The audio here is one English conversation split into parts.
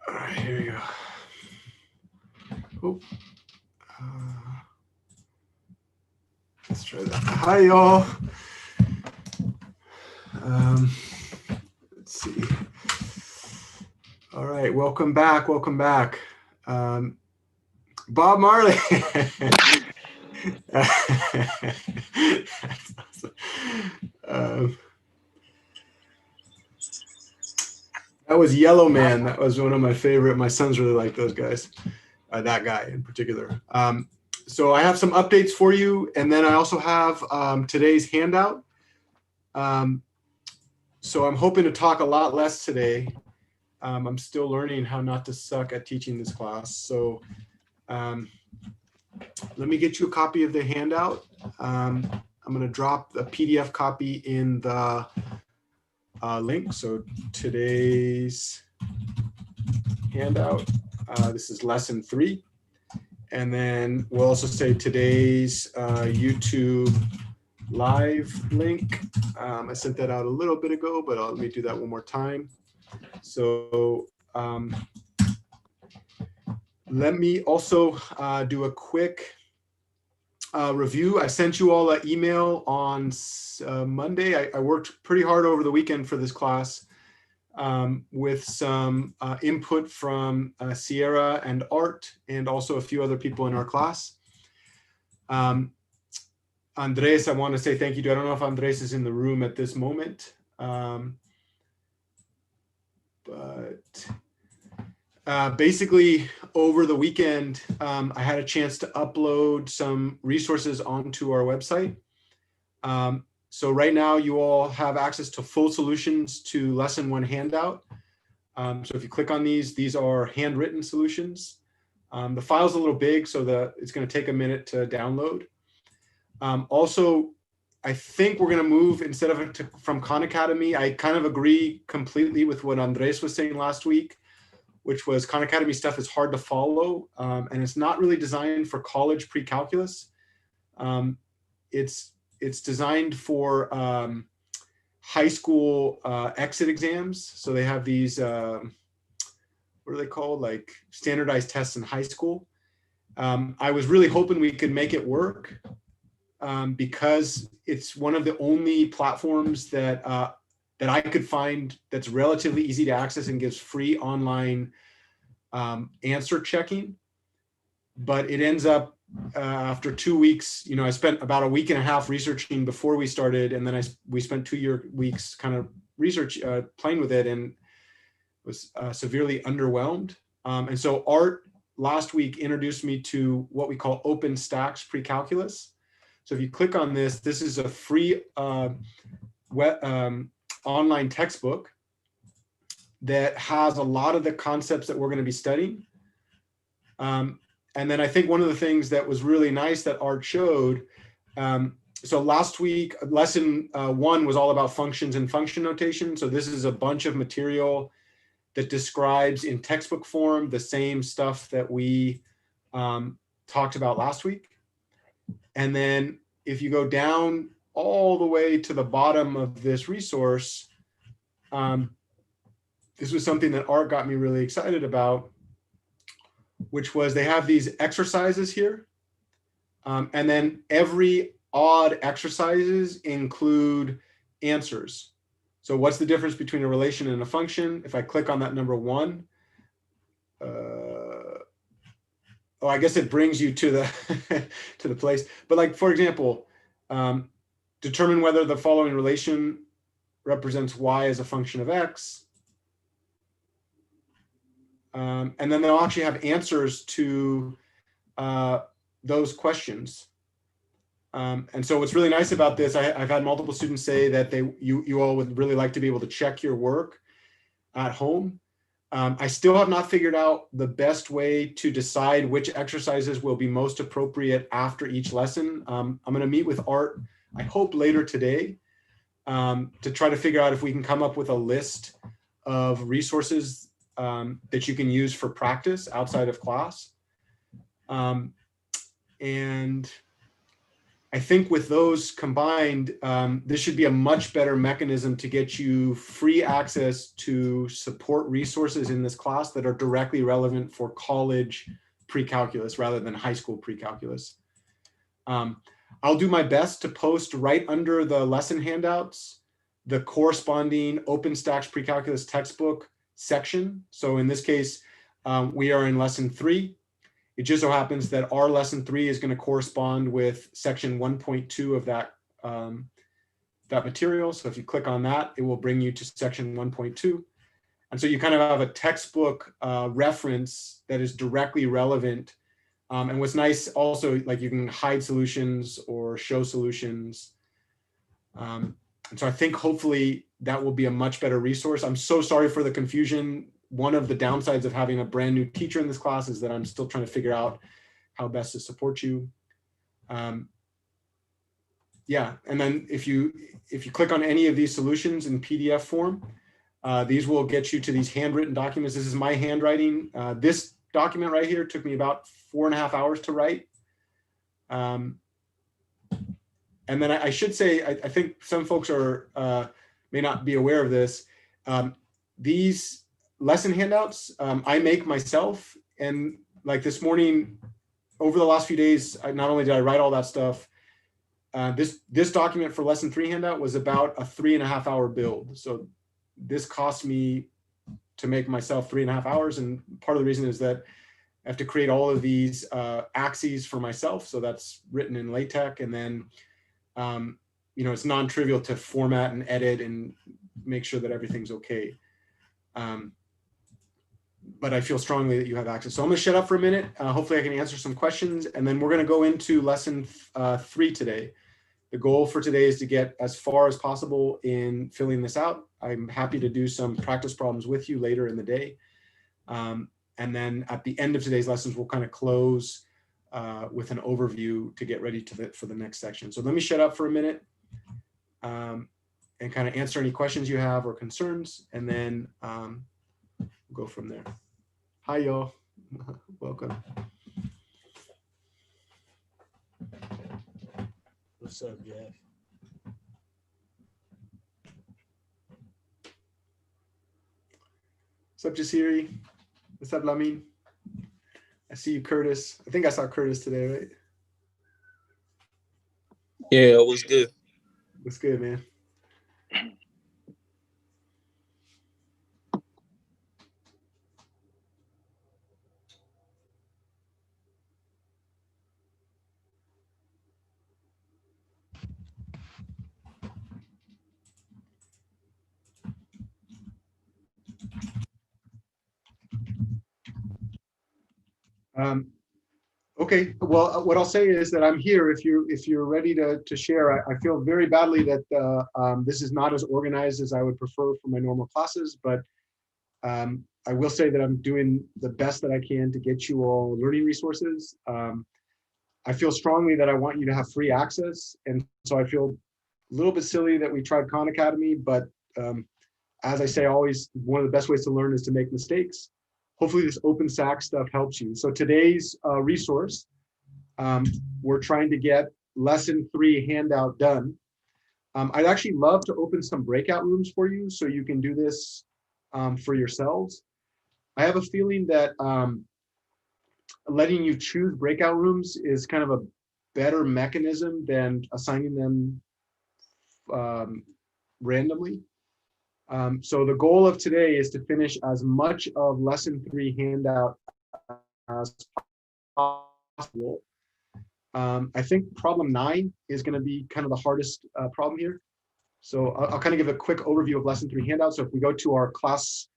All right, here we go. Oh, let's try that. Hi, y'all. Let's see. All right, welcome back. Welcome back. Bob Marley. That's awesome. That was Yellow Man. That was one of my favorite. My sons really like those guys, that guy in particular. So I have some updates for you, and then I also have today's handout. So I'm hoping to talk a lot less today. I'm still learning how not to suck at teaching this class. So let me get you a copy of the handout. I'm going to drop a PDF copy in the link. So today's handout, this is lesson 3. And then we'll also say today's YouTube live link. I sent that out a little bit ago, but let me do that one more time. So let me also do a quick review. I sent you all an email on Monday. I worked pretty hard over the weekend for this class with some input from Sierra and Art, and also a few other people in our class. Andres, I want to say thank you to. I don't know if Andres is in the room at this moment, but basically over the weekend, I had a chance to upload some resources onto our website. So right now you all have access to full solutions to lesson 1 handout. So if you click on these are handwritten solutions. The file's a little big, so it's going to take a minute to download. Also, I think we're going to move, instead of it from Khan Academy, I kind of agree completely with what Andres was saying last week, which was Khan Academy stuff is hard to follow, and it's not really designed for college pre-calculus. It's designed for high school exit exams. So they have these, what are they called? Like standardized tests in high school. I was really hoping we could make it work because it's one of the only platforms that I could find that's relatively easy to access and gives free online answer checking. But it ends up after 2 weeks, I spent about a week and a half researching before we started, and then we spent 2 weeks kind of research playing with it, and was severely underwhelmed. And so Art last week introduced me to what we call OpenStax Pre-Calculus. So if you click on this, this is a free online textbook that has a lot of the concepts that we're going to be studying. And then I think one of the things that was really nice that Art showed, so last week, lesson 1 was all about functions and function notation. So this is a bunch of material that describes in textbook form the same stuff that we talked about last week. And then if you go down all the way to the bottom of this resource, this was something that Art got me really excited about, which was they have these exercises here. And then every odd exercises include answers. So what's the difference between a relation and a function? If I click on that number 1, oh, I guess it brings you to the to the place. But like, for example, determine whether the following relation represents y as a function of x. And then they'll actually have answers to those questions. And so what's really nice about this, I've had multiple students say that you all would really like to be able to check your work at home. I still have not figured out the best way to decide which exercises will be most appropriate after each lesson. I'm going to meet with Art I hope later today, to try to figure out if we can come up with a list of resources that you can use for practice outside of class. And I think with those combined, this should be a much better mechanism to get you free access to support resources in this class that are directly relevant for college pre-calculus rather than high school pre-calculus. I'll do my best to post right under the lesson handouts the corresponding OpenStax pre-calculus textbook section. So in this case, we are in lesson 3. It just so happens that our lesson 3 is going to correspond with section 1.2 of that, that material. So if you click on that, it will bring you to section 1.2. And so you kind of have a textbook reference that is directly relevant. And what's nice also, like you can hide solutions or show solutions. And so I think hopefully that will be a much better resource. I'm so sorry for the confusion. One of the downsides of having a brand new teacher in this class is that I'm still trying to figure out how best to support you. Yeah, and then if you click on any of these solutions in PDF form, these will get you to these handwritten documents. This is my handwriting. This document right here took me about 4.5 hours to write. And then I should say, I think some folks are may not be aware of this. These lesson handouts I make myself, and like this morning, over the last few days, not only did I write all that stuff, this document for lesson 3 handout was about a 3.5 hour build. So this cost me to make myself 3.5 hours, and part of the reason is that I have to create all of these axes for myself. So that's written in LaTeX, and then you know, it's non-trivial to format and edit and make sure that everything's okay. But I feel strongly that you have access. So I'm gonna shut up for a minute. Hopefully I can answer some questions, and then we're gonna go into lesson 3 today. The goal for today is to get as far as possible in filling this out. I'm happy to do some practice problems with you later in the day. And then at the end of today's lessons, we'll kind of close with an overview to get ready for the next section. So let me shut up for a minute and kind of answer any questions you have or concerns, and then we'll go from there. Hi, y'all. Welcome. What's up, Jeff? What's up, Jasiri? What's up, Lamin? I see you, Curtis. I think I saw Curtis today, right? Yeah, it was good. What's good, man? Okay, well, what I'll say is that I'm here if you're ready to share. I feel very badly that this is not as organized as I would prefer for my normal classes, but I will say that I'm doing the best that I can to get you all learning resources. I feel strongly that I want you to have free access, and so I feel a little bit silly that we tried Khan Academy, but as I say always, one of the best ways to learn is to make mistakes. Hopefully this OpenStax stuff helps you. So today's resource, we're trying to get lesson 3 handout done. I'd actually love to open some breakout rooms for you so you can do this for yourselves. I have a feeling that letting you choose breakout rooms is kind of a better mechanism than assigning them randomly. So the goal of today is to finish as much of lesson 3 handout as possible. I think problem 9 is going to be kind of the hardest problem here. So I'll kind of give a quick overview of lesson 3 handout. So if we go to our class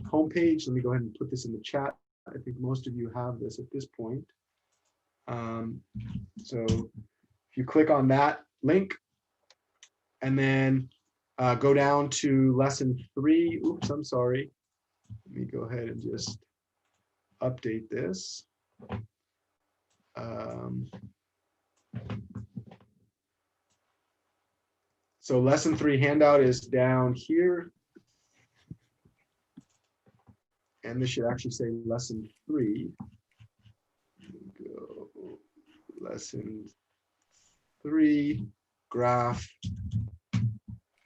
homepage, let me go ahead and put this in the chat. I think most of you have this at this point. So if you click on that link and then go down to lesson 3. Oops, I'm sorry. Let me go ahead and just update this. So lesson 3 handout is down here. And this should actually say lesson 3. Go. Lesson 3, graph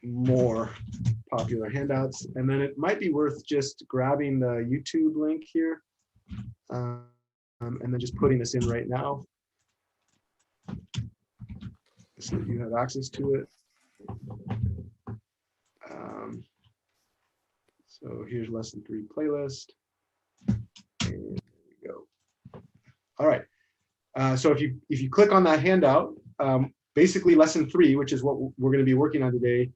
more popular handouts. And then it might be worth just grabbing the YouTube link here and then just putting this in right now so that you have access to it. So here's lesson 3 playlist. And there we go. All right. So if you click on that handout, basically lesson 3, which is what we're going to be working on today,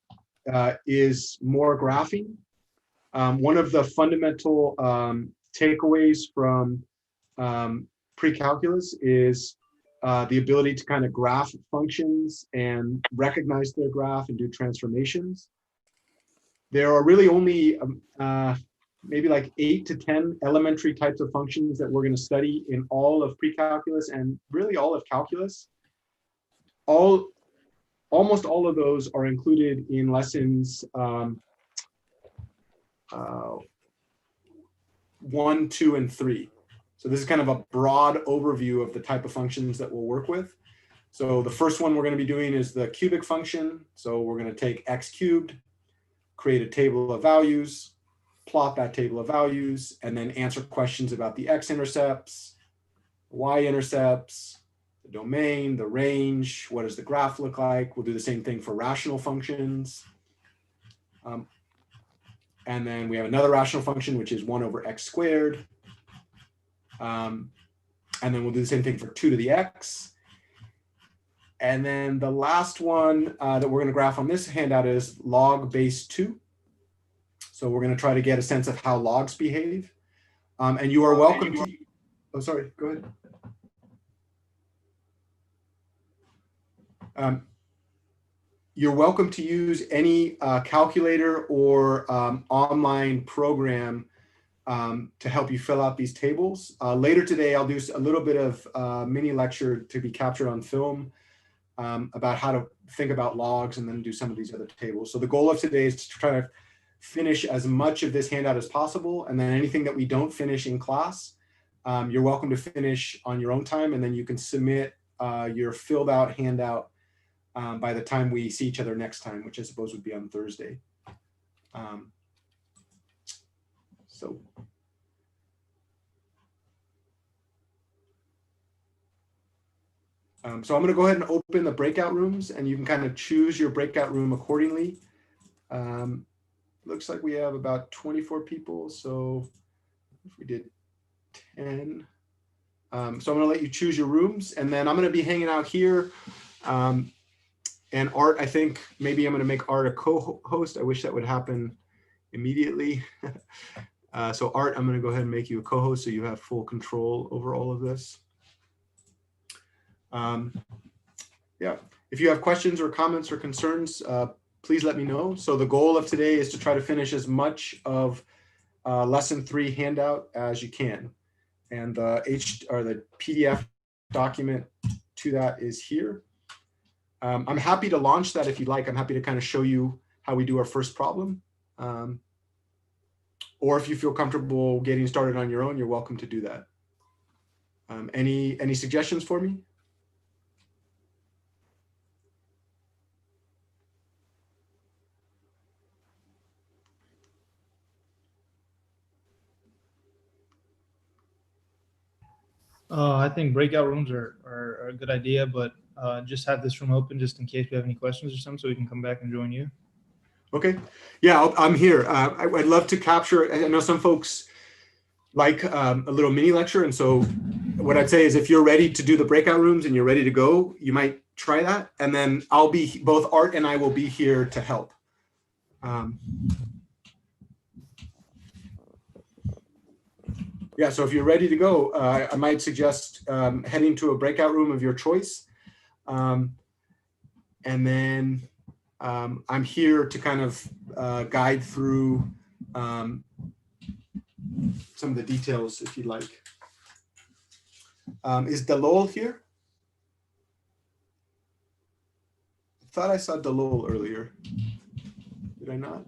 is more graphing. One of the fundamental takeaways from pre-calculus is the ability to kind of graph functions and recognize their graph and do transformations. There are really only maybe like 8 to 10 elementary types of functions that we're going to study in all of pre-calculus and really all of calculus. Almost all of those are included in lessons 1, 2, and 3. So this is kind of a broad overview of the type of functions that we'll work with. So the first one we're going to be doing is the cubic function. So we're going to take x cubed, create a table of values, plot that table of values, and then answer questions about the x-intercepts, y-intercepts, the domain, the range, what does the graph look like? We'll do the same thing for rational functions. And then we have another rational function, which is 1 over x squared. And then we'll do the same thing for 2 to the x. And then the last one that we're going to graph on this handout is log base 2. So we're going to try to get a sense of how logs behave. And you are welcome to, oh, sorry, go ahead. You're welcome to use any calculator or online program to help you fill out these tables. Later today, I'll do a little bit of mini lecture to be captured on film about how to think about logs and then do some of these other tables. So the goal of today is to try to finish as much of this handout as possible. And then anything that we don't finish in class, you're welcome to finish on your own time. And then you can submit your filled out handout by the time we see each other next time, which I suppose would be on Thursday. So I'm going to go ahead and open the breakout rooms, and you can kind of choose your breakout room accordingly. Looks like we have about 24 people. So if we did 10. So I'm going to let you choose your rooms, and then I'm going to be hanging out here. And Art, I think maybe I'm going to make Art a co-host. I wish that would happen immediately. So Art, I'm going to go ahead and make you a co-host so you have full control over all of this. Yeah, if you have questions or comments or concerns, please let me know. So the goal of today is to try to finish as much of lesson 3 handout as you can. And the PDF document to that is here. I'm happy to launch that if you'd like. I'm happy to kind of show you how we do our first problem. Or if you feel comfortable getting started on your own, you're welcome to do that. Any suggestions for me? I think breakout rooms are a good idea, but just have this room open just in case we have any questions or something, so we can come back and join you. Okay. Yeah, I'm here. I'd love to capture. I know some folks like a little mini lecture. And so what I'd say is if you're ready to do the breakout rooms and you're ready to go, you might try that. And then both Art and I will be here to help. Yeah, so if you're ready to go, I might suggest heading to a breakout room of your choice. And then I'm here to kind of guide through some of the details if you'd like. Is Dalol here? I thought I saw Dalol earlier. Did I not?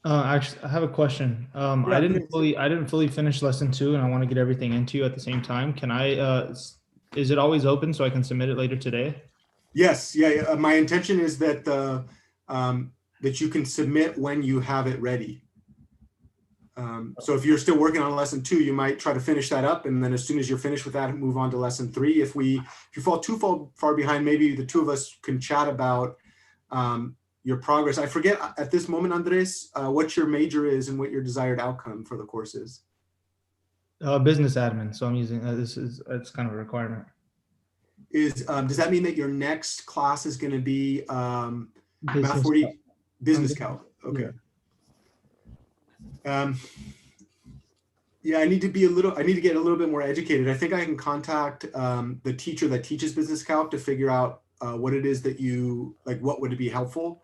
Actually, I have a question. Yeah, I please. didn't fully finish lesson 2, and I want to get everything into you at the same time. Can I? Is it always open so I can submit it later today? Yes, yeah, yeah. My intention is that that you can submit when you have it ready. So if you're still working on lesson 2, you might try to finish that up, and then as soon as you're finished with that, move on to lesson 3. If you fall too far behind, maybe the two of us can chat about your progress. I forget at this moment, Andres, what your major is and what your desired outcome for the course is. Business admin. So I'm using it's kind of a requirement. Does that mean that your next class is going to be Math Business 40 Business Calc? Okay. Yeah, I need to get a little bit more educated. I think I can contact the teacher that teaches Business Calc to figure out what it is that you like, what would be helpful.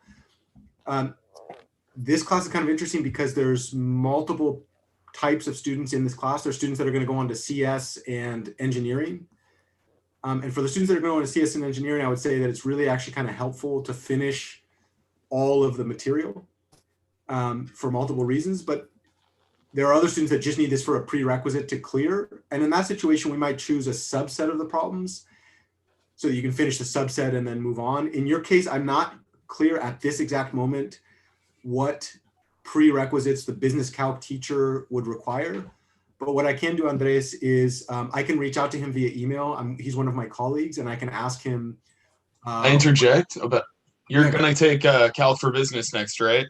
This class is kind of interesting because there's multiple types of students in this class. There's students that are going to go on to CS and engineering. And for the students that are going to CS and engineering, I would say that it's really actually kind of helpful to finish all of the material for multiple reasons. But there are other students that just need this for a prerequisite to clear. And in that situation, we might choose a subset of the problems so that you can finish the subset and then move on. In your case, I'm not clear at this exact moment what prerequisites the business calc teacher would require. But what I can do, Andres, is I can reach out to him via email. He's one of my colleagues, and I can ask him. I interject about you're going to take Calc for Business next, right?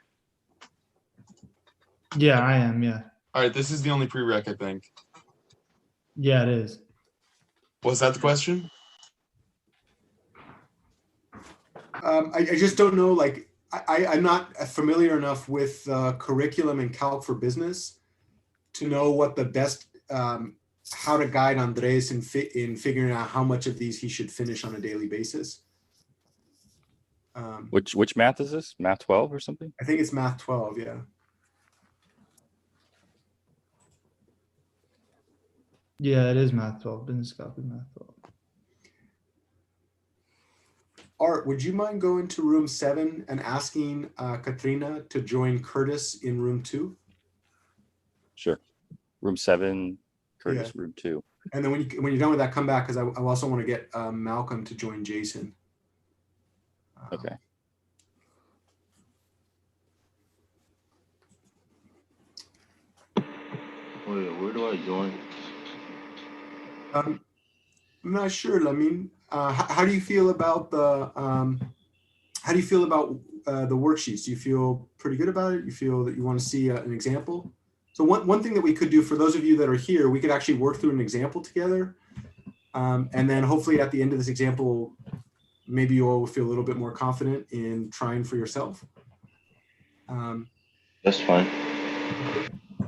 Yeah, I am. Yeah. All right, this is the only prereq, I think. Yeah, it is. Was that the question? I just don't know, like, I'm not familiar enough with curriculum and Calc for Business to know what the best, how to guide Andres in figuring out how much of these he should finish on a daily basis. Which math is this? Math 12 or something? I think it's Math 12, yeah. Yeah, it is Math 12. Business Calc is Math 12. Art, would you mind going to room 7 and asking Katrina to join Curtis in room 2? Sure. Room 7, Curtis, Yeah. room 2. And then when you're done with that, come back because I also want to get Malcolm to join Jason. Okay. Wait, where do I join? I'm not sure. I mean, how do you feel about the worksheets? Do you feel pretty good about it? You feel that you want to see an example? So one thing that we could do for those of you that are here, we could actually work through an example together. And then hopefully at the end of this example, maybe you all will feel a little bit more confident in trying for yourself. That's fine.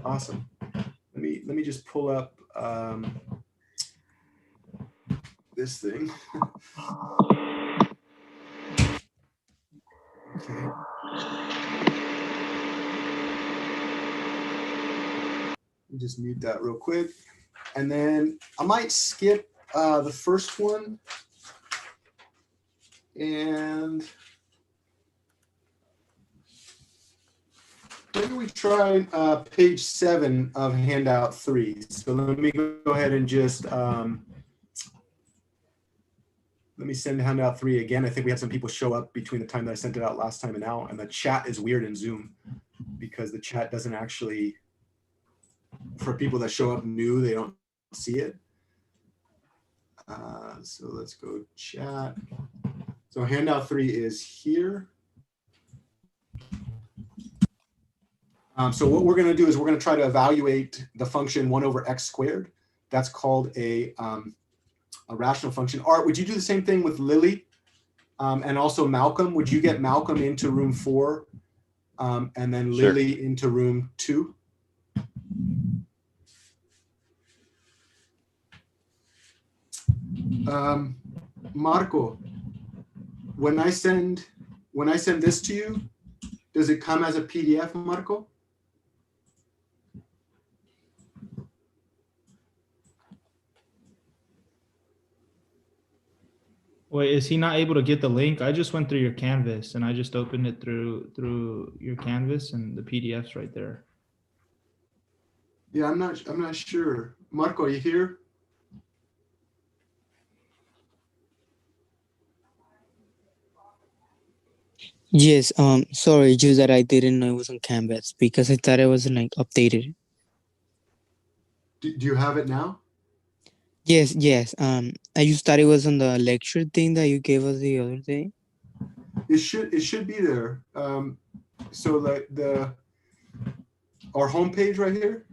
Awesome. Let me just pull up this thing. Okay. Let me just mute that real quick. And then I might skip the first one. And maybe we try page 7 of handout 3. So let me go ahead and just let me send handout 3 again. I think we had some people show up between the time that I sent it out last time and now, and the chat is weird in Zoom because the chat doesn't actually, for people that show up new, they don't see it. So let's go chat. So handout 3 is here. So what we're going to do is we're going to try to evaluate the function 1 over x squared. That's called a rational function. Art, would you do the same thing with Lily? And also Malcolm, would you get Malcolm into room 4 and then Sure. Lily into room 2? Marco, when I send this to you, does it come as a PDF, Marco? Wait, is he not able to get the link? I just went through your Canvas and I just opened it through your Canvas and the PDF's right there. Yeah, I'm not sure. Marco, are you here? Yes, sorry, just that I didn't know it was on Canvas because I thought it wasn't like updated. Do you have it now? Yes, yes. I just thought it was on the lecture thing that you gave us the other day. It should be there. So like our homepage right here.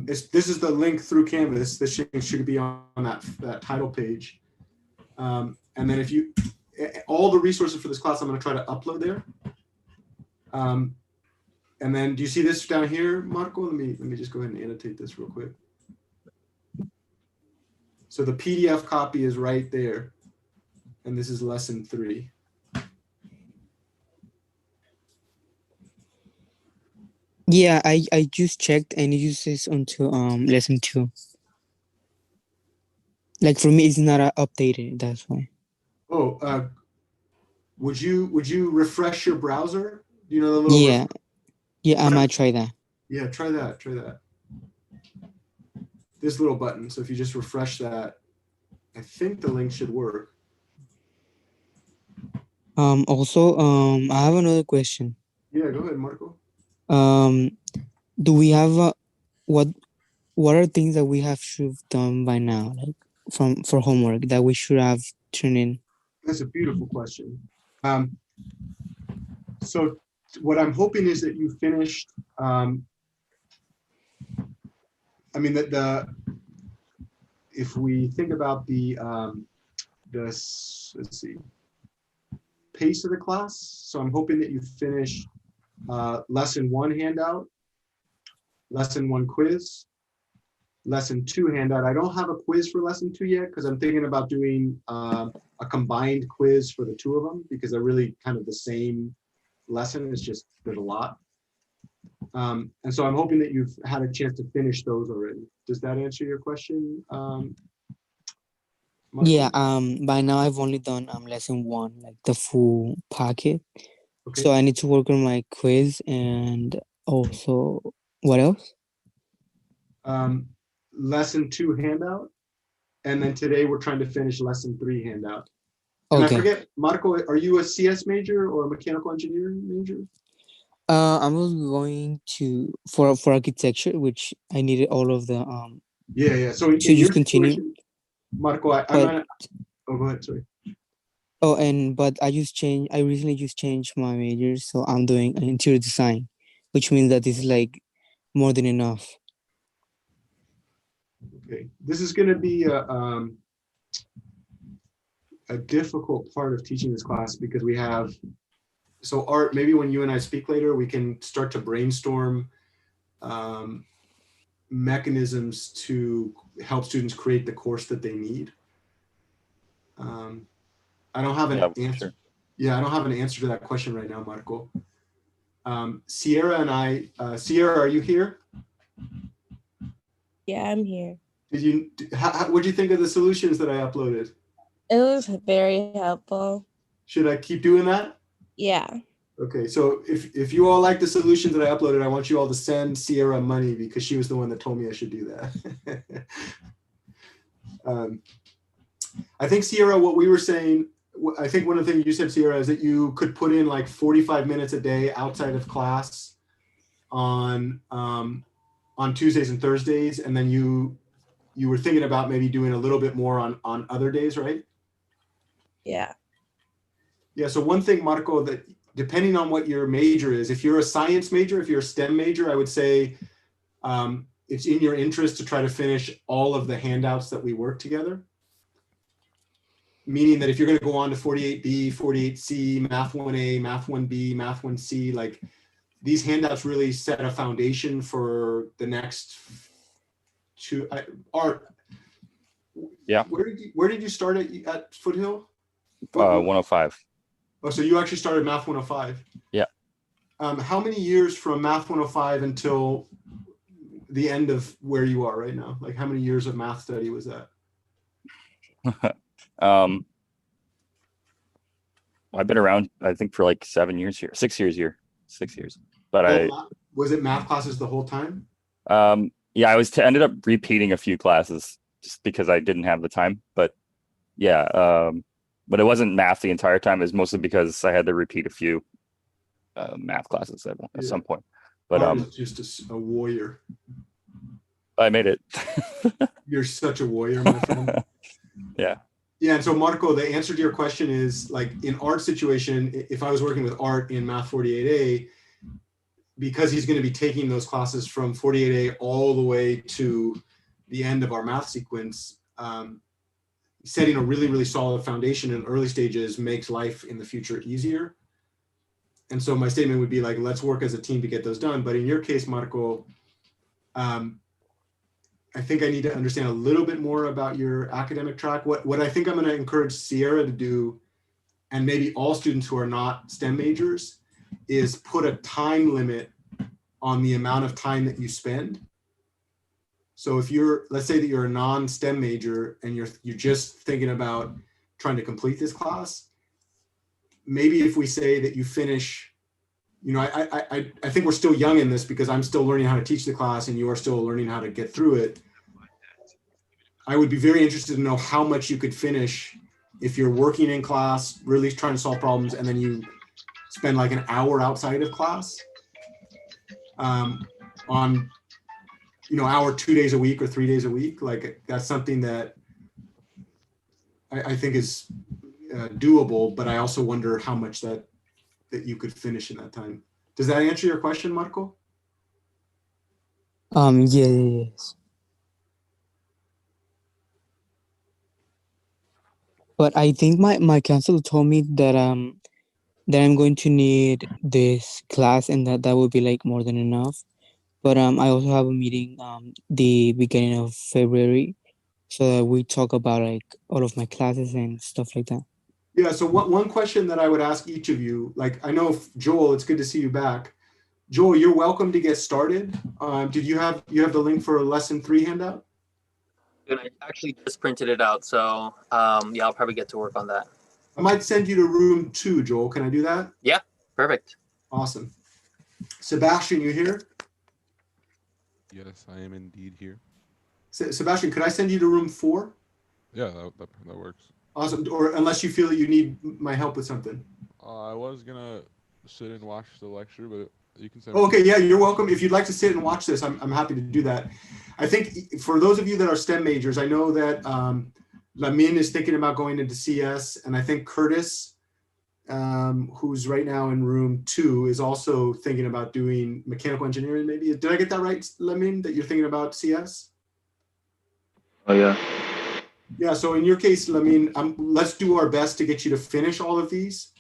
This is the link through Canvas. This should be on that title page. And then if you all the resources for this class, I'm going to try to upload there. And then do you see this down here, Marco? Let me just go ahead and annotate this real quick. So the PDF copy is right there. And this is lesson 3. Yeah, I just checked and it uses until lesson 2. Like for me, it's not updated. That's why. Oh, would you refresh your browser? You know the little Yeah, yeah. I might try that. yeah, try that. This little button. So if you just refresh that, I think the link should work. Also, I have another question. Yeah, go ahead, Marco. Do we have what are things that we should have done by now, like for homework that we should have turned in? That's a beautiful question. So what I'm hoping is that you finished. I mean that if we think about the let's see, pace of the class. So I'm hoping that you finish lesson 1 handout, lesson 1 quiz, lesson 2 handout. I don't have a quiz for lesson 2 yet because I'm thinking about doing a combined quiz for the 2 of them because they're really kind of the same lesson. It's just there's a lot. And so I'm hoping that you've had a chance to finish those already. Does that answer your question? Marco? Yeah. By now I've only done lesson 1, like the full packet. Okay. So I need to work on my quiz and also what else? Lesson 2 handout. And then today we're trying to finish lesson 3 handout. And Okay. I forget, Marco, are you a CS major or a mechanical engineering major? I was going to for architecture, which I needed all of the Yeah. So in to your just continue. situation, Marco, I'm But not. Oh, go ahead. Sorry. but I recently just changed my major, so I'm doing interior design, which means that this is like more than enough. Okay. This is going to be a difficult part of teaching this class because we have. So Art, maybe when you and I speak later, we can start to brainstorm mechanisms to help students create the course that they need. I don't have an answer. Sure. Yeah, I don't have an answer to that question right now, Marco. Sierra and I, Sierra, are you here? Yeah, I'm here. What do you think of the solutions that I uploaded? It was very helpful. Should I keep doing that? Yeah. Okay, so if you all like the solutions that I uploaded, I want you all to send Sierra money because she was the one that told me I should do that. I think, Sierra, what we were saying, I think one of the things you said, Sierra, is that you could put in like 45 minutes a day outside of class on Tuesdays and Thursdays, and then you were thinking about maybe doing a little bit more on other days, right? Yeah. Yeah, so one thing, Marco, that depending on what your major is, if you're a science major, if you're a STEM major, I would say it's in your interest to try to finish all of the handouts that we work together. Meaning that if you're going to go on to 48B, 48C, Math 1A, Math 1B, Math 1C, like these handouts really set a foundation for the next 2. Art. Yeah. Where did you start at Foothill? 105. Oh, so you actually started Math 105. Yeah. How many years from Math 105 until the end of where you are right now? Like how many years of math study was that? I've been around, I think, for like 7 years here, 6 years here, 6 years. But Was it math classes the whole time? yeah, ended up repeating a few classes just because I didn't have the time. But yeah, but it wasn't math the entire time. It was mostly because I had to repeat a few math classes at some point. But Art is just a warrior. I made it. You're such a warrior, my friend. Yeah. Yeah, and so Marco, the answer to your question is, like, in Art's situation, if I was working with Art in Math 48A, because he's going to be taking those classes from 48A all the way to the end of our math sequence, setting a really, really solid foundation in early stages makes life in the future easier. And so my statement would be like, let's work as a team to get those done. But in your case, Marco, I think I need to understand a little bit more about your academic track. What I think I'm going to encourage Sierra to do, and maybe all students who are not STEM majors, is put a time limit on the amount of time that you spend. So if let's say that you're a non-STEM major and you're just thinking about trying to complete this class, maybe if we say that you finish, I think we're still young in this because I'm still learning how to teach the class and you are still learning how to get through it. I would be very interested to know how much you could finish if you're working in class, really trying to solve problems, and then you spend like an hour outside of class on, hour 2 days a week or 3 days a week. Like, that's something that I think is doable, but I also wonder how much that you could finish in that time. Does that answer your question, Marco? Yes. But I think my counselor told me that that I'm going to need this class and that would be like more than enough. But I also have a meeting the beginning of February, so that we talk about like all of my classes and stuff like that. Yeah, so one question that I would ask each of you, like, I know Joel, it's good to see you back. Joel, you're welcome to get started. Did you have the link for lesson 3 handout? And I actually just printed it out, so yeah, I'll probably get to work on that. I might send you to room 2, Joel. Can I do that? Yeah, perfect. Awesome. Sebastian, you here? Yes, I am indeed here. Sebastian, could I send you to room 4? Yeah, that works. Awesome. Or unless you feel that you need my help with something. I was gonna sit and watch the lecture, but you can send. Okay, yeah, you're welcome. If you'd like to sit and watch this, I'm happy to do that. I think for those of you that are STEM majors, I know that Lamin is thinking about going into CS, and I think Curtis, who's right now in room 2, is also thinking about doing mechanical engineering. Maybe did I get that right, Lamin? That you're thinking about CS? Oh yeah. Yeah. So in your case, Lamin, let's do our best to get you to finish all of these.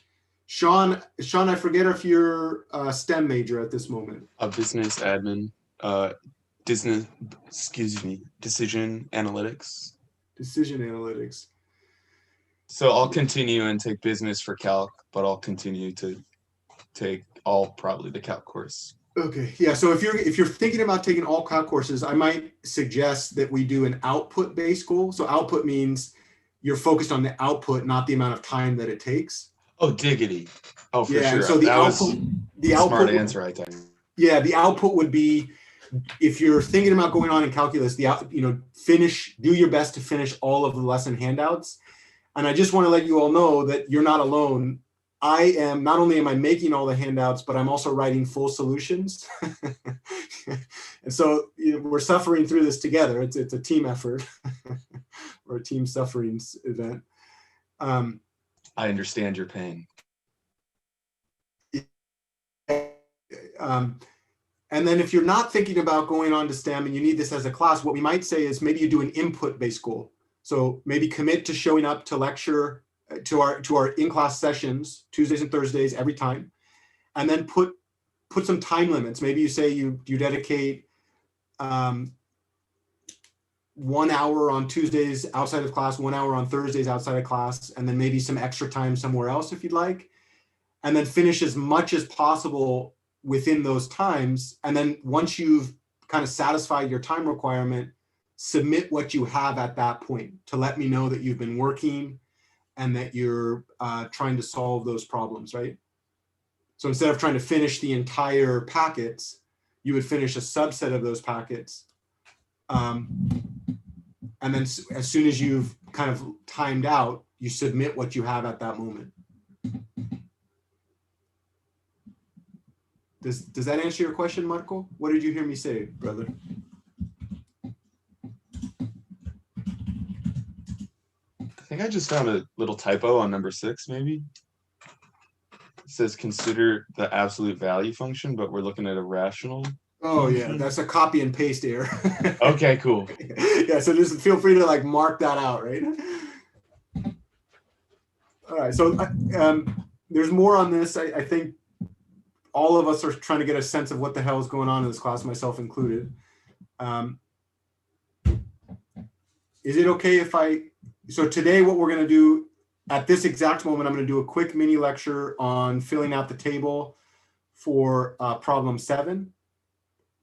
Sean, I forget if you're a STEM major at this moment. Business admin, decision analytics. Decision analytics. So I'll continue and take business for calc, but I'll continue to take probably the calc course. Okay, yeah. So if you're thinking about taking all calc courses, I might suggest that we do an output-based goal. So output means you're focused on the output, not the amount of time that it takes. Oh, diggity! Oh, for yeah, sure. So the output, smart answer, I think. Yeah, the output would be, if you're thinking about going on in calculus, do your best to finish all of the lesson handouts. And I just want to let you all know that you're not alone. Not only am I making all the handouts, but I'm also writing full solutions. And so we're suffering through this together. It's a team effort or a team suffering event. I understand your pain. And then if you're not thinking about going on to STEM and you need this as a class, what we might say is maybe you do an input-based goal. So maybe commit to showing up to lecture to our in-class sessions, Tuesdays and Thursdays every time, and then put some time limits. Maybe you say you dedicate 1 hour on Tuesdays outside of class, 1 hour on Thursdays outside of class, and then maybe some extra time somewhere else if you'd like, and then finish as much as possible within those times. And then once you've kind of satisfied your time requirement, submit what you have at that point to let me know that you've been working and that you're trying to solve those problems, right? So instead of trying to finish the entire packets, you would finish a subset of those packets. And then as soon as you've kind of timed out, you submit what you have at that moment. Does that answer your question, Marco? What did you hear me say, brother? I think I just found a little typo on number 6, maybe. It says consider the absolute value function, but we're looking at a rational. Oh yeah, that's a copy and paste error. Okay, cool. Yeah, so just feel free to like mark that out, right? All right, so there's more on this. I think all of us are trying to get a sense of what the hell is going on in this class, myself included. Is it okay if so today what we're gonna do at this exact moment, I'm gonna do a quick mini lecture on filling out the table for problem 7.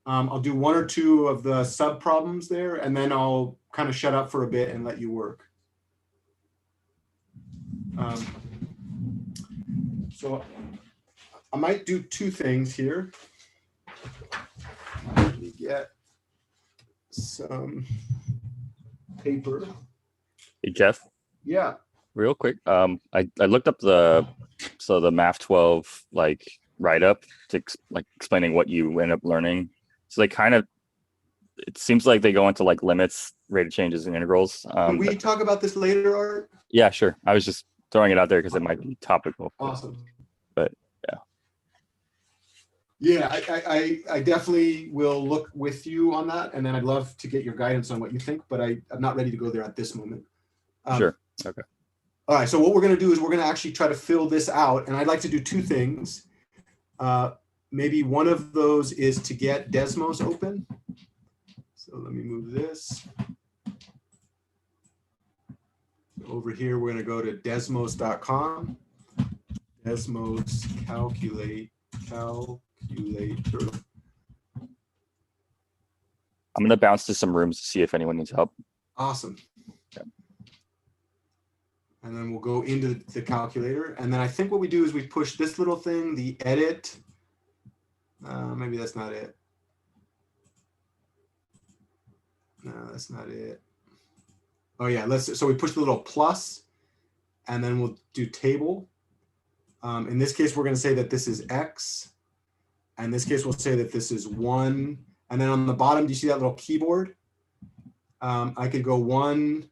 I'll do 1 or 2 of the sub problems there, and then I'll kind of shut up for a bit and let you work. So I might do 2 things here. Let me get some paper. Hey, Jeff, Yeah. real quick. I looked up the Math 12 like write up to like explaining what you end up learning. So they kind of, it seems like they go into like limits, rate of changes, and integrals. Can we talk about this later, Art? Yeah, sure. I was just throwing it out there because it might be topical. Awesome. But yeah. Yeah, I definitely will look with you on that, and then I'd love to get your guidance on what you think, but I'm not ready to go there at this moment. Sure. Okay. All right, so what we're going to do is we're going to actually try to fill this out, and I'd like to do 2 things. Maybe one of those is to get Desmos open. So let me move this. Over here, we're going to go to desmos.com. Desmos calculator. I'm gonna bounce to some rooms to see if anyone needs help. Awesome. Okay. And then we'll go into the calculator. And then I think what we do is we push this little thing, the edit. Maybe that's not it. No, that's not it. Oh yeah, so we push the little plus, and then we'll do table. In this case, we're going to say that this is X. And in this case, we'll say that this is 1. And then on the bottom, do you see that little keyboard? I could go 1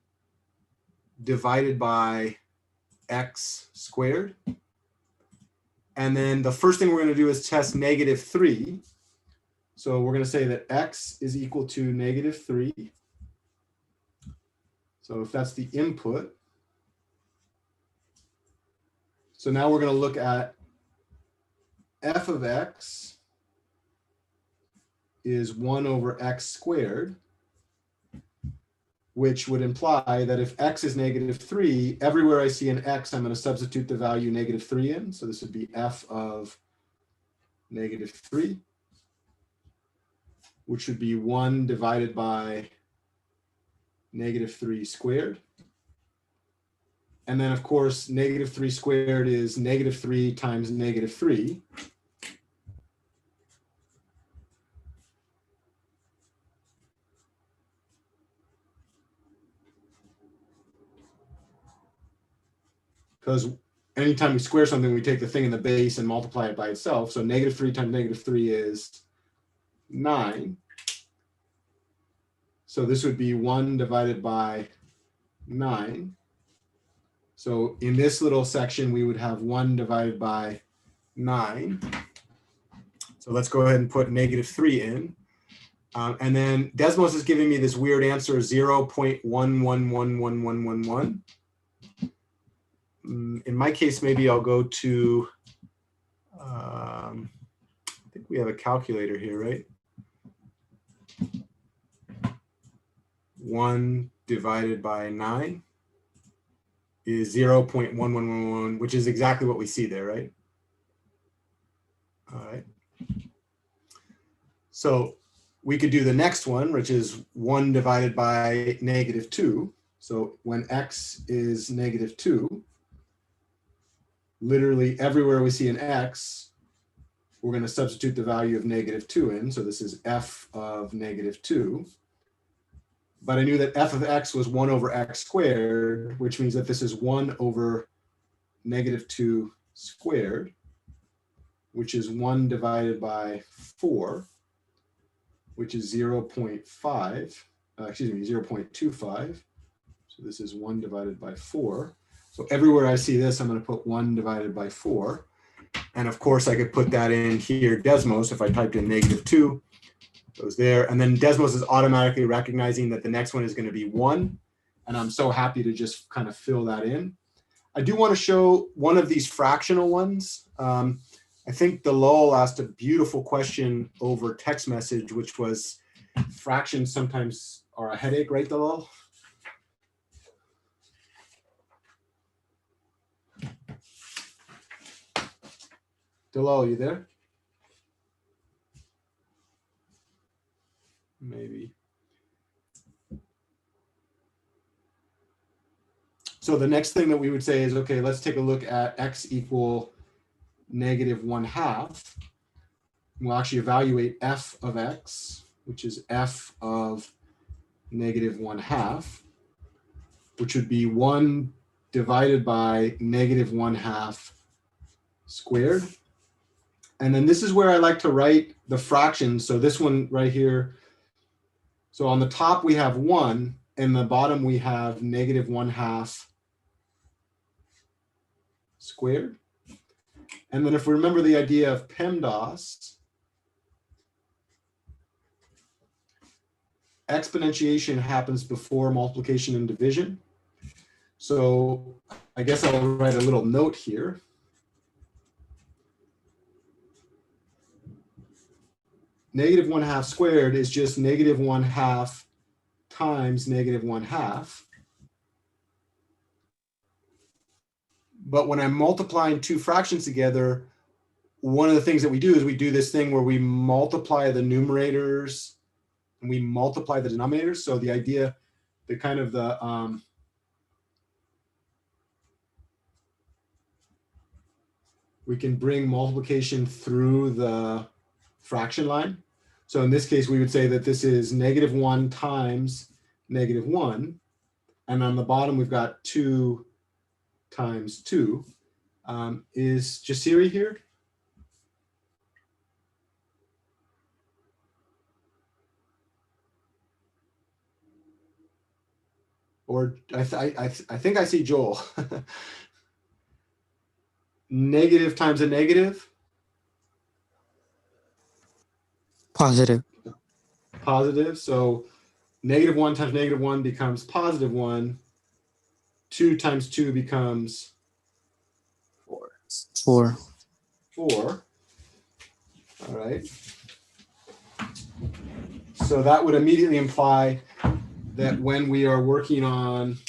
divided by X squared. And then the first thing we're going to do is test -3. So we're going to say that X is equal to -3. So if that's the input. So now we're going to look at f of X is 1 over X squared, which would imply that if X is -3, everywhere I see an X, I'm going to substitute the value -3 in. So this would be f of -3, which would be 1 divided by -3 squared. And then of course, -3 squared is -3 times -3. Because anytime we square something, we take the thing in the base and multiply it by itself. So -3 times -3 is 9. So this would be 1 divided by 9. So in this little section, we would have 1 divided by 9. So let's go ahead and put -3 in. And then Desmos is giving me this weird answer, 0.11111111. In my case, maybe I'll go to, I think we have a calculator here, right? 1 divided by 9 is 0.1111, which is exactly what we see there, right? All right. So we could do the next one, which is 1 divided by -2. So when x is -2, literally everywhere we see an x, we're going to substitute the value of -2 in. So this is f of -2. But I knew that f of x was 1 over x squared, which means that this is 1 over -2 squared, which is 1 divided by 4, which is 0.5, 0.25. So this is 1 divided by 4. So everywhere I see this, I'm going to put 1 divided by 4. And of course, I could put that in here, Desmos, if I typed in -2, goes there. And then Desmos is automatically recognizing that the next one is going to be 1. And I'm so happy to just kind of fill that in. I do want to show one of these fractional ones. I think Dalal asked a beautiful question over text message, which was fractions sometimes are a headache, right, Dalal? Dalal, you there? Maybe. So the next thing that we would say is, okay, let's take a look at x equal -1/2. We'll actually evaluate f of x, which is f of -1/2, which would be 1 divided by -1/2 squared. And then this is where I like to write the fractions. So this one right here. So on the top we have 1, and the bottom we have -1/2 squared. And then if we remember the idea of PEMDAS, exponentiation happens before multiplication and division. So I guess I'll write a little note here. -1/2 squared is just -1/2 times -1/2. But when I'm multiplying two fractions together, one of the things that we do is we do this thing where we multiply the numerators and we multiply the denominators. So the idea, we can bring multiplication through the fraction line. So in this case, we would say that this is -1 times -1. And on the bottom, we've got 2 times 2. Is Jasiri here? Or I think I see Joel. Negative times a negative? Positive. Positive. So -1 times -1 becomes +1. 2 times 2 becomes 4. 4. All right. So that would immediately imply that when we are working on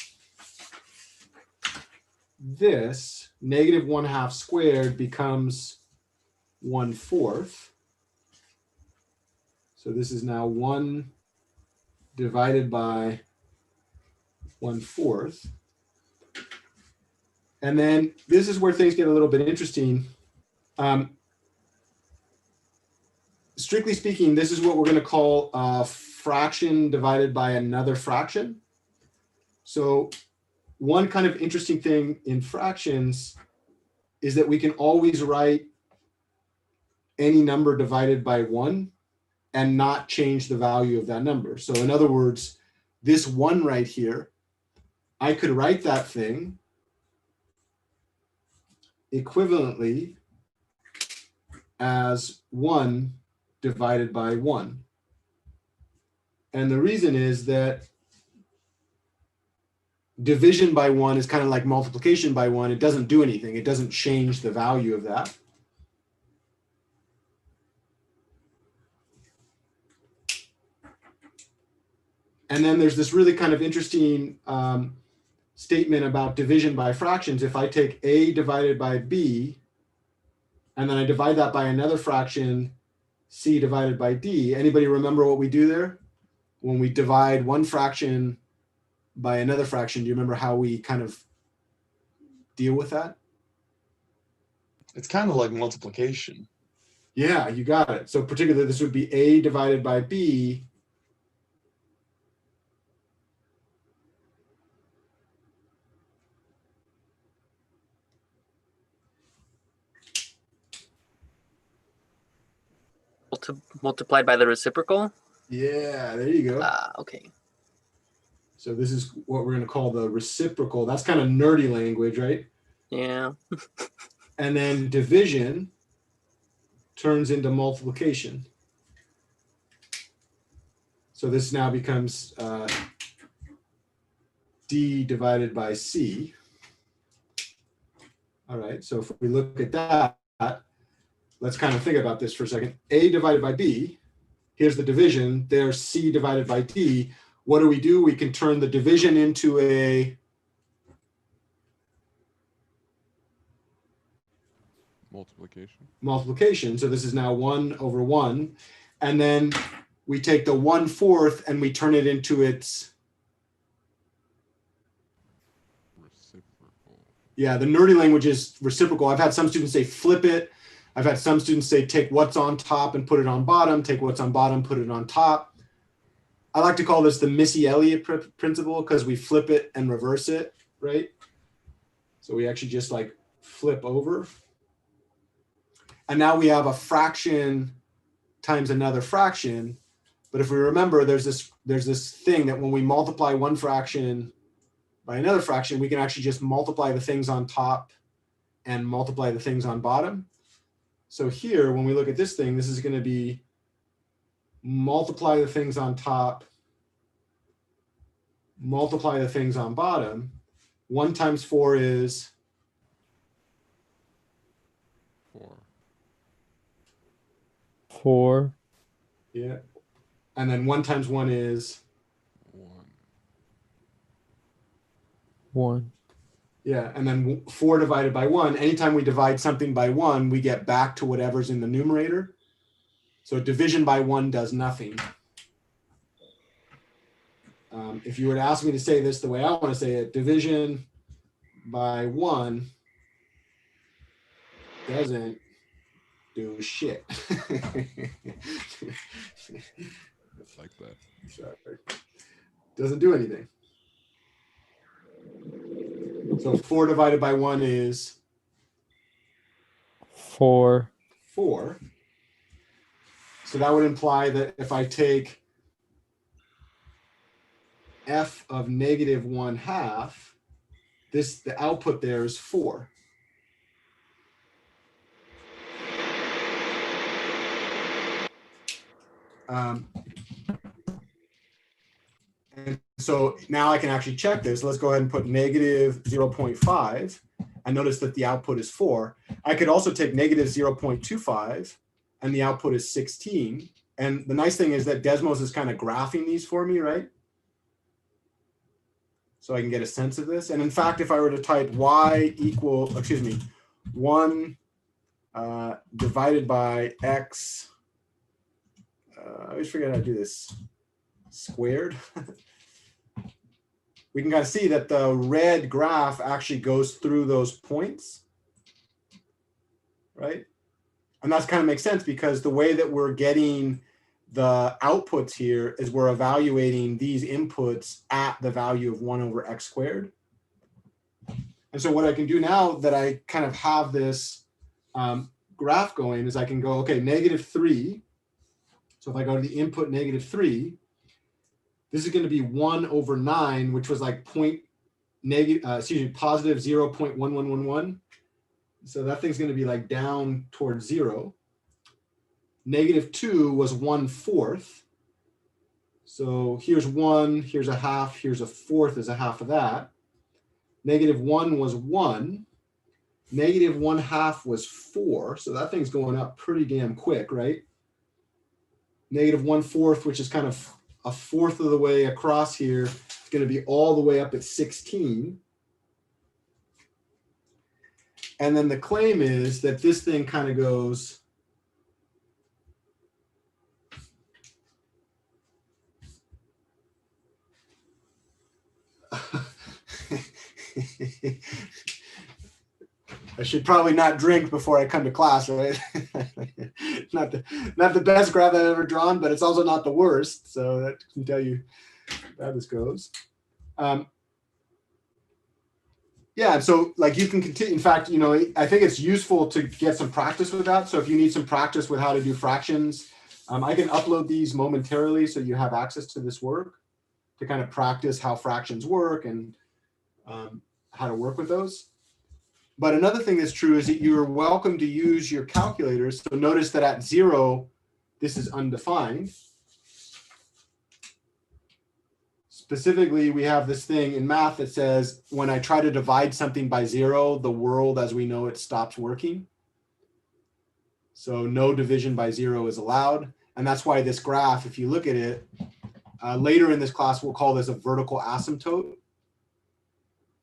this, -1/2 squared becomes 1/4. So this is now 1 divided by 1/4. And then this is where things get a little bit interesting. Strictly speaking, this is what we're going to call a fraction divided by another fraction. So one kind of interesting thing in fractions is that we can always write any number divided by 1 and not change the value of that number. So in other words, this 1 right here, I could write that thing equivalently as 1 divided by 1. And the reason is that division by 1 is kind of like multiplication by 1. It doesn't do anything. It doesn't change the value of that. And then there's this really kind of interesting statement about division by fractions. If I take A divided by B, and then I divide that by another fraction, C divided by D. Anybody remember what we do there? When we divide one fraction by another fraction, do you remember how we kind of deal with that? It's kind of like multiplication. Yeah, you got it. So particularly this would be A divided by B. Multiplied by the reciprocal. Yeah, there you go. Okay. So this is what we're going to call the reciprocal. That's kind of nerdy language, right? Yeah. And then division turns into multiplication. So this now becomes D divided by C. All right, so if we look at that, let's kind of think about this for a second. A divided by B, here's the division, there's C divided by D. What do? We can turn the division into a multiplication. So this is now 1 over 1. And then we take the 1/4 and we turn it into its reciprocal. Yeah, the nerdy language is reciprocal. I've had some students say flip it. I've had some students say take what's on top and put it on bottom, take what's on bottom, put it on top. I like to call this the Missy Elliott principle because we flip it and reverse it, right? So we actually just like flip over. And now we have a fraction times another fraction. But if we remember, there's this thing that when we multiply one fraction by another fraction, we can actually just multiply the things on top and multiply the things on bottom. So here, when we look at this thing, this is going to be multiply the things on top, multiply the things on bottom. 1 times 4 is 4. Yeah. And then 1 times 1 is 1. Yeah, and then 4 divided by 1. Anytime we divide something by 1, we get back to whatever's in the numerator. So division by 1 does nothing. If you were to ask me to say this the way I want to say it, division by 1 doesn't do shit. It's like that. Sorry. Doesn't do anything. So 4 divided by 1 is 4. 4. So that would imply that if I take f of negative 1/2, the output there is 4. And so now I can actually check this. Let's go ahead and put negative 0.5 and notice that the output is 4. I could also take negative 0.25 and the output is 16. And the nice thing is that Desmos is kind of graphing these for me, right? So I can get a sense of this. And in fact, if I were to type y equal, 1 divided by x, I always forget how to do this, squared. We can kind of see that the red graph actually goes through those points, right? And that's kind of makes sense because the way that we're getting the outputs here is we're evaluating these inputs at the value of 1 over x squared. And so what I can do now that I kind of have this graph going is I can go, okay, -3. So if I go to the input -3, this is going to be 1 over 9, which was like positive 0.1111. So that thing's going to be like down towards 0. -2 was 1/4. So here's 1, here's a half, here's a fourth is a half of that. -1 was 1. -1/2 was 4. So that thing's going up pretty damn quick, right? -1/4, which is kind of a fourth of the way across here, is going to be all the way up at 16. And then the claim is that this thing kind of goes I should probably not drink before I come to class, right? not the best graph I've ever drawn, but it's also not the worst. So that can tell you how this goes. Yeah, and so like you can continue. In fact, you know, I think it's useful to get some practice with that. So if you need some practice with how to do fractions, I can upload these momentarily so you have access to this work to kind of practice how fractions work and how to work with those. But another thing that's true is that you're welcome to use your calculators. So notice that at 0, this is undefined. Specifically, we have this thing in math that says, when I try to divide something by 0, the world as we know it stops working. So no division by 0 is allowed. And that's why this graph, if you look at it, later in this class, we'll call this a vertical asymptote.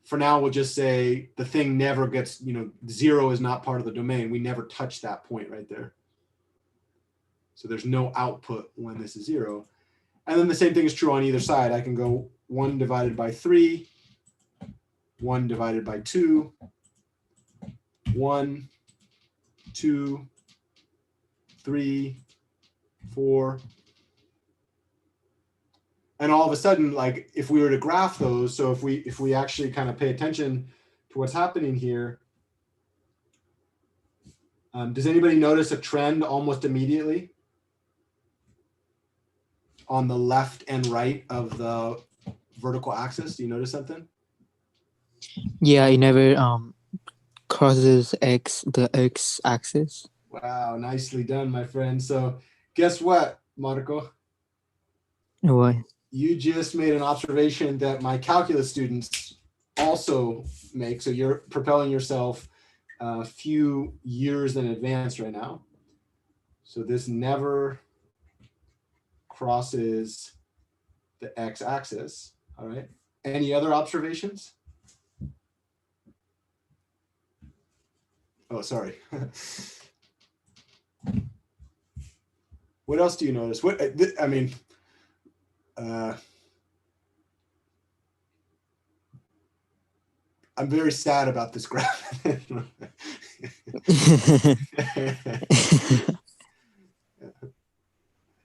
For now, we'll just say the thing never gets, 0 is not part of the domain. We never touch that point right there. So there's no output when this is 0. And then the same thing is true on either side. I can go 1 divided by 3, 1 divided by 2, 1, 2, 3, 4. And all of a sudden, like if we were to graph those, so if we actually kind of pay attention to what's happening here, does anybody notice a trend almost immediately on the left and right of the vertical axis? Do you notice something? Yeah, it never crosses the x axis. Wow, nicely done, my friend. So guess what, Marco? What? You just made an observation that my calculus students also make. So you're propelling yourself a few years in advance right now. So this never crosses the x-axis. All right. Any other observations? Oh, sorry. What else do you notice? I'm very sad about this graph.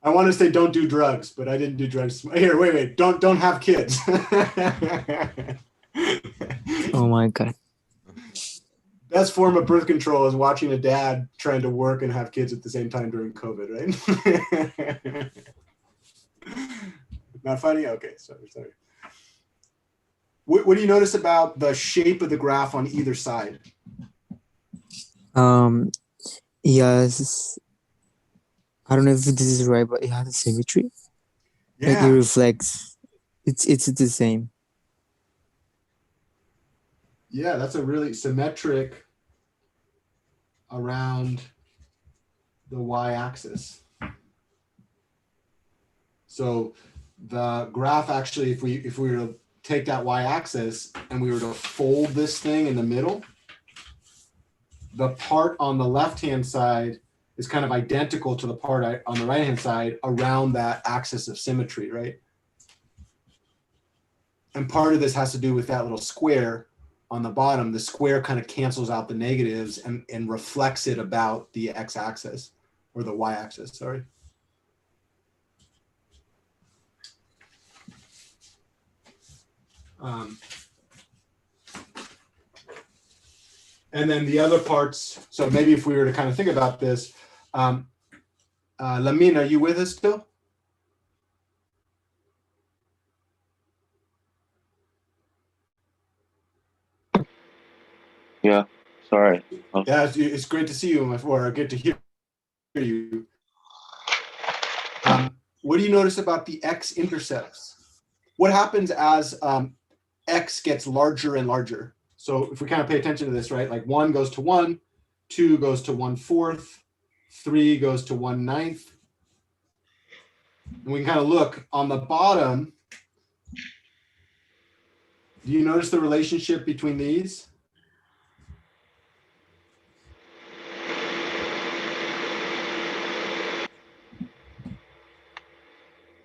I want to say don't do drugs, but I didn't do drugs. Here, wait. Don't have kids. Oh my God. Best form of birth control is watching a dad trying to work and have kids at the same time during COVID, right? Not funny? Okay, sorry. What do you notice about the shape of the graph on either side? Yes. I don't know if this is right, but it has a symmetry. Like it Yeah, reflects. It's the same. yeah, that's a really symmetric around the y-axis. So the graph actually, if we were to take that y-axis and we were to fold this thing in the middle, the part on the left-hand side is kind of identical to the part on the right-hand side around that axis of symmetry, right? And part of this has to do with that little square on the bottom. The square kind of cancels out the negatives and reflects it about the x-axis or the y-axis, sorry. And then the other parts, so maybe if we were to kind of think about this, Lamin, are you with us still? Yeah. Sorry. Yeah, it's great to see you, or good to hear you. What do you notice about the x-intercepts? What happens as x gets larger and larger? So if we kind of pay attention to this, right? Like 1 goes to 1, 2 goes to 1/4, 3 goes to 1/9. And we can kind of look on the bottom. Do you notice the relationship between these?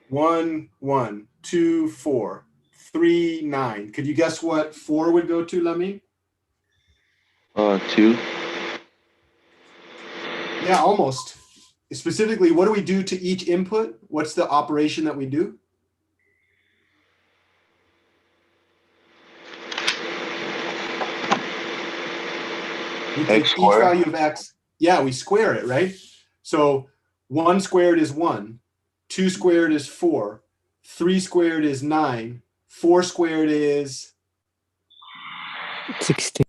One, 1, 2, 4, 3, 9. Could you guess what 4 would go to, Lemmy? 2. Yeah, almost. Specifically, what do we do to each input? What's the operation that we do? We take X each squared? value of x. Yeah, we square it, right? So 1 squared is 1. 2 squared is 4. 3 squared is 9. 4 squared is 16.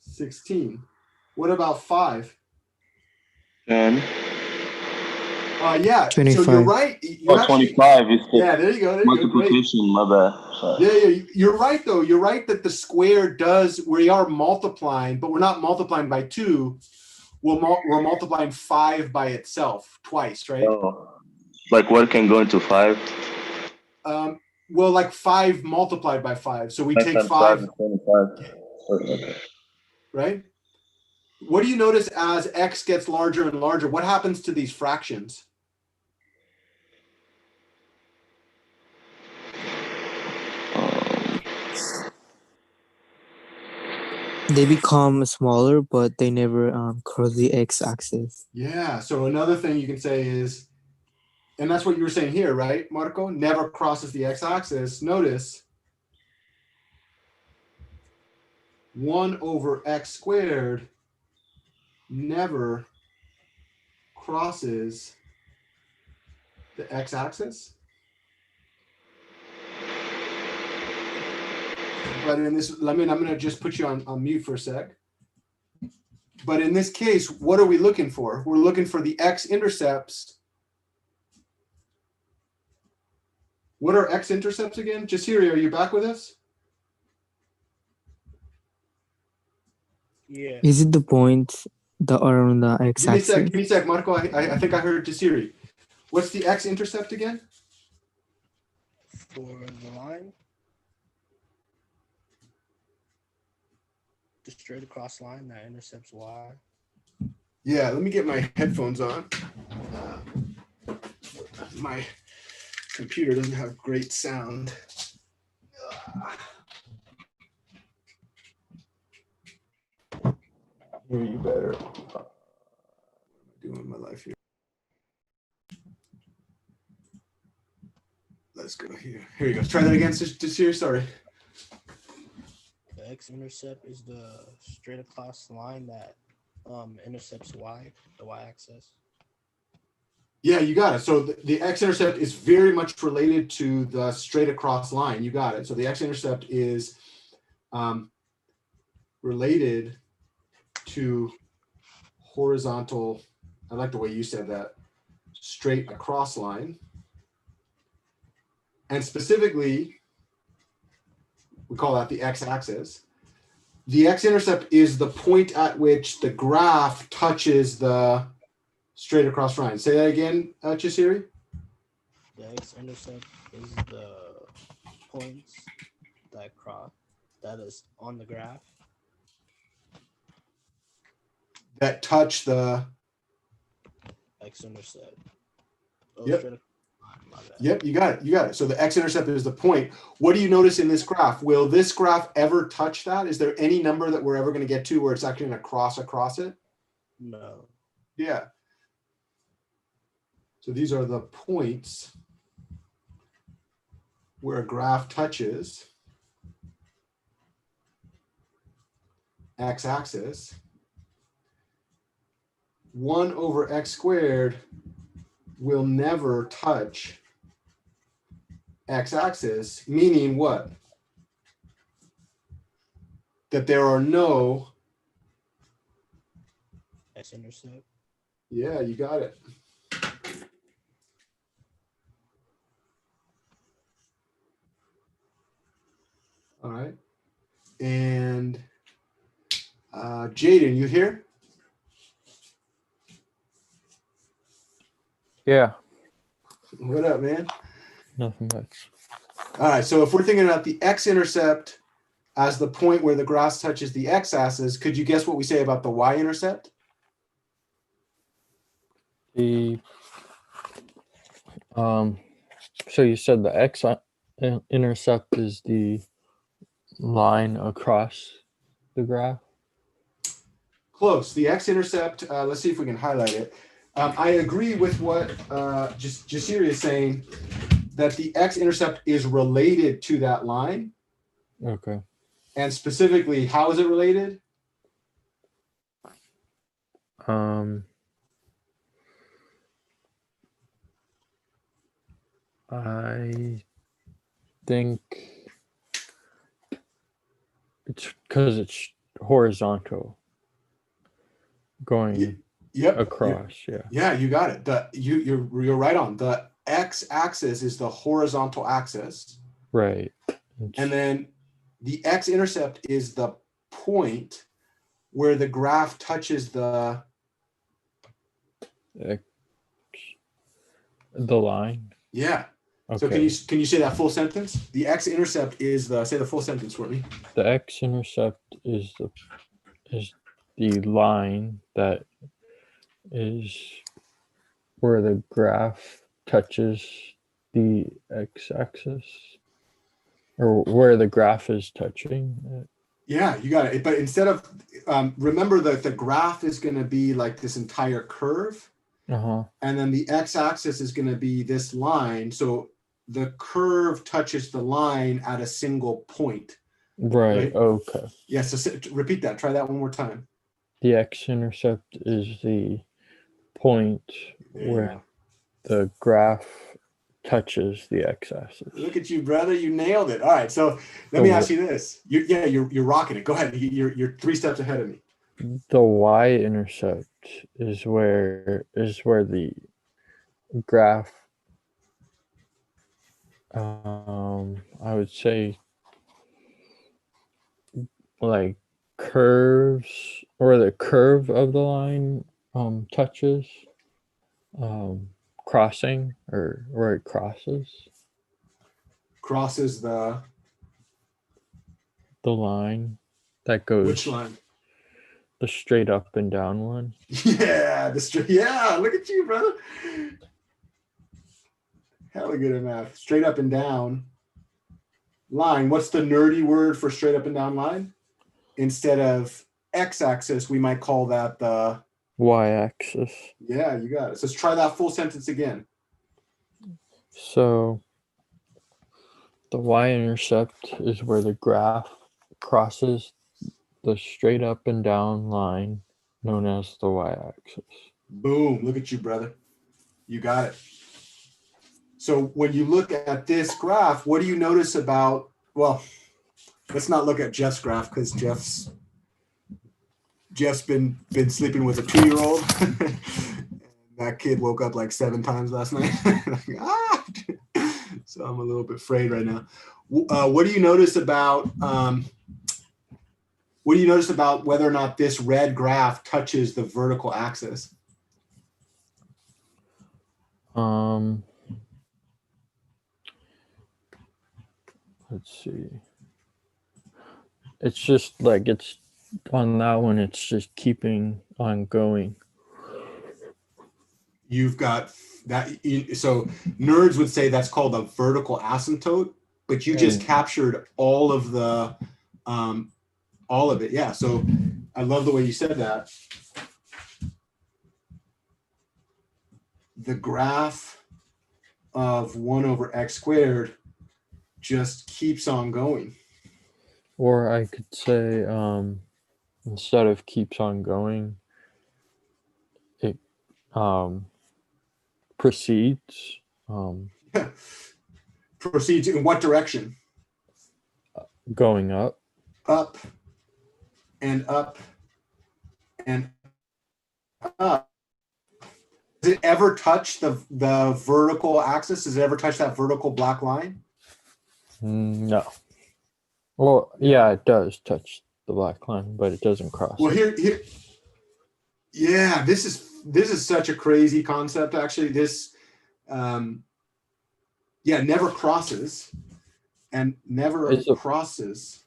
16. What about 5? 10. Yeah. So 25. you're right. You're actually, 25 is the yeah, there you go. There you go. Great. multiplication, my bad. Sorry. Yeah, you're right though. You're right that the square does. We are multiplying, but we're not multiplying by 2. We're multiplying 5 by itself twice, right? Oh. Like what can go into 5? Well, like 5 multiplied by 5. So we 5 take times 5, is 25. Okay. right? What do you notice as x gets larger and larger? What happens to these fractions? They become smaller, but they never cross the x-axis. Yeah. So another thing you can say is, and that's what you were saying here, right, Marco? Never crosses the x-axis. Notice 1 over x squared never crosses the x-axis. But in this, I'm going to just put you on mute for a sec. But in this case, what are we looking for? We're looking for the x-intercepts. What are x-intercepts again? Jasiri, are you back with us? Yeah. Is it the points that are on the Give me a x-axis? sec, give me a sec, Marco. I think I heard Jasiri. What's the x-intercept again? For the line. The straight across line that intercepts y. Yeah, let me get my headphones on. My computer doesn't have great sound. Hear you better. What am I doing in my life here? Let's go here. Here you go. Try that again, Jasiri. Sorry. The x-intercept is the straight across line that intercepts y, the y-axis. Yeah, you got it. So the x-intercept is very much related to the straight across line. You got it. So the x-intercept is related to horizontal, I like the way you said that, straight across line. And specifically, we call that the x-axis. The x-intercept is the point at which the graph touches the straight across line. Say that again, Jasiri. The x-intercept is the points that is on the graph. That touch the. X-intercept. Yep. Yep, you got it. You got it. So the x-intercept is the point. What do you notice in this graph? Will this graph ever touch that? Is there any number that we're ever going to get to where it's actually going to cross across it? No. Yeah. So these are the points where a graph touches x-axis. 1 over x squared will never touch x-axis, meaning what? That there are no X-intercept. Yeah, you got it. All right. And Jaden, you here? Yeah, What up, man? nothing much. All right, so if we're thinking about the x-intercept as the point where the graph touches the x-axis, could you guess what we say about the y-intercept? The so you said the intercept is the line across the graph. Close. The x-intercept, let's see if we can highlight it. I agree with what Jasiri is saying, that the x-intercept is related to that line. Okay. And specifically, how is it related? I think it's because it's horizontal going Yep. across. Yeah. Yeah, you got it. You're right on. The x-axis is the horizontal axis. Right. And then the x-intercept is the point where the graph touches the line. Yeah. Okay. So can you say that full sentence? The x-intercept is say the full sentence for me. The x-intercept is the line that is where the graph touches the x-axis, or where the graph is touching it. Yeah, you got it. But instead of remember that the graph is going to be like this entire curve, and then the x-axis is going to be this line. So the curve touches the line at a single point. Right. Okay. Yeah. So repeat that. Try that one more time. The x-intercept is the point where the graph touches the x-axis. Look at you, brother! You nailed it. All right. So let me ask you this. You're rocking it. Go ahead. You're 3 steps ahead of me. The y-intercept is where the graph, I would say, like curves, or the curve of the line touches, crossing, or where it crosses the line that goes. Which line? The straight up and down one. Yeah, yeah, look at you, brother. Hella good at math. Straight up and down line. What's the nerdy word for straight up and down line? Instead of x-axis, we might call that the y-axis. Yeah, you got it. So let's try that full sentence again. So the y-intercept is where the graph crosses the straight up and down line known as the y-axis. Boom. Look at you, brother. You got it. So when you look at this graph, what do you notice about, well, let's not look at Jeff's graph because Jeff's been sleeping with a 2-year-old. That kid woke up like 7 times last night. So I'm a little bit afraid right now. What do you notice about whether or not this red graph touches the vertical axis? Let's see. It's just like, it's on that one, it's just keeping on going. You've got that. So nerds would say that's called a vertical asymptote, but you just captured all of it. Yeah. So I love the way you said that. The graph of 1 over x squared just keeps on going. Or I could say, instead of keeps on going, it proceeds. Proceeds in what direction? Going up. Up and up and up. Does it ever touch the vertical axis? Does it ever touch that vertical black line? No. Well, yeah, it does touch the black line, but it doesn't cross. Well, here, yeah, this is such a crazy concept. Actually, this, never crosses, and never crosses.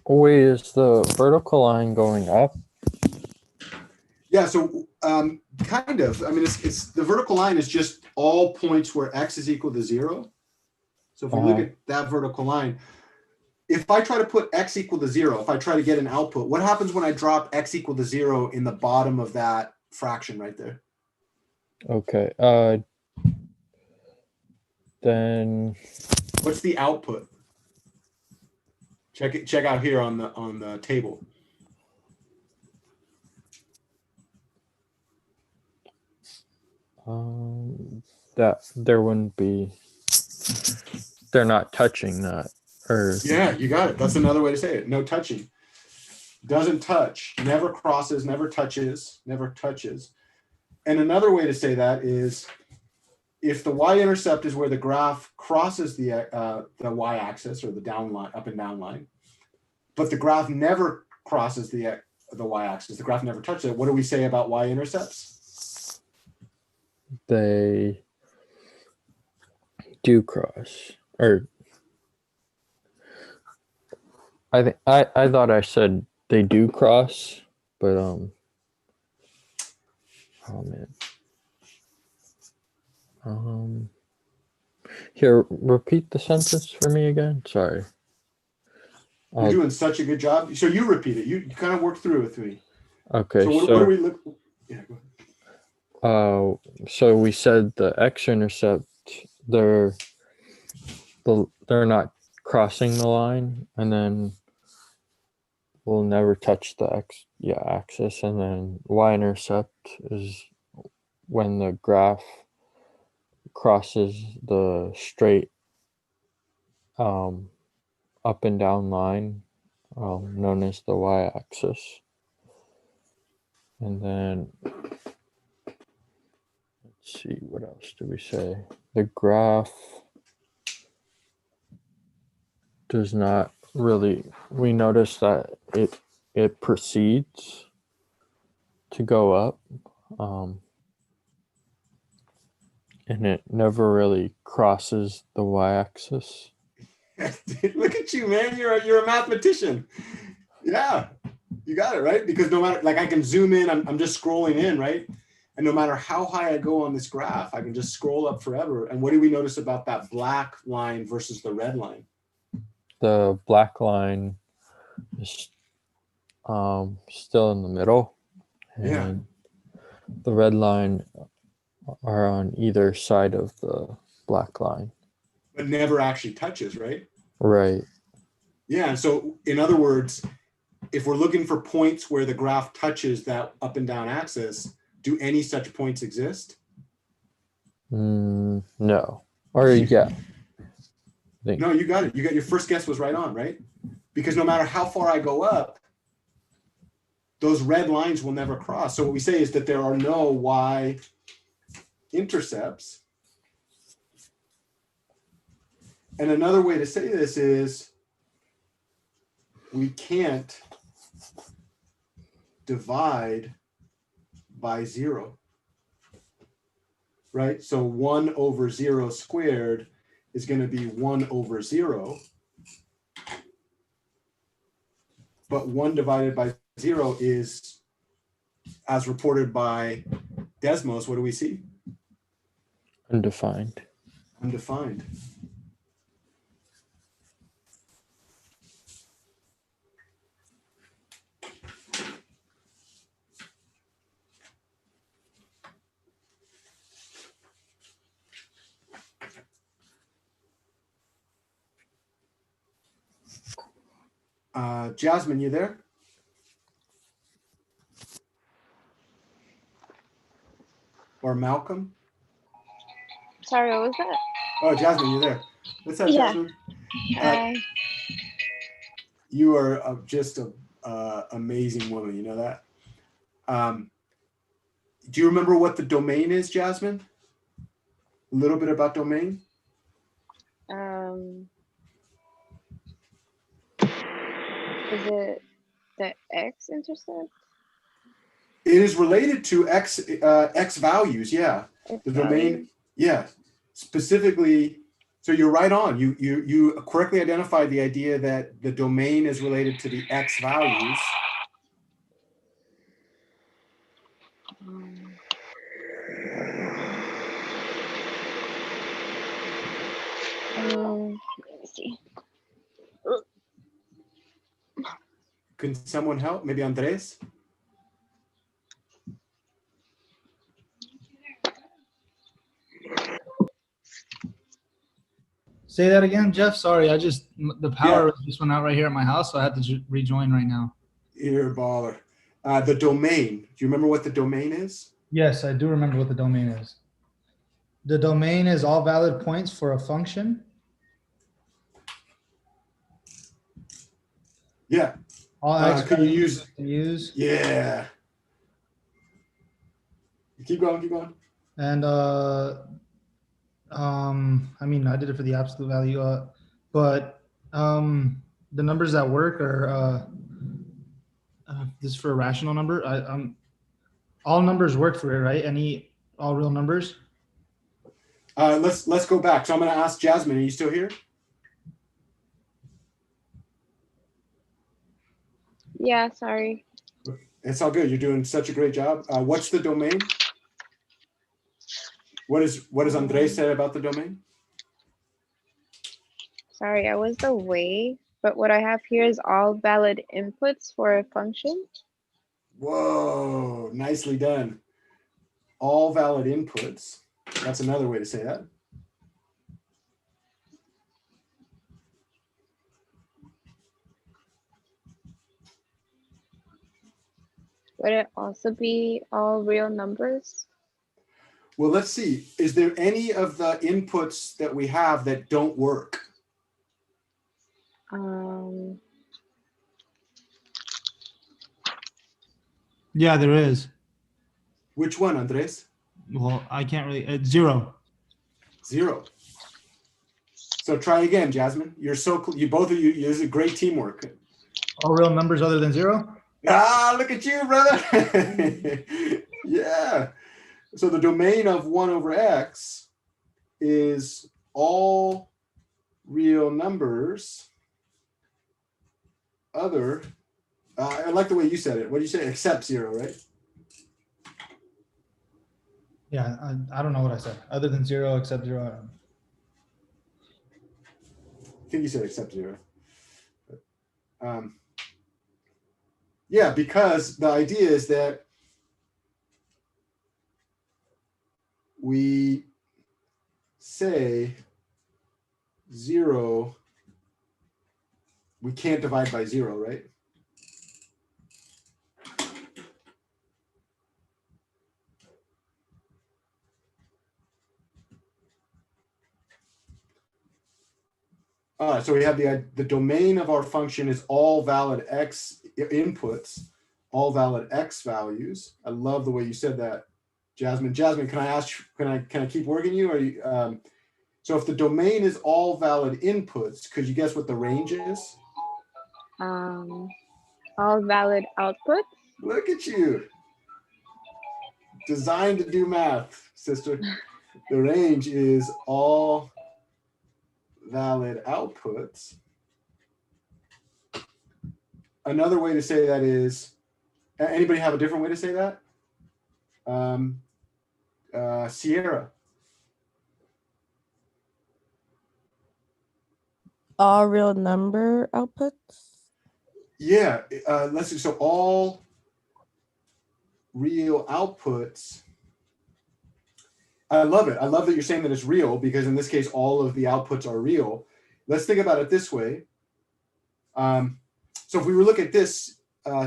Wait, is the vertical line going up? Yeah, so kind of. I mean, it's the vertical line is just all points where x is equal to 0. So if we look Uh-huh. at that vertical line, if I try to put x equal to 0, if I try to get an output, what happens when I drop x equal to 0 in the bottom of that fraction right there? Okay. Then What's the output? Check out here on the table. that there wouldn't be. They're not touching that, or Yeah, you got it. That's another way to say it. No touching. Doesn't touch. Never crosses. Never touches. Never touches. And another way to say that is, if the y-intercept is where the graph crosses the y-axis or the down line, up and down line, but the graph never crosses the y-axis, the graph never touches it. What do we say about y-intercepts? they do cross. Or I think I thought I said they do cross, but oh man. Here, repeat the sentence for me again. Sorry. You're doing such a good job. So you repeat it. You kind of work through it with me. Okay. So what do we look? Yeah, go ahead. So we said the x-intercept, they're not crossing the line, and then we'll never touch the axis, and then y-intercept is when the graph crosses the straight up and down line, known as the y-axis. And then let's see, what else do we say? The graph does not really, we notice that it proceeds to go up, and it never really crosses the y-axis. Look at you, man. You're a mathematician. Yeah, you got it, right? Because no matter, like, I can zoom in, I'm just scrolling in, right? And no matter how high I go on this graph, I can just scroll up forever. And what do we notice about that black line versus the red line? The black line is still in the middle, and Yeah. the red line are on either side of the black line. But never actually touches, right? Right. Yeah. So in other words, if we're looking for points where the graph touches that up and down axis, do any such points exist? No. Or yeah. No, you got it. You got your first guess was right on, right? Because no matter how far I go up, those red lines will never cross. So what we say is that there are no y-intercepts. And another way to say this is we can't divide by 0, right? So 1 over 0 squared is going to be 1 over 0. But 1 divided by 0 is, as reported by Desmos, what do we see? Undefined. Undefined. Jasmine, you there? Or Malcolm? Sorry, what was that? Oh, Jasmine, you there? What's up, Yeah. Jasmine? Hi. You are just an amazing woman. You know that? Do you remember what the domain is, Jasmine? A little bit about domain? Is it the x-intercept? It is related to x values. Yeah, the domain. Yeah, specifically. So you're right on. You correctly identified the idea that the domain is related to the x values. Let me see. Can someone help? Maybe Andres? Say that again, Jeff. Sorry, the power Yeah. just went out right here at my house, so I had to rejoin right now. You're a baller. The domain. Do you remember what the domain is? Yes, I do remember what the domain is. The domain is all valid points for a function. Yeah. All x Could you values use? to use. Yeah. Keep going. Keep going. And I mean, I did it for the absolute value, but the numbers that work are this is for a rational number. All numbers work for it, right? All real numbers. Let's go back. So I'm going to ask Jasmine. Are you still here? Yeah, sorry. It's all good. You're doing such a great job. What's the domain? What does Andres say about the domain? Sorry, I was away, but what I have here is all valid inputs for a function. Whoa, nicely done. All valid inputs. That's another way to say that. Would it also be all real numbers? Well, let's see. Is there any of the inputs that we have that don't work? Yeah, there is. Which one, Andres? Well, I can't really. It's 0. 0. So try again, Jasmine. You're so cool. You both of you. This is great teamwork. All real numbers other than 0. Ah, look at you, brother. Yeah. So the domain of 1 over x is all real numbers other. I like the way you said it. What did you say? Except 0, right? Yeah, I don't know what I said. Other than 0, except 0. I don't know. I think you said except 0. Yeah, because the idea is that we say 0, we can't divide by 0, right? All right, so we have the domain of our function is all valid x inputs, all valid x values. I love the way you said that, Jasmine. Jasmine, can I ask? Can I keep working you? Or you? So if the domain is all valid inputs, could you guess what the range is? All valid outputs. Look at you, designed to do math, sister. The range is all valid outputs. Another way to say that is, anybody have a different way to say that? Sierra. All real number outputs. Yeah, let's see. So all real outputs. I love it. I love that you're saying that it's real, because in this case, all of the outputs are real. Let's think about it this way. So if we were look at this,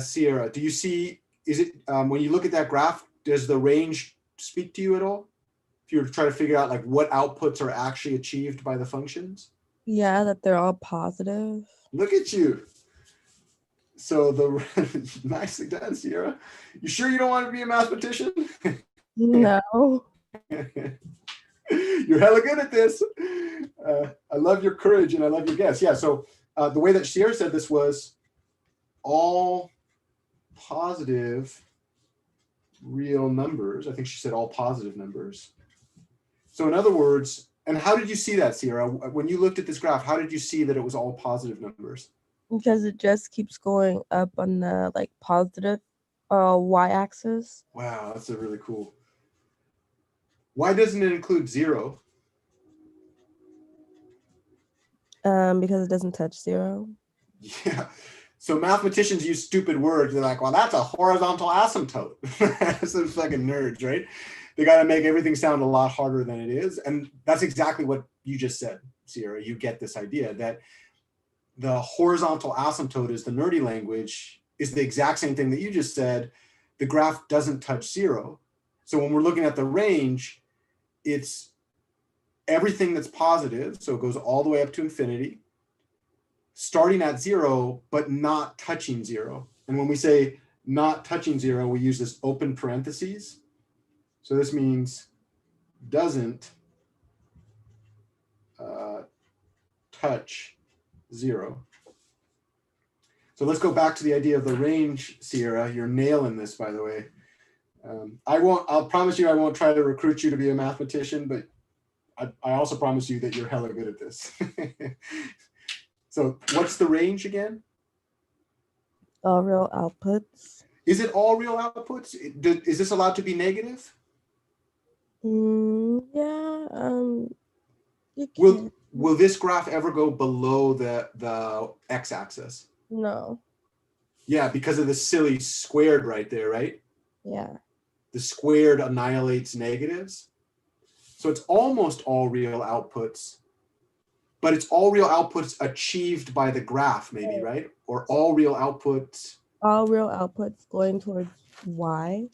Sierra, do you see, is it, when you look at that graph, does the range speak to you at all? If you were to try to figure out like what outputs are actually achieved by the functions? Yeah, that they're all positive. Look at you. So nicely done, Sierra. You sure you don't want to be a mathematician? No. You're hella good at this. I love your courage and I love your guess. Yeah, so the way that Sierra said this was all positive real numbers. I think she said all positive numbers. So in other words, and how did you see that, Sierra? When you looked at this graph, how did you see that it was all positive numbers? Because it just keeps going up on the like positive y-axis. Wow, that's a really cool. Why doesn't it include 0? Because it doesn't touch 0. Yeah. So mathematicians use stupid words. They're like, well, that's a horizontal asymptote. Some fucking nerds, right? They got to make everything sound a lot harder than it is. And that's exactly what you just said, Sierra. You get this idea that the horizontal asymptote is the nerdy language, is the exact same thing that you just said. The graph doesn't touch 0. So when we're looking at the range, it's everything that's positive. So it goes all the way up to infinity, starting at 0, but not touching 0. And when we say not touching 0, we use this open parentheses. So this means doesn't touch 0. So let's go back to the idea of the range, Sierra. You're nailing this, by the way. I'll promise you I won't try to recruit you to be a mathematician, but I also promise you that you're hella good at this. So what's the range again? All real outputs. Is it all real outputs? Is this allowed to be negative? Yeah. You can. Will this graph ever go below the x-axis? No. Yeah, because of the silly squared right there, right? Yeah. The squared annihilates negatives. So it's almost all real outputs, but it's all real outputs achieved by the graph, maybe, right? Or all real outputs. All real outputs going towards y.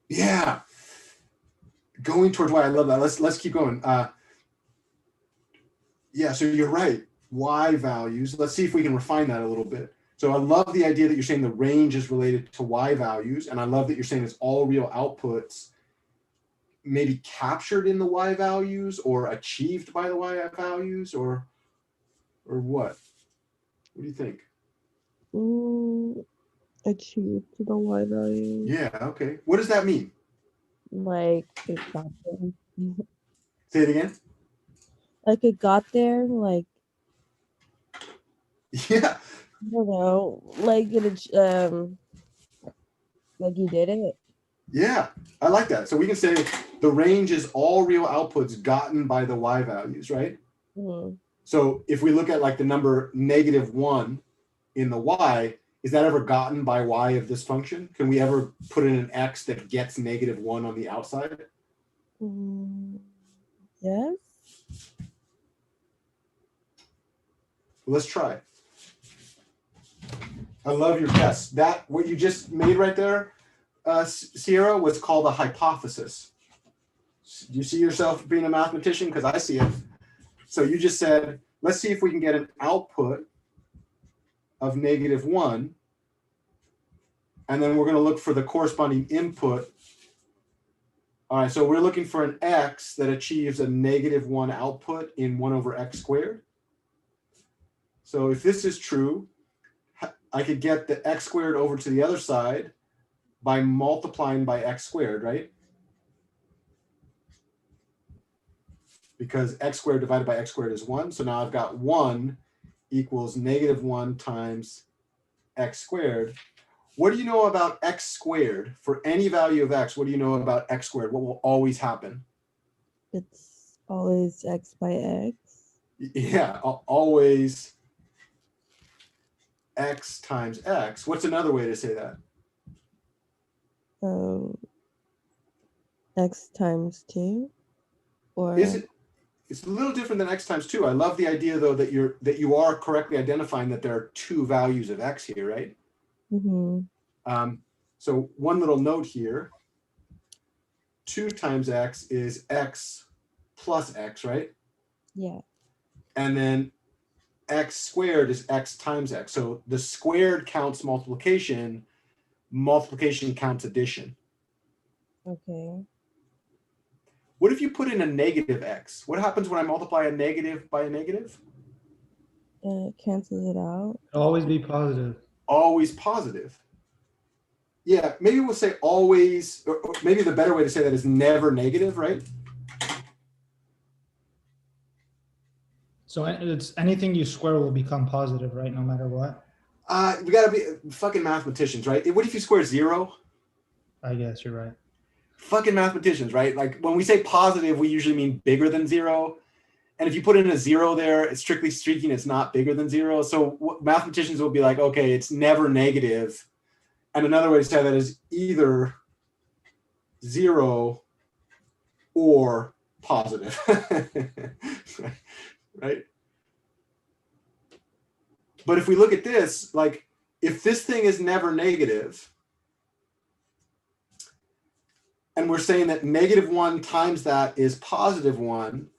Yeah. Going towards y. I love that. Let's keep going. Yeah, so you're right. Y values. Let's see if we can refine that a little bit. So I love the idea that you're saying the range is related to y values, and I love that you're saying it's all real outputs maybe captured in the y values or achieved by the y values, or what? What do you think? Achieved to the y value. Yeah, okay. What does that mean? Like it got there. Say it again. Like it got there, like Yeah. I don't know, like like you did it. Yeah, I like that. So we can say the range is all real outputs gotten by the y values, right? Mm-hmm. So if we look at like the number -1 in the y, is that ever gotten by y of this function? Can we ever put in an x that gets -1 on the outside? Yes. Let's try. I love your guess. That what you just made right there, Sierra, was called a hypothesis. Do you see yourself being a mathematician? Because I see it. So you just said, let's see if we can get an output of -1. And then we're going to look for the corresponding input. All right, so we're looking for an x that achieves a -1 output in 1/x². So if this is true, I could get the x² over to the other side by multiplying by x², right? Because x² divided by x² is 1. So now I've got 1 equals -1 times x². What do you know about x² for any value of x? What do you know about x²? What will always happen? It's always x by x. Yeah, always x times x. What's another way to say that? X times 2. Or is it? It's a little different than x times 2. I love the idea though that you are correctly identifying that there are 2 values of x here, right? Mm-hmm. So one little note here: 2 times x is x plus x, right? Yeah. And then x² is x times x. So the squared counts multiplication, multiplication counts addition. Okay. What if you put in a -x? What happens when I multiply a negative by a negative? It cancels it out. Always be positive. Always positive. Yeah, maybe we'll say always, or maybe the better way to say that is never negative, right? So it's anything you square will become positive, right? No matter what. We gotta be fucking mathematicians, right? What if you square 0? I guess you're right. Fucking mathematicians, right? Like when we say positive, we usually mean bigger than 0. And if you put in a 0 there, it's strictly speaking, it's not bigger than 0. So mathematicians will be like, okay, it's never negative. And another way to say that is either 0 or positive, right? But if we look at this, like if this thing is never negative, and we're saying that -1 times that is +1,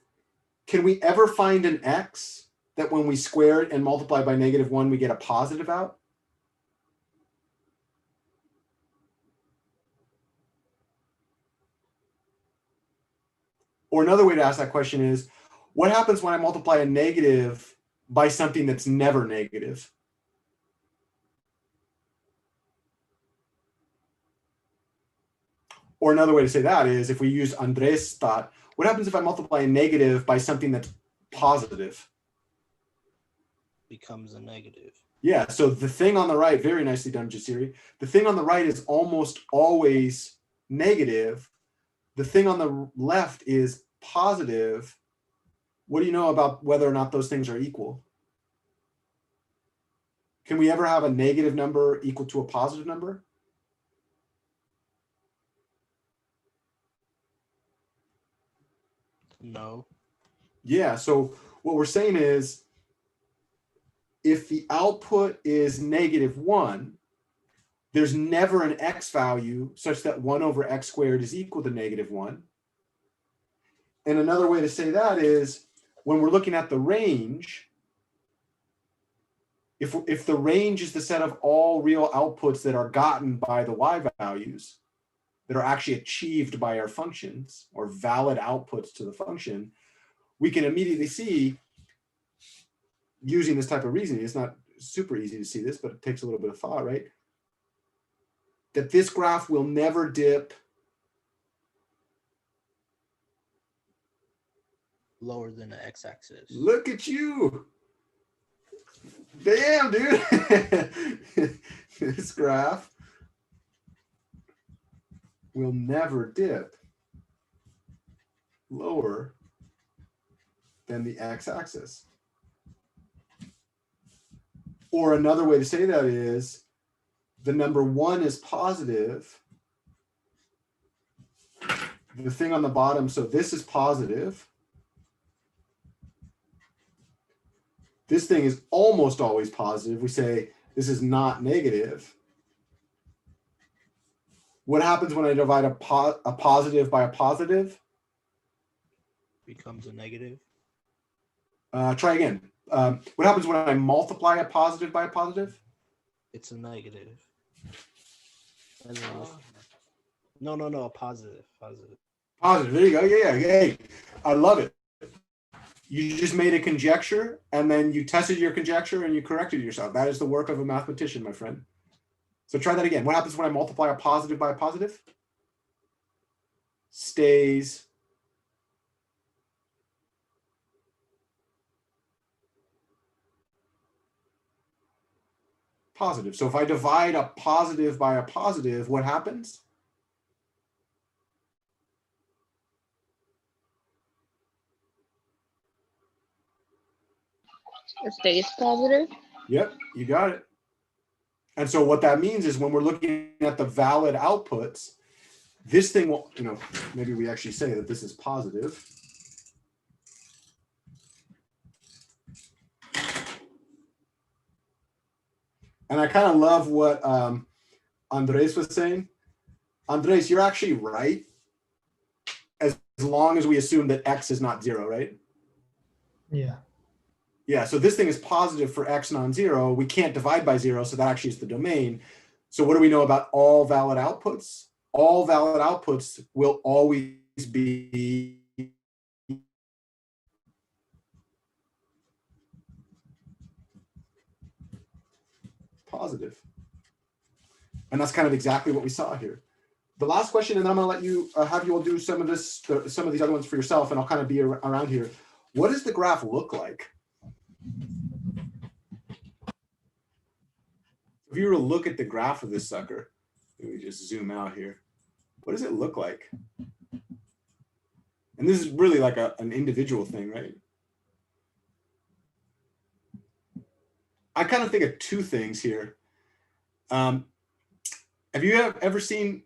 can we ever find an x that when we square it and multiply by -1, we get a positive out? Or another way to ask that question is, what happens when I multiply a negative by something that's never negative? Or another way to say that is, if we use Andres' thought, what happens if I multiply a negative by something that's positive? Becomes a negative. Yeah, so the thing on the right, very nicely done, Jasiri. The thing on the right is almost always negative. The thing on the left is positive. What do you know about whether or not those things are equal? Can we ever have a negative number equal to a positive number? No. Yeah, so what we're saying is, if the output is -1, there's never an x value such that 1 over x squared is equal to -1. And another way to say that is, when we're looking at the range, if the range is the set of all real outputs that are gotten by the y values, that are actually achieved by our functions, or valid outputs to the function, we can immediately see, using this type of reasoning, it's not super easy to see this, but it takes a little bit of thought, right? That this graph will never dip lower than the x-axis. Look at you. Damn, dude. This graph will never dip lower than the x-axis. Or another way to say that is, the number 1 is positive. The thing on the bottom, so this is positive. This thing is almost always positive. We say this is not negative. What happens when I divide a positive by a positive? Becomes a negative. Try again. What happens when I multiply a positive by a positive? It's a negative. No, a positive. Positive. There you go. Yeah. Hey, I love it. You just made a conjecture, and then you tested your conjecture, and you corrected yourself. That is the work of a mathematician, my friend. So try that again. What happens when I multiply a positive by a positive? Stays positive. So if I divide a positive by a positive, what happens? It stays positive. Yep, you got it. And so what that means is, when we're looking at the valid outputs, this thing will, maybe we actually say that this is positive. And I kind of love what Andres was saying. Andres, you're actually right, as long as we assume that x is not 0, right? Yeah. Yeah, so this thing is positive for x non-zero. We can't divide by 0, so that actually is the domain. So what do we know about all valid outputs? All valid outputs will always be positive. And that's kind of exactly what we saw here. The last question, and then I'm going to let you have you all do some of these other ones for yourself, and I'll kind of be around here. What does the graph look like? If you were to look at the graph of this sucker, let me just zoom out here. What does it look like? And this is really like an individual thing, right? I kind of think of two things here. Have you ever seen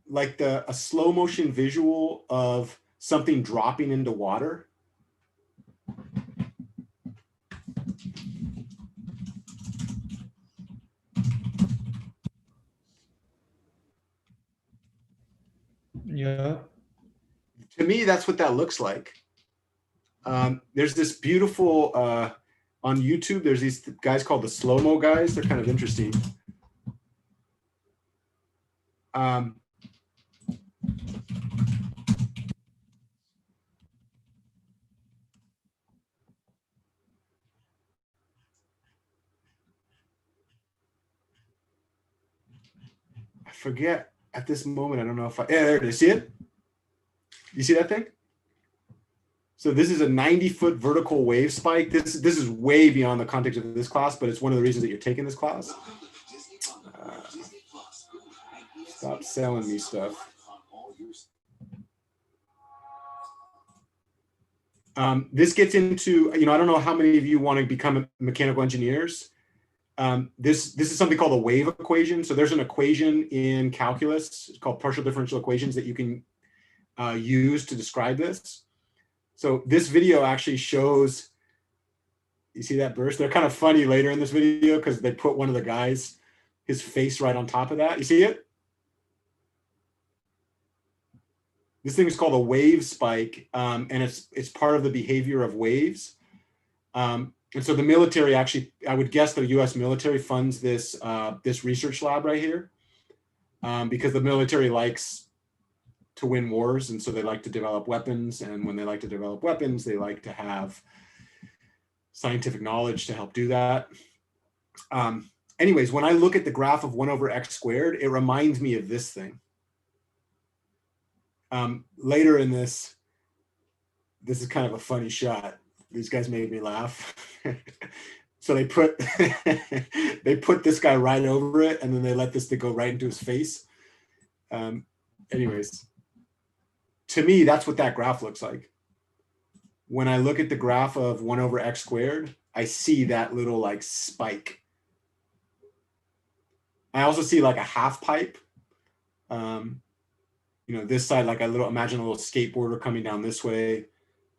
like a slow motion visual of something dropping into water? Yeah. To me, that's what that looks like. There's this beautiful, on YouTube, there's these guys called the slow-mo guys. They're kind of interesting. I forget at this moment. I don't know if yeah, there it is. See it? You see that thing? So this is a 90-foot vertical wave spike. This is way beyond the context of this class, but it's one of the reasons that you're taking this class. Stop selling me stuff. This gets into, I don't know how many of you want to become mechanical engineers. This is something called a wave equation. So there's an equation in calculus. It's called partial differential equations that you can use to describe this. So this video actually shows, you see that burst? They're kind of funny later in this video because they put one of the guys, his face right on top of that. You see it? This thing is called a wave spike, and it's part of the behavior of waves. And so the military actually, I would guess the US military funds this, this research lab right here because the military likes to win wars. And so they like to develop weapons. And when they like to develop weapons, they like to have scientific knowledge to help do that. Anyways, when I look at the graph of 1 over x squared, it reminds me of this thing. Later in this is kind of a funny shot. These guys made me laugh. So they put this guy right over it, and then they let this thing go right into his face. Anyways, to me, that's what that graph looks like. When I look at the graph of 1 over x squared, I see that little like spike. I also see like a half pipe. This side, like imagine a little skateboarder coming down this way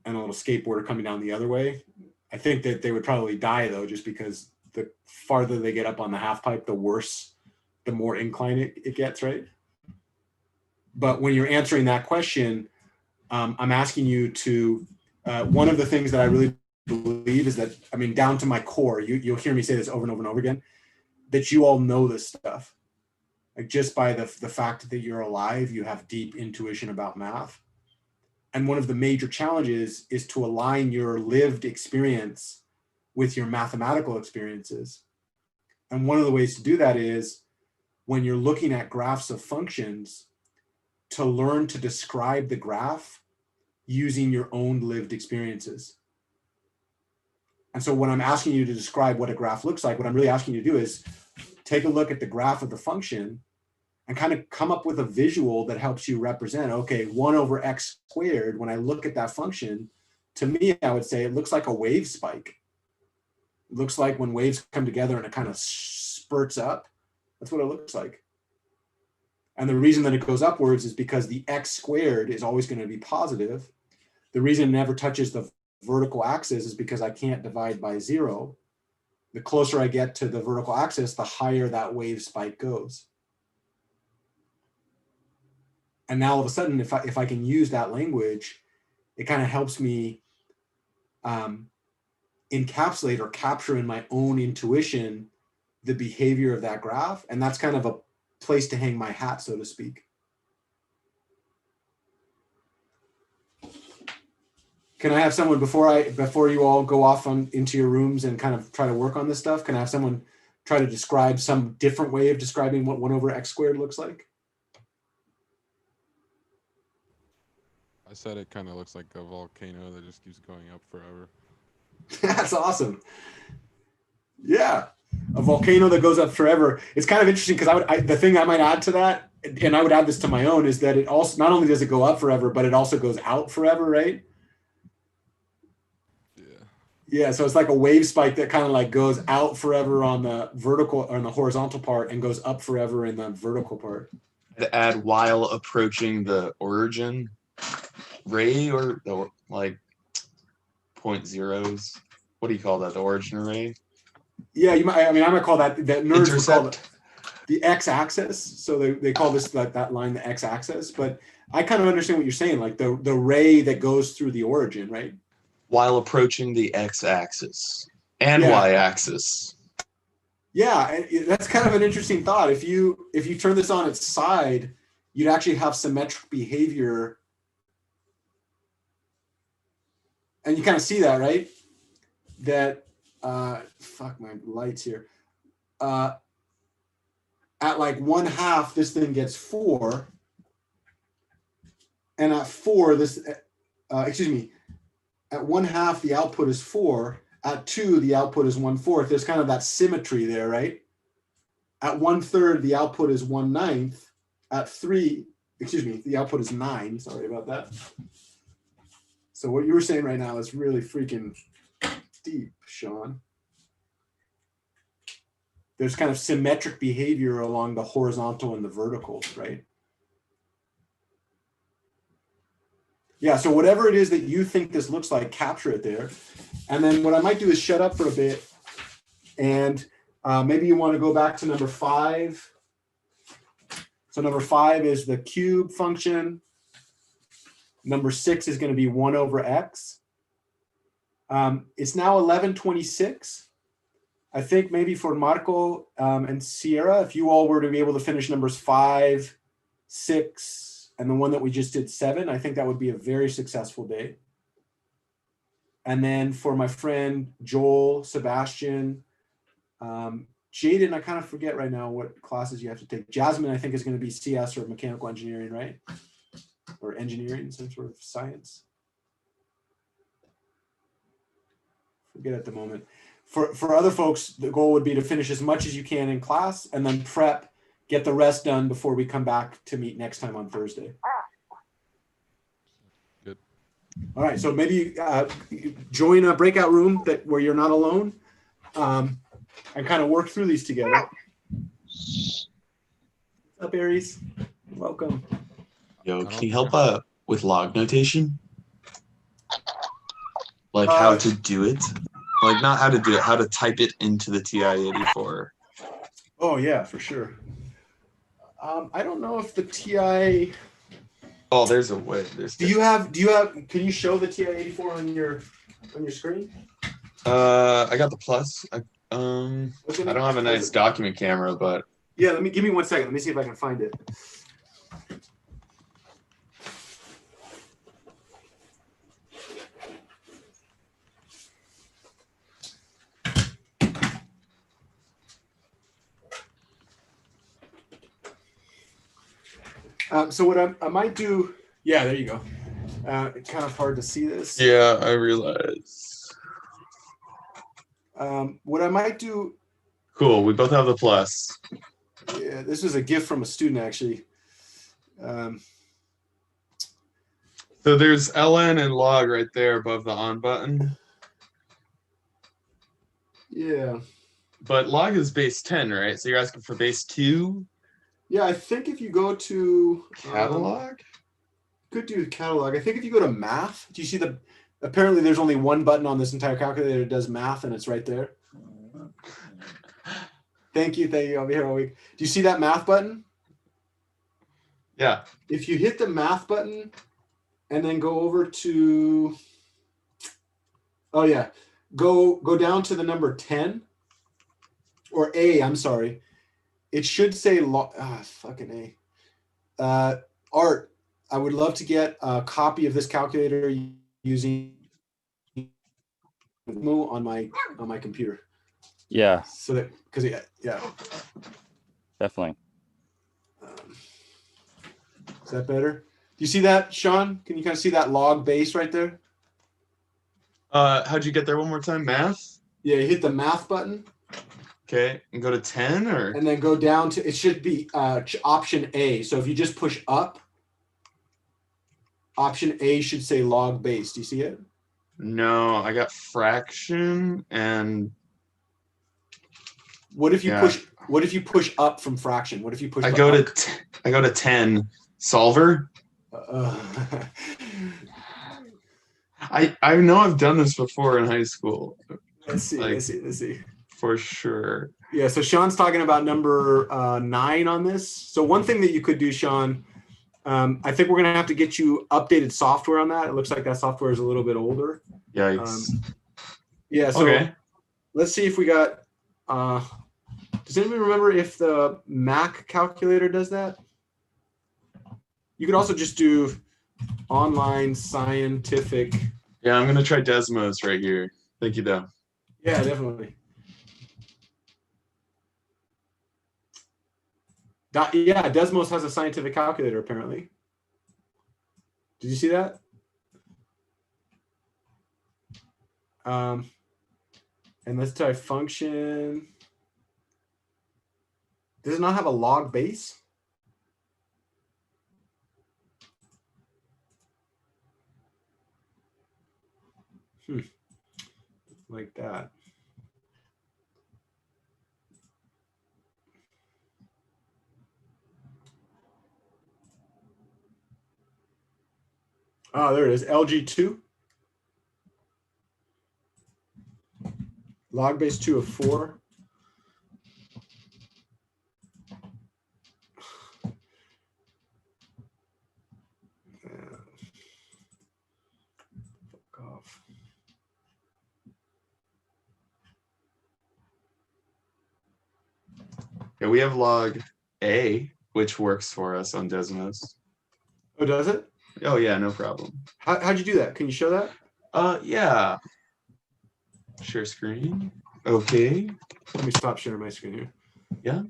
and a little skateboarder coming down the other way. I think that they would probably die though, just because the farther they get up on the half pipe, the worse, the more incline it gets, right? But when you're answering that question, I'm asking you to, one of the things that I really believe is that, down to my core, you'll hear me say this over and over and over again, that you all know this stuff. Like just by the fact that you're alive, you have deep intuition about math. And one of the major challenges is to align your lived experience with your mathematical experiences. And one of the ways to do that is when you're looking at graphs of functions, to learn to describe the graph using your own lived experiences. And so when I'm asking you to describe what a graph looks like, what I'm really asking you to do is take a look at the graph of the function and kind of come up with a visual that helps you represent, okay, 1 over x squared, when I look at that function, to me, I would say it looks like a wave spike. It looks like when waves come together and it kind of spurts up. That's what it looks like. And the reason that it goes upwards is because the x squared is always going to be positive. The reason it never touches the vertical axis is because I can't divide by 0. The closer I get to the vertical axis, the higher that wave spike goes. And now all of a sudden, if I can use that language, it kind of helps me encapsulate or capture in my own intuition the behavior of that graph. And that's kind of a place to hang my hat, so to speak. Can I have someone, before you all go off into your rooms and kind of try to work on this stuff, can I have someone try to describe some different way of describing what 1 over x squared looks like? I said it kind of looks like a volcano that just keeps going up forever. That's awesome. Yeah, a volcano that goes up forever. It's kind of interesting because the thing I might add to that, and I would add this to my own, is that it also, not only does it go up forever, but it also goes out forever, right? Yeah, so it's like a wave spike that kind of like goes out forever on the vertical or on the horizontal part and goes up forever in the vertical part. To add while approaching the origin ray or the like point zeros. What do you call that? The origin array? Yeah, you might. I mean, I might call that nerds would call it Intercept. the x-axis. So they call this that line the x-axis. But I kind of understand what you're saying, like the ray that goes through the origin, right? While approaching the x-axis and Yeah. y-axis. Yeah, and that's kind of an interesting thought. If you turn this on its side, you'd actually have symmetric behavior. And you kind of see that, right? That fuck my lights here. At like 1/2, this thing gets 4. And at 4, this excuse me, at 1/2 the output is 4. At 2, the output is 1/4. There's kind of that symmetry there, right? At 1/3, the output is 1/9. At 3, excuse me, the output is 9. Sorry about that. So what you were saying right now is really freaking deep, Sean. There's kind of symmetric behavior along the horizontal and the vertical, right? Yeah, so whatever it is that you think this looks like, capture it there. And then what I might do is shut up for a bit. And maybe you want to go back to number 5. So number 5 is the cube function. Number 6 is going to be 1 over x. It's now 11:26. I think maybe for Marco and Sierra, if you all were to be able to finish numbers 5, 6, and the one that we just did 7, I think that would be a very successful day. And then for my friend Joel, Sebastian, Jaden, I kind of forget right now what classes you have to take. Jasmine, I think, is going to be CS or mechanical engineering, right? Or engineering, some sort of science. Forget at the moment. For other folks, the goal would be to finish as much as you can in class and then prep, get the rest done before we come back to meet next time on Thursday. Good. All right, so maybe join a breakout room where you're not alone and kind of work through these together. What's up, Aries? Welcome. Yo, can you help with log notation? Like how to do it? Like not how to do it, how to type it into the TI-84. Oh yeah, for sure. I don't know if the TI. Oh, there's a way. Do you have? Can you show the TI-84 on your screen? I got the plus. I don't have a nice document camera, but yeah. Give me 1 second. Let me see if I can find it. So what I might do, yeah, there you go. It's kind of hard to see this. yeah, I realize. What I might do. Cool, we both have the plus. Yeah, this was a gift from a student, actually. So there's ln and log right there above the on button. Yeah. But log is base 10, right? So you're asking for base 2? Yeah, I think if you go to catalog, could do catalog. I think if you go to math, do you see apparently there's only one button on this entire calculator that does math, and it's right there. Thank you. I'll be here all week. Do you see that math button? Yeah. If you hit the math button and then go over to, oh yeah, go down to the number 10 or A, I'm sorry. It should say fucking A. Art, I would love to get a copy of this calculator using on my computer. Yeah. So that because yeah. Definitely. Is that better? Do you see that, Sean? Can you kind of see that log base right there? How'd you get there one more time? Math? Yeah, you hit the math button. Okay, and go to 10 or? And then go down to, it should be option A. So if you just push up, option A should say log base. Do you see it? No, I got fraction and What if you Yeah. push up from fraction? What if you push? I go up? to 10 solver. I know I've done this before in high school. Let's see. Like, Let's see. For sure. Yeah. So Sean's talking about number 9 on this. So one thing that you could do, Sean, I think we're gonna have to get you updated software on that. It looks like that software is a little bit older. Yikes. Yeah. So Okay. let's see if we got. Does anybody remember if the Mac calculator does that? You could also just do online scientific. Yeah, I'm gonna try Desmos right here. Thank you, though. Yeah, definitely. Yeah, Desmos has a scientific calculator apparently. Did you see that? And let's type function. Does it not have a log base? Like that. Oh, there it is. LG2. Log base 2 of 4. Fuck off. Yeah, we have log A, which works for us on Desmos. Oh, does it? Oh yeah, no problem. How'd you do that? Can you show that? Yeah. Share screen. Okay. Let me stop sharing my screen here. Yeah.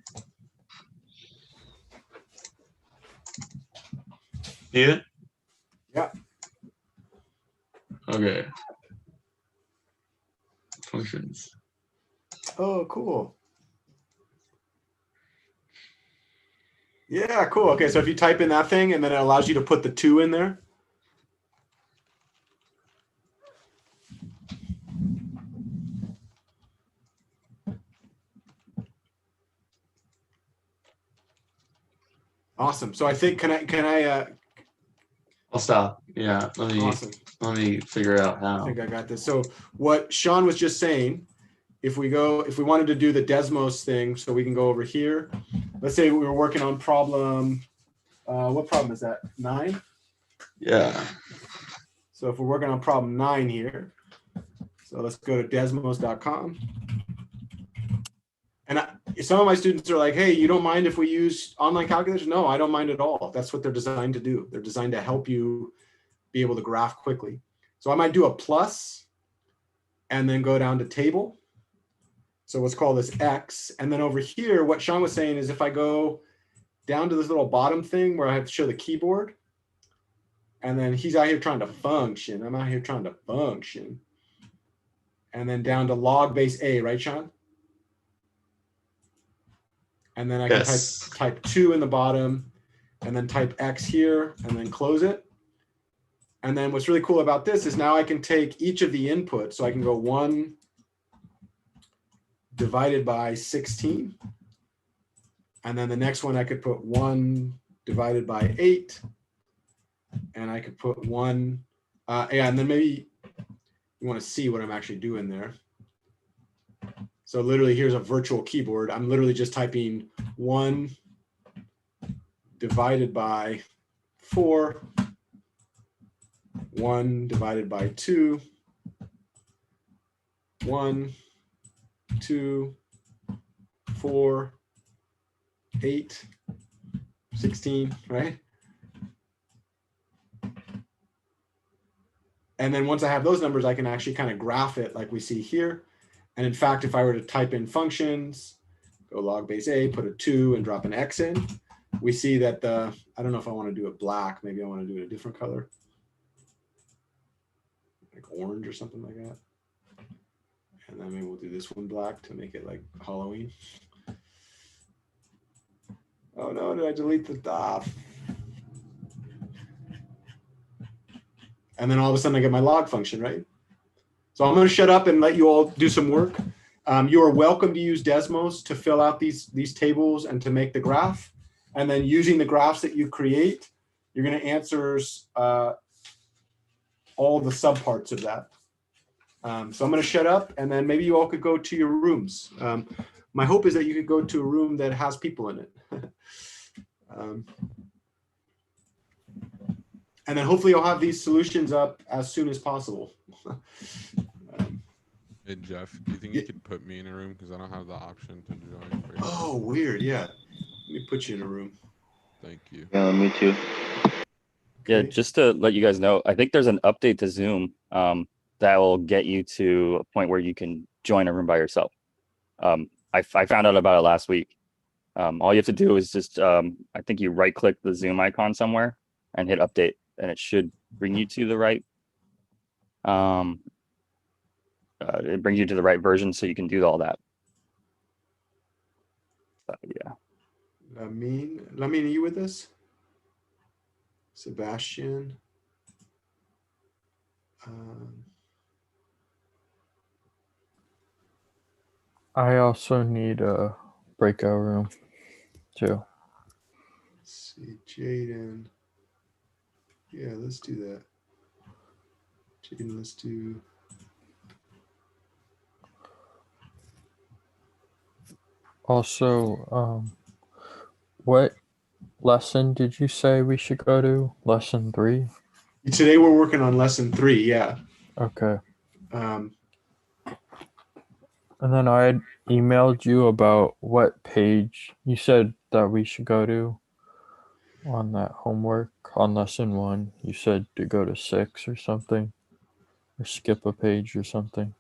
See it? Yeah. Okay. Functions. Oh, cool. Yeah, cool. Okay, so if you type in that thing and then it allows you to put the 2 in there. Awesome. So I think can I I'll stop. Yeah. Awesome. Let me figure out I how. think I got this. So what Sean was just saying, if we wanted to do the Desmos thing, so we can go over here. Let's say we were working on problem. What problem is that? 9? Yeah. So if we're working on problem 9 here, so let's go to desmos.com. And some of my students are like, hey, you don't mind if we use online calculators? No, I don't mind at all. That's what they're designed to do. They're designed to help you be able to graph quickly. So I might do a plus and then go down to table. So let's call this X. And then over here, what Sean was saying is if I go down to this little bottom thing where I have to show the keyboard, and then he's out here trying to function. I'm out here trying to function. And then down to log base A, right, Sean? And then I can type 2 in the bottom and then type X here and then close it. And then what's really cool about this is now I can take each of the inputs. So I can go 1 divided by 16. And then the next one I could put 1 divided by 8. And I could put 1, yeah, and then maybe you want to see what I'm actually doing there. So literally here's a virtual keyboard. I'm literally just typing 1 divided by 4, 1 divided by 2, 1, 2, 4, 8, 16, right? And then once I have those numbers, I can actually kind of graph it like we see here. And in fact, if I were to type in functions, go log base A, put a 2 and drop an X in, we see that I don't know if I want to do it black. Maybe I want to do it a different color, like orange or something like that. And then maybe we'll do this one black to make it like Halloween. Oh no, did I delete the dot? And then all of a sudden I get my log function, right? So I'm going to shut up and let you all do some work. You are welcome to use Desmos to fill out these tables and to make the graph. And then using the graphs that you create, you're going to answer all the subparts of that. So I'm going to shut up, and then maybe you all could go to your rooms. My hope is that you could go to a room that has people in it. And then hopefully I'll have these solutions up as soon as possible. Hey Jeff, do you think you could put me in a room because I don't have the option to join? Oh, weird. Yeah. Let me put you in a room. Thank you. Yeah, me too. Yeah, just to let you guys know, I think there's an update to Zoom that will get you to a point where you can join a room by yourself. I found out about it last week. All you have to do is just, I think you right click the Zoom icon somewhere and hit update, and it should bring you to the right. It brings you to the right version so you can do all that. Yeah. Lamin, are you with us? Sebastian. I also need a breakout room too. Let's see, Jaden. Yeah, let's do that. Jaden, let's do. Also, what lesson did you say we should go to? Lesson 3? Today we're working on lesson 3, yeah. Okay. Um, And then I had emailed you about what page you said that we should go to on that homework on lesson 1. You said to go to 6 or something, or skip a page or something.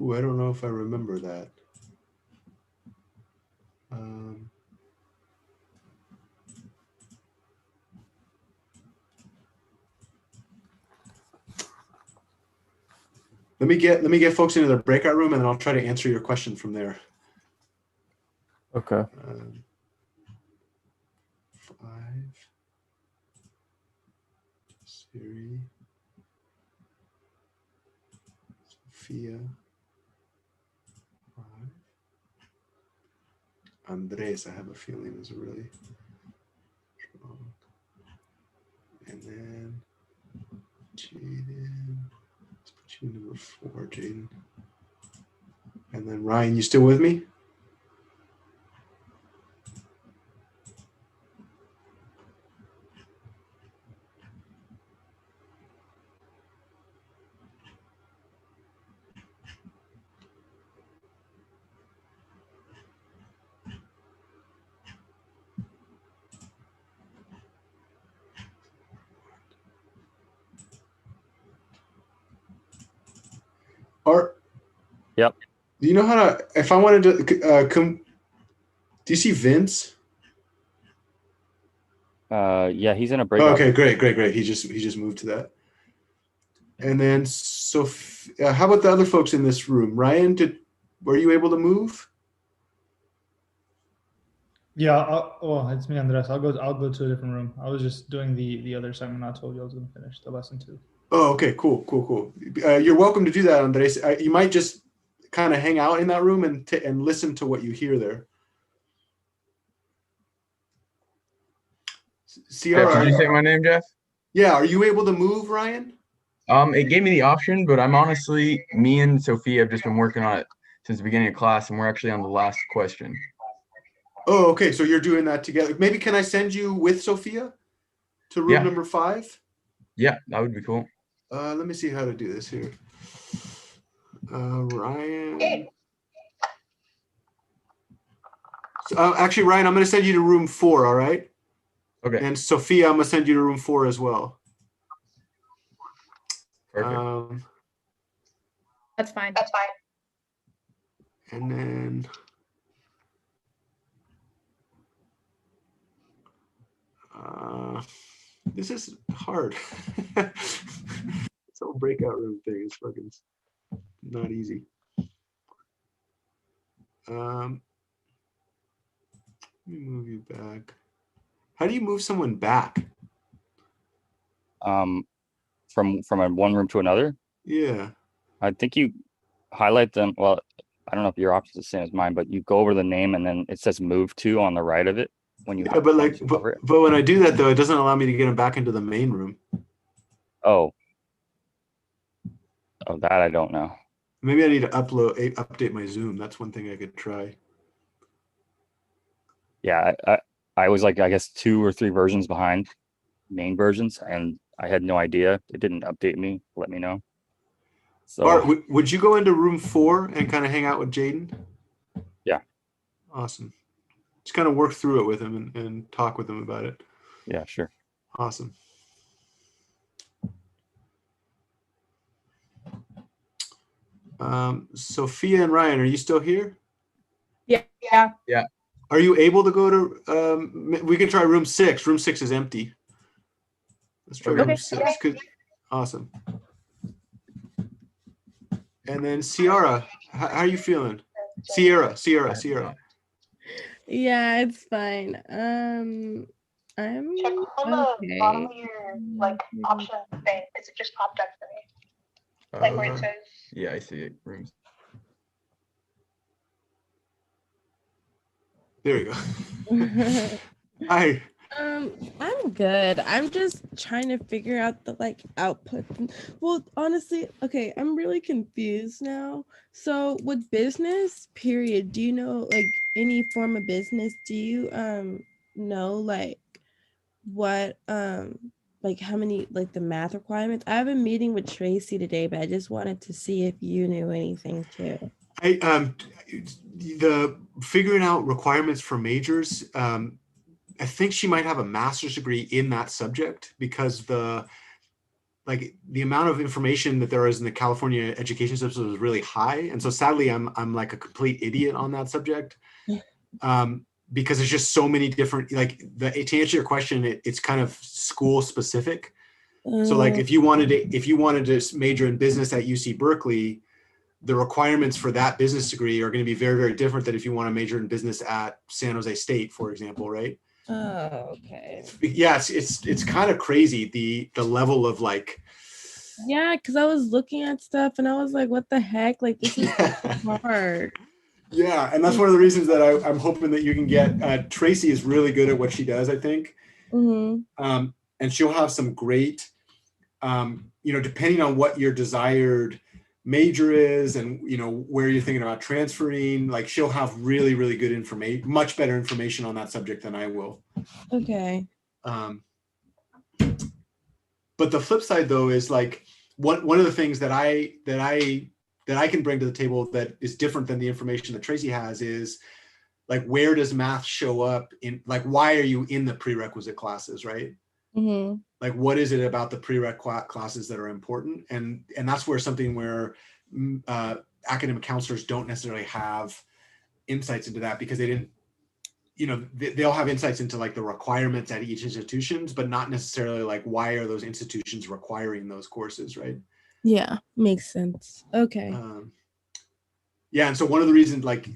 ooh, I don't know if I remember that. Let me get folks into the breakout room, and then I'll try to answer your question from there. Okay. 5, Siri, Sophia, 5. Andres, I have a feeling is really strong. And then Jaden. Let's put you in number 4, Jaden. And then Ryan, you still with me? Yep. Do you know how to, if I wanted to come, do you see Vince? Yeah, he's in a breakout. Okay, great. He just moved to that. And then, so how about the other folks in this room? Ryan, were you able to move? Yeah, well, it's me, Andres. I'll go to a different room. I was just doing the other assignment. I told you I was going to finish the lesson 2. Oh, okay, cool. You're welcome to do that, Andres. You might just kind of hang out in that room and listen to what you hear there. Jeff, did you say my name, Jeff? Yeah, are you able to move, Ryan? It gave me the option, but me and Sophia have just been working on it since the beginning of class, and we're actually on the last question. Oh, okay, so you're doing that together. Maybe can I send you with Sophia to room number 5? Yeah, that would be cool. Let me see how to do this here. Ryan. So, actually, Ryan, I'm going to send you to room 4, all right? Okay. And Sophia, I'm going to send you to room 4 as well. Perfect. That's fine. And then this is hard. This whole breakout room thing is fucking not easy. Let me move you back. How do you move someone back? From one room to another? Yeah. I think you highlight them. Well, I don't know if your option's the same as mine, but you go over the name and then it says move to on the right of it when you Yeah, have but once like, you but, cover it. but when I do that though, it doesn't allow me to get them back into the main room. Oh, that I don't know. Maybe I need to update my Zoom. That's one thing I could try. Yeah, I was like, I guess 2 or 3 versions behind main versions, and I had no idea. It didn't update me, let me know. So Bart, would you go into room 4 and kind of hang out with Jaden? yeah. Awesome. Just kind of work through it with him and talk with him about it. Yeah, sure. Awesome. Sophia and Ryan, are you still here? Yeah. Yeah. Are you able to go to, we can try room 6. Room 6 is empty. Let's try Okay. room 6. Awesome. And then Ciara, how are you feeling? Sierra. Yeah, it's fine. I'm Check on the okay. bottom of your like option thing. Is it just popped up for me? Like where it says. Yeah, I see it. Rooms. There you go. Hi. I'm good. I'm just trying to figure out the like output. Well, honestly, okay, I'm really confused now. So with business, period, do you know like any form of business? Do you know like what like how many like the math requirements? I have a meeting with Tracy today, but I just wanted to see if you knew anything too. The figuring out requirements for majors, I think she might have a master's degree in that subject because the amount of information that there is in the California education system is really high. And so sadly, I'm like a complete idiot on that subject. Because there's just so many different, like to answer your question, it's kind of school specific. So like if you wanted to major in business at UC Berkeley, the requirements for that business degree are going to be very, very different than if you want to major in business at San Jose State, for example, right? Oh, okay. Yeah, it's kind of crazy the level of like. Yeah, because I was looking at stuff and I was like, what the heck? Like this is hard. Yeah, and that's one of the reasons that I'm hoping that you can get. Tracy is really good at what she does, I think. Mm-hmm. And she'll have some great, depending on what your desired major is and, where you're thinking about transferring, like she'll have really, really good information, much better information on that subject than I will. Okay. But the flip side though is like one of the things that I can bring to the table that is different than the information that Tracy has is like, where does math show up in, like, why are you in the prerequisite classes, right? Mm-hmm. Like, what is it about the prerequisite classes that are important? And that's where something where academic counselors don't necessarily have insights into that because they didn't, they'll have insights into like the requirements at each institutions, but not necessarily like, why are those institutions requiring those courses, right? Yeah, makes sense. Okay. Yeah, and so one of the reasons, like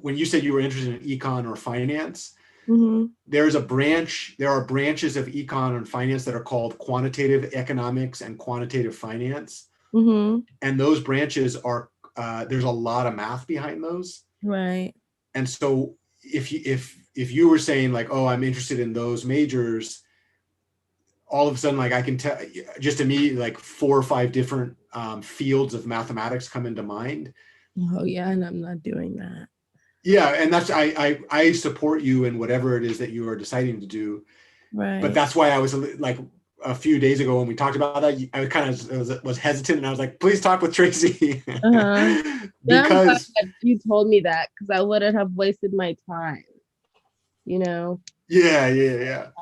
when you said you were interested in econ or finance, mm-hmm. There are branches of econ and finance that are called quantitative economics and quantitative finance, mm-hmm. and those branches are there's a lot of math behind those, right? And so if you were saying like, oh, I'm interested in those majors, all of a sudden, like I can tell just immediately like 4 or 5 different fields of mathematics come into mind. Oh yeah, and I'm not doing that. Yeah, and that's I support you in whatever it is that you are deciding to do. Right. But that's why I was like a few days ago when we talked about that, I kind of was hesitant, and I was like, please talk with Tracy. Uh-huh. Because you told me that because I wouldn't have wasted my time. Yeah.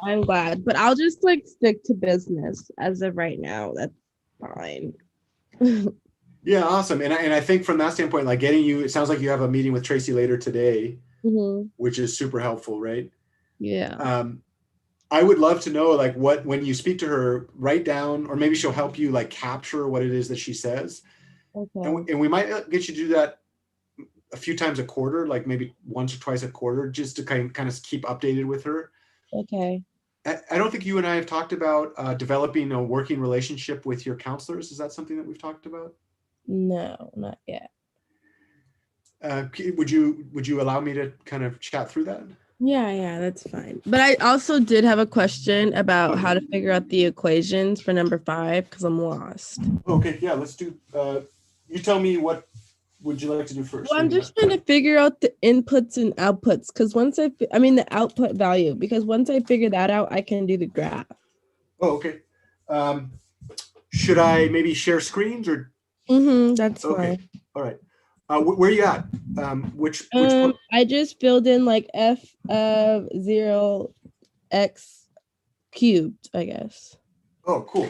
I'm glad, but I'll just like stick to business as of right now. That's fine. Yeah, awesome. And I think from that standpoint, like getting you, it sounds like you have a meeting with Tracy later today, mm-hmm. which is super helpful, right? Yeah. I would love to know, like, when you speak to her, write down, or maybe she'll help you like capture what it is that she says. Okay. And we might get you to do that a few times a quarter, like maybe once or twice a quarter, just to kind of keep updated with her. Okay. I don't think you and I have talked about developing a working relationship with your counselors. Is that something that we've talked about? No, not yet. Would you allow me to kind of chat through that? Yeah, that's fine. But I also did have a question about how to figure out the equations for number 5 because I'm lost. Okay, yeah, let's do. You tell me what would you like to do first? Well, I'm just trying to figure out the inputs and outputs because I mean the output value, because once I figure that out, I can do the graph. Oh, okay. Should I maybe share screens or? That's Okay. fine. All right. Where are you at? Which part? I just filled in like f of 0 x cubed, I guess. Oh, cool.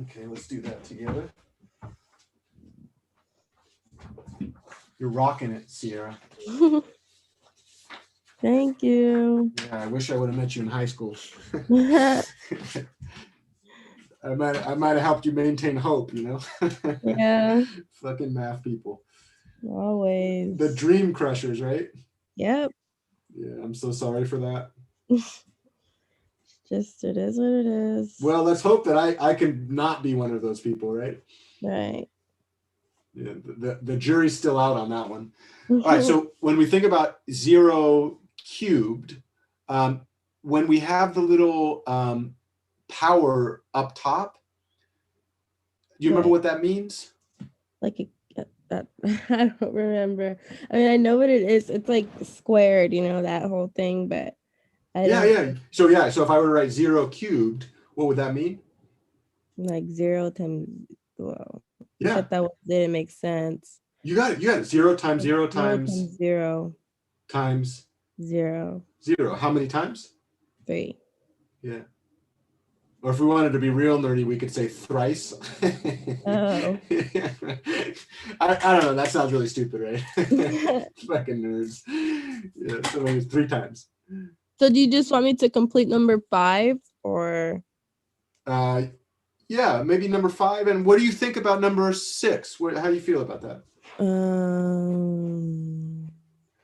Okay, let's do that together. You're rocking it, Sierra. Thank you. Yeah, I wish I would have met you in high school. I might have helped you maintain hope, you know? Yeah. Fucking math people. Always. The dream crushers, right? Yep. Yeah, I'm so sorry for that. Just it is what it is. Well, let's hope that I can not be one of those people, right? Right. Yeah, the jury's still out on that one. All right, so when we think about 0 cubed, when we have the little power up top, do you remember what that means? Like that I don't remember. I mean, I know what it is. It's like squared, you know, that whole thing, but Yeah. So if I were to write 0 cubed, what would that mean? Like 0 times, well, yeah, except that didn't make sense. You got it. 0 times 0 times 0 times 0. 0. How many times? 3. Yeah. Or if we wanted to be real nerdy, we could say thrice. Oh. I don't know. That sounds really stupid, right? Fucking nerds. Yeah, so it was 3 times. So do you just want me to complete number 5 or? Yeah, maybe number 5. And what do you think about number 6? How do you feel about that?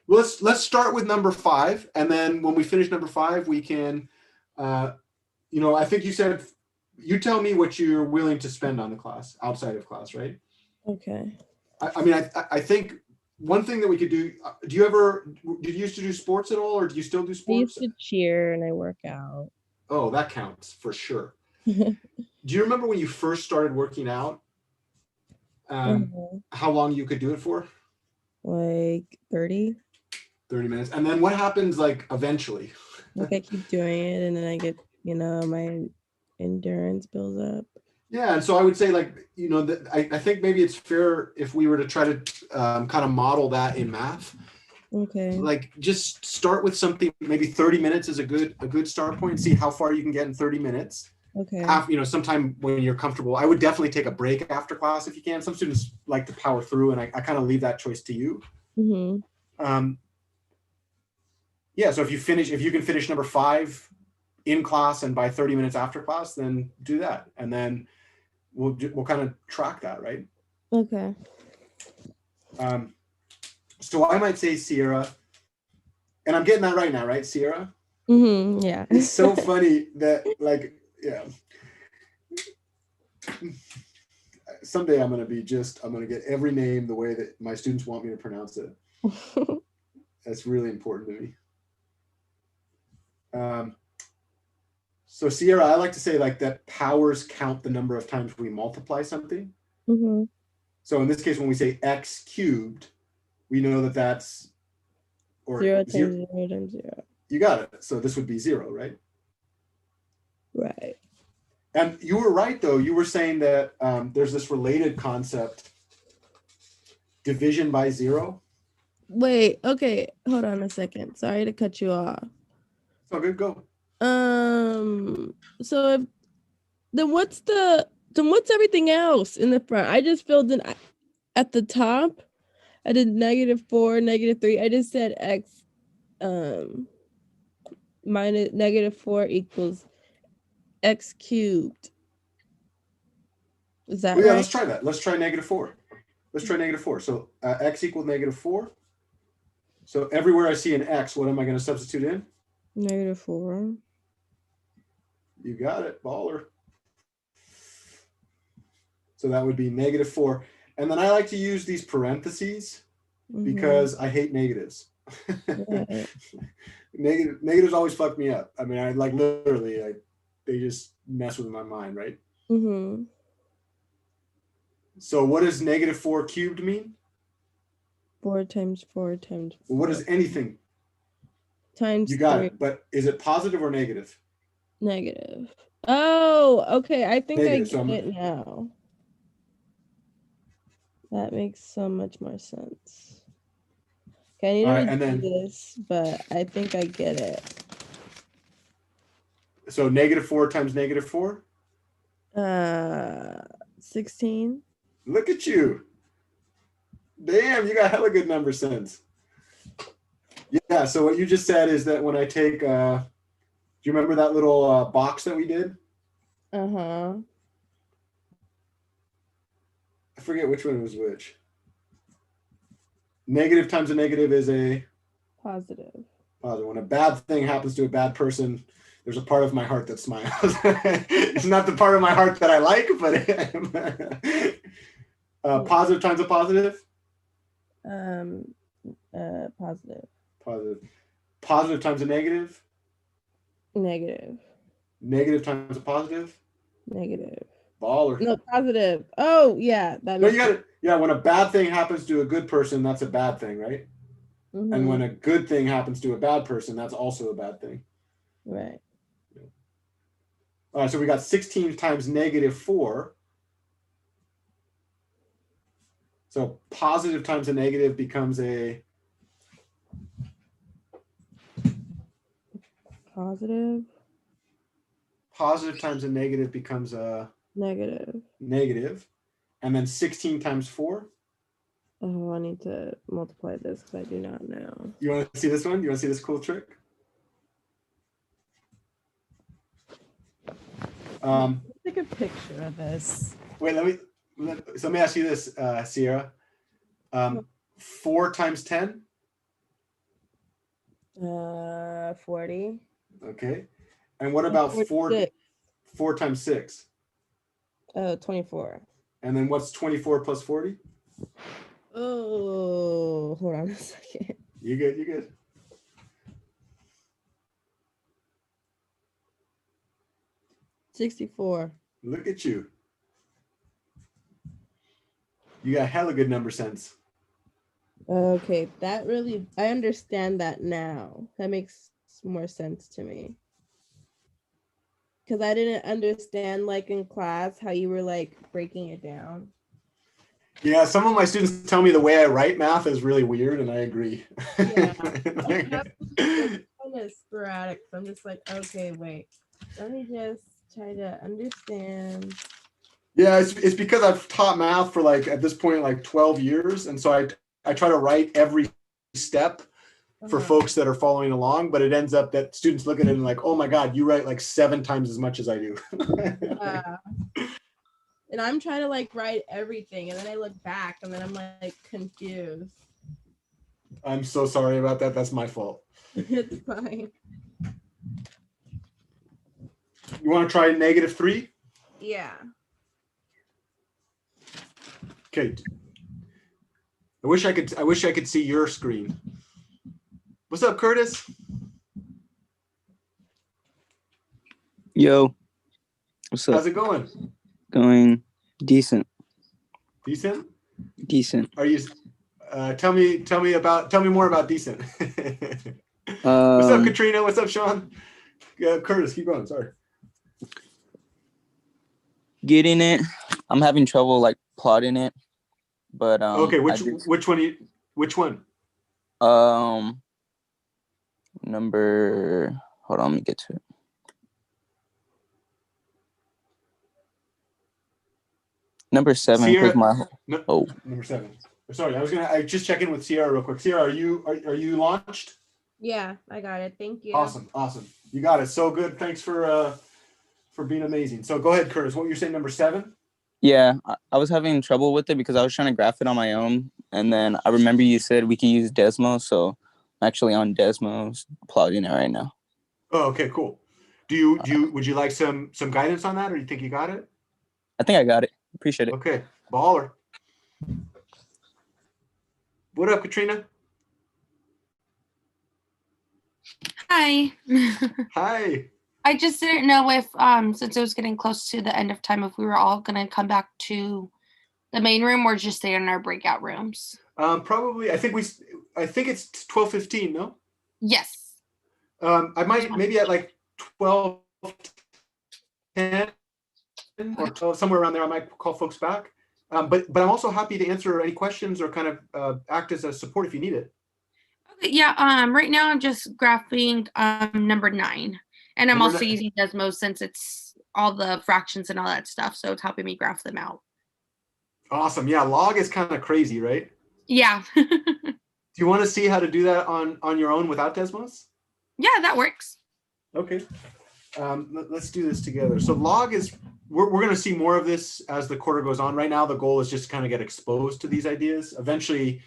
Let's start with number 5, and then when we finish number 5, we can. I think you said, you tell me what you're willing to spend on the class outside of class, right? Okay. I think one thing that we could do. Did you used to do sports at all, or do you still do I sports? used to cheer and I work out. Oh, that counts for sure. Do you remember when you first started working out? How long you could do it for? Like 30. 30 minutes. And then what happens like eventually? Like I keep doing it and then I get, my endurance builds up. Yeah, and so I would say I think maybe it's fair if we were to try to kind of model that in math. Okay. Like just start with something, maybe 30 minutes is a good start point. See how far you can get in 30 minutes. Okay. Sometime when you're comfortable. I would definitely take a break after class if you can. Some students like to power through, and I kind of leave that choice to you. Mm-hmm. Yeah, so if you can finish number 5 in class and by 30 minutes after class, then do that, and then we'll kind of track that, right? Okay. So I might say Sierra, and I'm getting that right now, right, Sierra? Mm-hmm. Yeah. It's so funny that yeah. Someday I'm gonna get every name the way that my students want me to pronounce it. That's really important to me. So Sierra, I like to say that powers count the number of times we multiply something. Mm-hmm. So in this case, when we say x cubed, we know that that's 0 times 0 times 0. You got it. So this would be 0, right? Right. And you were right, though. You were saying that there's this related concept, division by 0. Wait, okay. Hold on a second. Sorry to cut you off. It's all good. Go. So then what's everything else in the front? I just filled in at the top. I did -4, -3. I just said x minus -4 equals x cubed. Is that yeah, right? let's try that. Let's try -4. Let's try -4. So x equals -4. So everywhere I see an x, what am I going to substitute in? -4. You got it, baller. So that would be -4. And then I like to use these parentheses because I hate negatives. Right. Negatives always fuck me up. I mean, I like literally, they just mess with my mind, right? Mm-hmm. So what does -4 cubed mean? 4 times 4 times 4. Well, what is anything? Times You got 3. it. But is it positive or negative? Negative. Oh, okay. I think Negative, I so get I'm- it now. That makes so much more sense. Okay, I need All to right, and redo then- this, but I think I get it. So -4 times -4? 16. Look at you. Damn, you got hella good number sense. Yeah, so what you just said is that when I take, do you remember that little box that we did? Uh-huh. I forget which one was which. Negative times a negative is a Positive. positive. When a bad thing happens to a bad person, there's a part of my heart that smiles. It's not the part of my heart that I like, but positive times a positive? Positive. Positive. Positive times a negative? Negative. Negative times a positive? Negative. Baller. No, positive. Oh, yeah. That No, makes you got it. Yeah, when a bad thing happens to a good person, that's a bad thing, right? Mhm. And when a good thing happens to a bad person, that's also a bad thing. Right. All right, so we got 16 times -4. So positive times a negative becomes a Positive. positive times a negative becomes a Negative. negative. And then 16 times 4. Oh, I need to multiply this because I do not know. You want to see this one? You want to see this cool trick? Take a picture of this. Wait, let me ask you this, Sierra. 4 times 10. 40. Okay. And what about 4 times 6? Oh, 24. And then what's 24 plus 40? Oh, hold on a second. You good? You good? $64. Look at you. You got hella good number sense. Okay, I understand that now. That makes more sense to me. Because I didn't understand, like in class, how you were like breaking it down. Yeah, some of my students tell me the way I write math is really weird, and I agree. Yeah. It's kind of sporadic. So I'm just like, okay, wait. Let me just try to understand. Yeah, it's because I've taught math for like at this point like 12 years, and so I try to write every step for folks that are following along, but it ends up that students look at it and like, oh my God, you write like 7 times as much as I do. Yeah. And I'm trying to like write everything, and then I look back, and then I'm like confused. I'm so sorry about that. That's my fault. It's fine. You want to try -3? Yeah. Okay. I wish I could see your screen. What's up, Curtis? Yo, what's up? How's it going? Going decent. Decent? Decent. Are you tell me more about decent. What's up, Katrina? What's up, Sean? Curtis, keep going. Sorry. Getting it. I'm having trouble like plotting it, but okay, which one? Number. Hold on, let me get to it. Number 7. Sierra, Oh, number 7. Sorry, I just check in with Sierra real quick. Sierra, are you launched? Yeah, I got it. Thank you. Awesome. You got it. So good. Thanks for being amazing. So go ahead, Curtis. What were you saying, number 7? yeah. I was having trouble with it because I was trying to graph it on my own, and then I remember you said we could use Desmo, so I'm actually on Desmo plotting it right now. Oh, okay, cool. Would you like some guidance on that, or you think you got it? I think I got it. Appreciate it. Okay, baller. What up, Katrina? Hi. Hi. I just didn't know if, since it was getting close to the end of time, if we were all gonna come back to the main room or just stay in our breakout rooms. Probably. I think it's 12:15. No. Yes. I might maybe at like 12:10 or 12, somewhere around there. I might call folks back. But I'm also happy to answer any questions or kind of act as a support if you need it. Okay, yeah. Right now I'm just graphing number 9, and I'm Number also 9. using Desmos since it's all the fractions and all that stuff, so it's helping me graph them out. Awesome. Yeah, log is kind of crazy, right? Yeah. Do you want to see how to do that on your own without Desmos? Yeah, that works. Okay. Let's do this together. So log is, we're going to see more of this as the quarter goes on. Right now, the goal is just to kind of get exposed to these ideas. Eventually,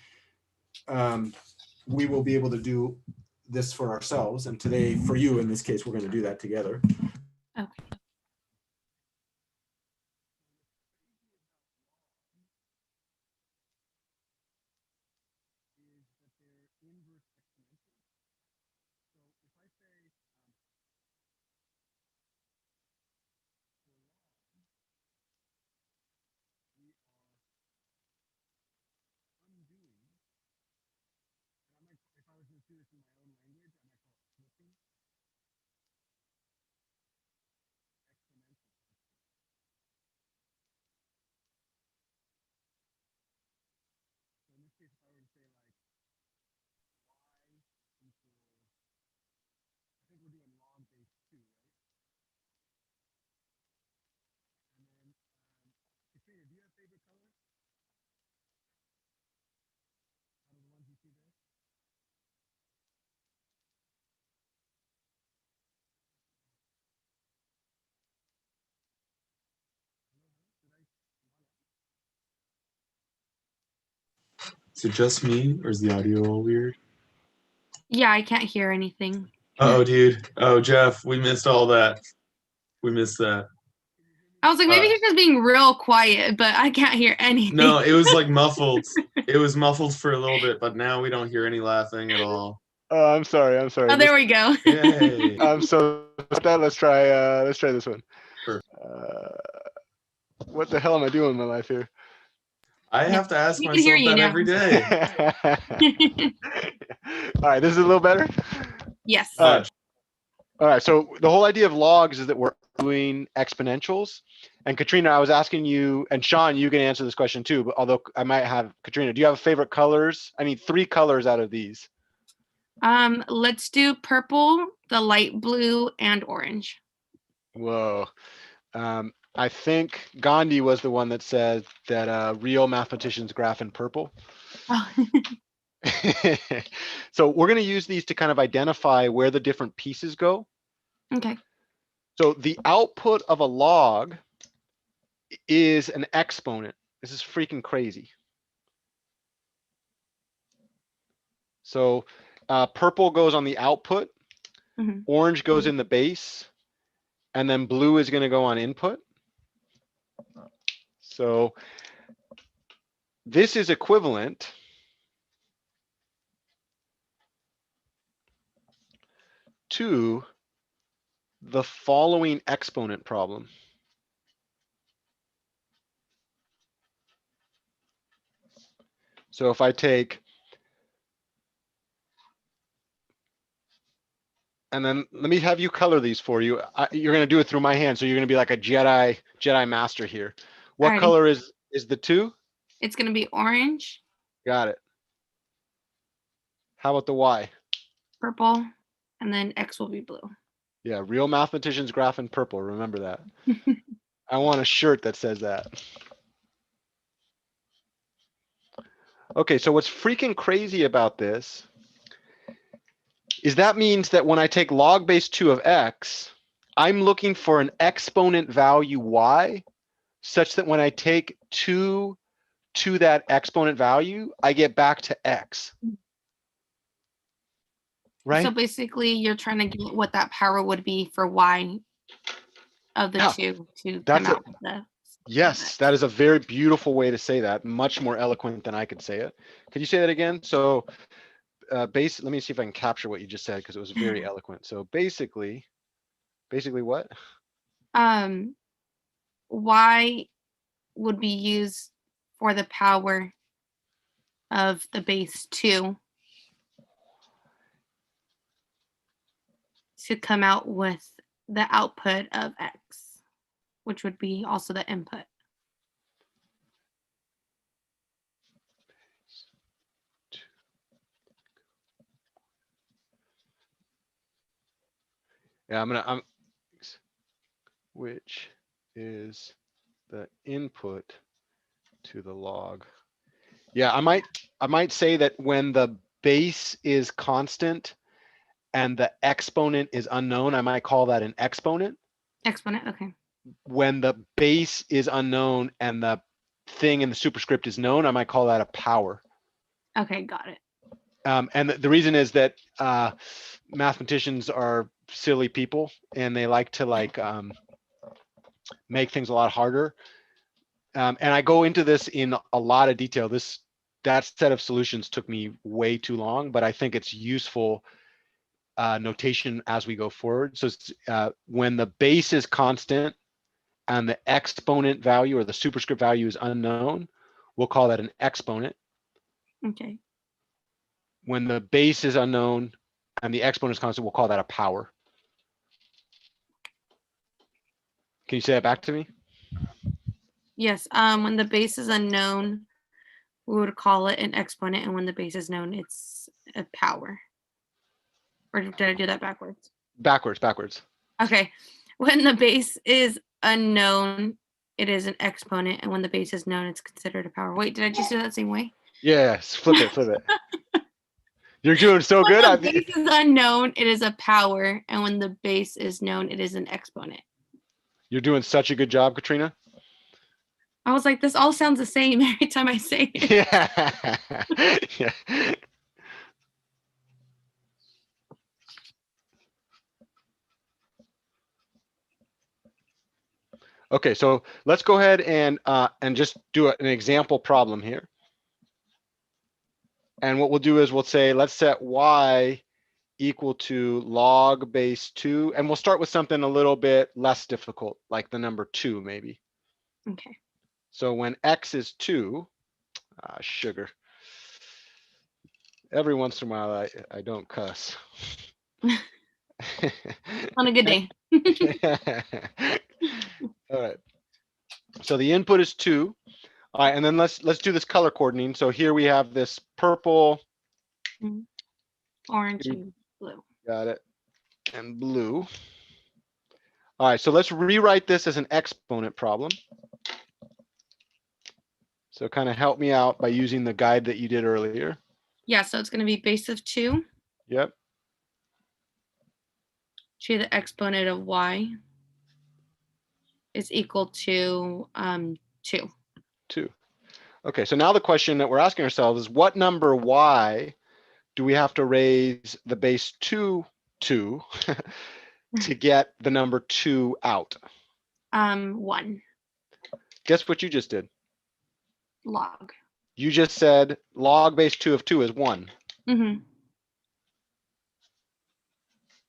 we will be able to do this for ourselves. And today, for you, in this case, we're going to do that together. Okay. Is it just me, or is the audio all weird? Yeah, I can't hear anything. Oh, dude. Oh, Jeff, we missed all that. We missed that. I was like, maybe he's just being real quiet, but I can't hear anything. No, it was like muffled. It was muffled for a little bit, but now we don't hear any laughing at all. Oh, I'm sorry. Oh, there we go. Yay. I'm so that. Let's try this one. Sure. What the hell am I doing in my life here? I have to ask We can hear myself you that now. every day. All right, this is a little better. Yes. All right. So the whole idea of logs is that we're doing exponentials. And Katrina, I was asking you, and Sean, you can answer this question too. But although I might have Katrina, do you have favorite colors? I need 3 colors out of these. Let's do purple, the light blue, and orange. Whoa. I think Gandhi was the one that said that real mathematicians graph in purple. Oh. So we're going to use these to kind of identify where the different pieces go. Okay. So the output of a log is an exponent. This is freaking crazy. So purple goes on the output, orange goes in the base, and then blue is going to go on input. So this is equivalent to the following exponent problem. So if I take, and then let me have you color these for you. You're going to do it through my hand, so you're going to be like a Jedi master here. What Alrighty. color is the 2? It's going to be orange, Got it. How about the Y? purple, and then X will be blue. Yeah, real mathematicians graph in purple. Remember that. I want a shirt that says that. Okay, so what's freaking crazy about this is that means that when I take log base 2 of X, I'm looking for an exponent value Y such that when I take 2 to that exponent value, I get back to X. right? So basically, you're trying to get what that power would be for y of the Yeah, two to that's come it. out with the. Yes, that is a very beautiful way to say that. Much more eloquent than I could say it. Could you say that again? So, let me see if I can capture what you just said because it was very eloquent. So basically what? Y would be used for the power of the base 2 to come out with the output of x, which would be also the input. Yeah, which is the input to the log. Yeah, I might say that when the base is constant and the exponent is unknown, I might call that an exponent. Exponent, okay. When the base is unknown and the thing in the superscript is known, I might call that a power. Okay, got it. And the reason is that mathematicians are silly people and they like to make things a lot harder. And I go into this in a lot of detail. That set of solutions took me way too long, but I think it's useful notation as we go forward. So when the base is constant and the exponent value or the superscript value is unknown, we'll call that an exponent. Okay. When the base is unknown and the exponent is constant, we'll call that a power. Can you say that back to me? Yes, when the base is unknown, we would call it an exponent, and when the base is known, it's a power. Or did I do that backwards? Backwards. Okay. When the base is unknown, it is an exponent, and when the base is known, it's considered a power. Wait, did I just do that same way? Yeah, flip it. You're doing so good. When the base is unknown, it is a power, and when the base is known, it is an exponent. You're doing such a good job, Katrina. I was like, this all sounds the same every time I say it. Yeah. Okay, so let's go ahead and just do an example problem here. And what we'll do is we'll say, let's set y equal to log base 2, and we'll start with something a little bit less difficult, like the number 2 maybe. Okay. So when x is 2, sugar. Every once in a while I don't cuss. On a good day. All right. So the input is 2. All right, and then let's do this color coordinating. So here we have this purple, orange, and blue. Got it. And blue. All right, so let's rewrite this as an exponent problem. So kind of help me out by using the guide that you did earlier. Yeah, so it's going to be base of 2. Yep. To the exponent of y is equal to 2. 2. Okay, so now the question that we're asking ourselves is, what number y do we have to raise the base 2 to to get the number 2 out? 1. Guess what you just did? Log. You just said log base 2 of 2 is 1. Mm-hmm.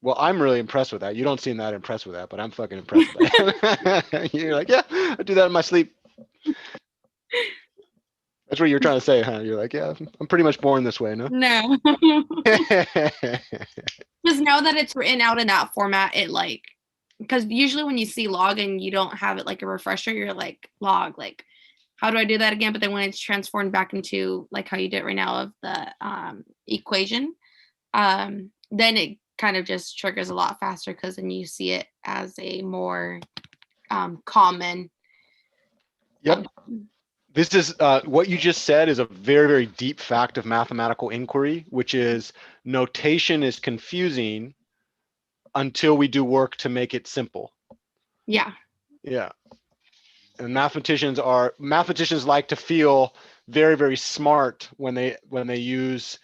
Well, I'm really impressed with that. You don't seem that impressed with that, but I'm fucking impressed with that. You're like, yeah, I do that in my sleep. That's what you're trying to say, huh? You're like, yeah, I'm pretty much born this way, no? No. Just know that it's written out in that format. Because usually when you see log and you don't have it like a refresher, you're like, log, like, how do I do that again? But then when it's transformed back into like how you did it right now of the equation, then it kind of just triggers a lot faster because then you see it as a more common. Yep. This is what you just said is a very, very deep fact of mathematical inquiry, which is notation is confusing until we do work to make it simple. Yeah. Yeah. And mathematicians like to feel very, very smart when they use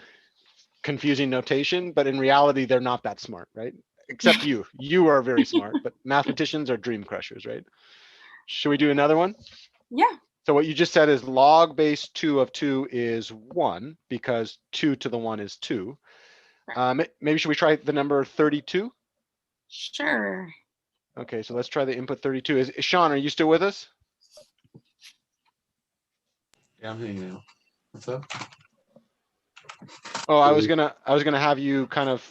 confusing notation, but in reality, they're not that smart, right? Except you. You are very smart, but mathematicians are dream crushers, right? Should we do another one? Yeah. So what you just said is log base 2 of 2 is 1 because 2 to the 1 is 2. Maybe should we try the number 32? Sure. Okay, so let's try the input 32. Is Sean, are you still with us? Yeah, I'm hanging out. What's up? Oh, I was gonna have you kind of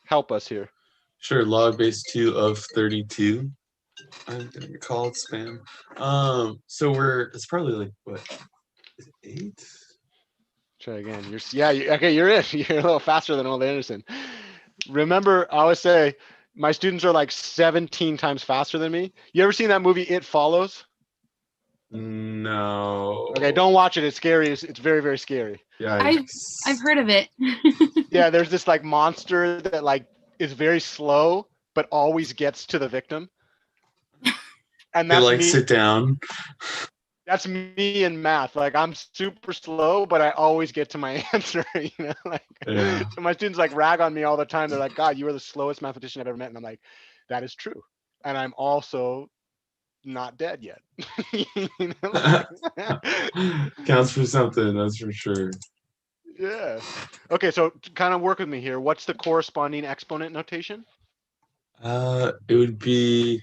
help us here. Sure, log base 2 of 32. I'm gonna get called spam. So it's probably like what? Is it 8? Try again. Okay, you're in. You're a little faster than old Anderson. Remember, I always say my students are like 17 times faster than me. You ever seen that movie It Follows? No. Okay, don't watch it. It's scary. It's very, very scary. Yeah. I've heard of it. Yeah, there's this like monster that like is very slow but always gets to the victim. And They that's like me. sit down. That's me in math. Like I'm super slow, but I always get to my answer. You know, like Yeah. so my students like rag on me all the time. They're like, "God, you are the slowest mathematician I've ever met," and I'm like, "That is true." And I'm also not dead yet. You know, like- Counts for something, that's for sure. Yeah. Okay, so kind of work with me here. What's the corresponding exponent notation? It would be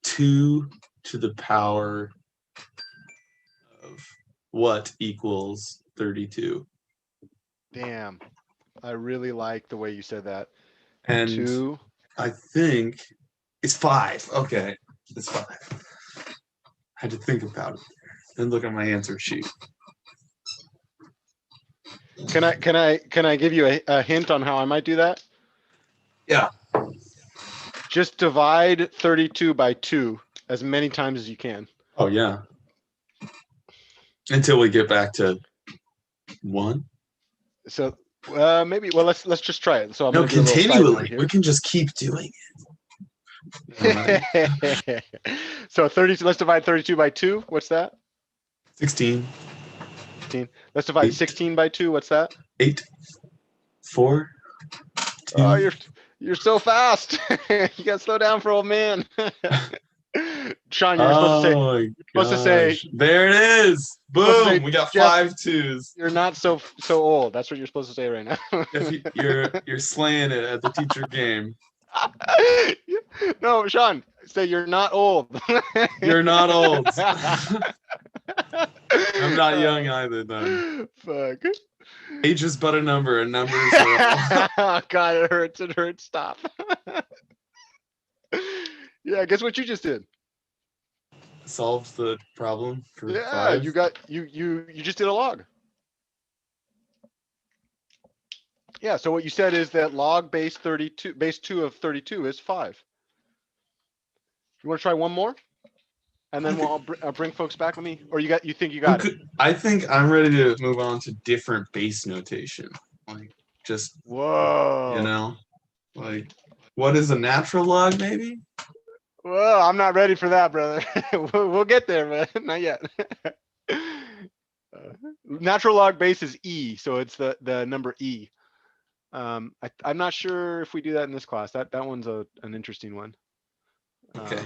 2 to the power of what equals 32. Damn. I really like the way you said that. And 2. I think it's 5. Okay, it's 5. I had to think about it. Then look at my answer sheet. Can I give you a hint on how I might do that? Yeah. Just divide 32 by 2 as many times as you can. Oh yeah. Until we get back to 1. So maybe let's just try it. So I'm No, gonna do a little side note continually. here. We can just keep doing it. So 32. Let's divide 32 by 2. What's that? 16. 16. Let's divide 8. 16 by 2. What's that? 8. 4. 2. Oh, you're so fast. You gotta slow down for old man. Sean, you're supposed to say. There it is. supposed to say, Boom. We got Jeff, 5 2s. You're not so old. That's what you're supposed to say right now. You're slaying it at the teacher game. No, Sean, say you're not old. You're not old. I'm not young either, then. Fuck. Age is but a number, and numbers are. Oh, God, it hurts. It hurts. Stop. Yeah, guess what you just did? Solved the problem for Yeah, 5. you just did a log. Yeah, so what you said is that log base 2 of 32 is 5. You want to try one more? And then I'll bring folks back with me. Or you think you got it? I think I'm ready to move on to different base notation. Like just whoa. You know? Like what is a natural log maybe? Well, I'm not ready for that, brother. We'll get there, but not yet. Natural log base is E, so it's the number E. I'm not sure if we do that in this class. That one's an interesting one. Okay.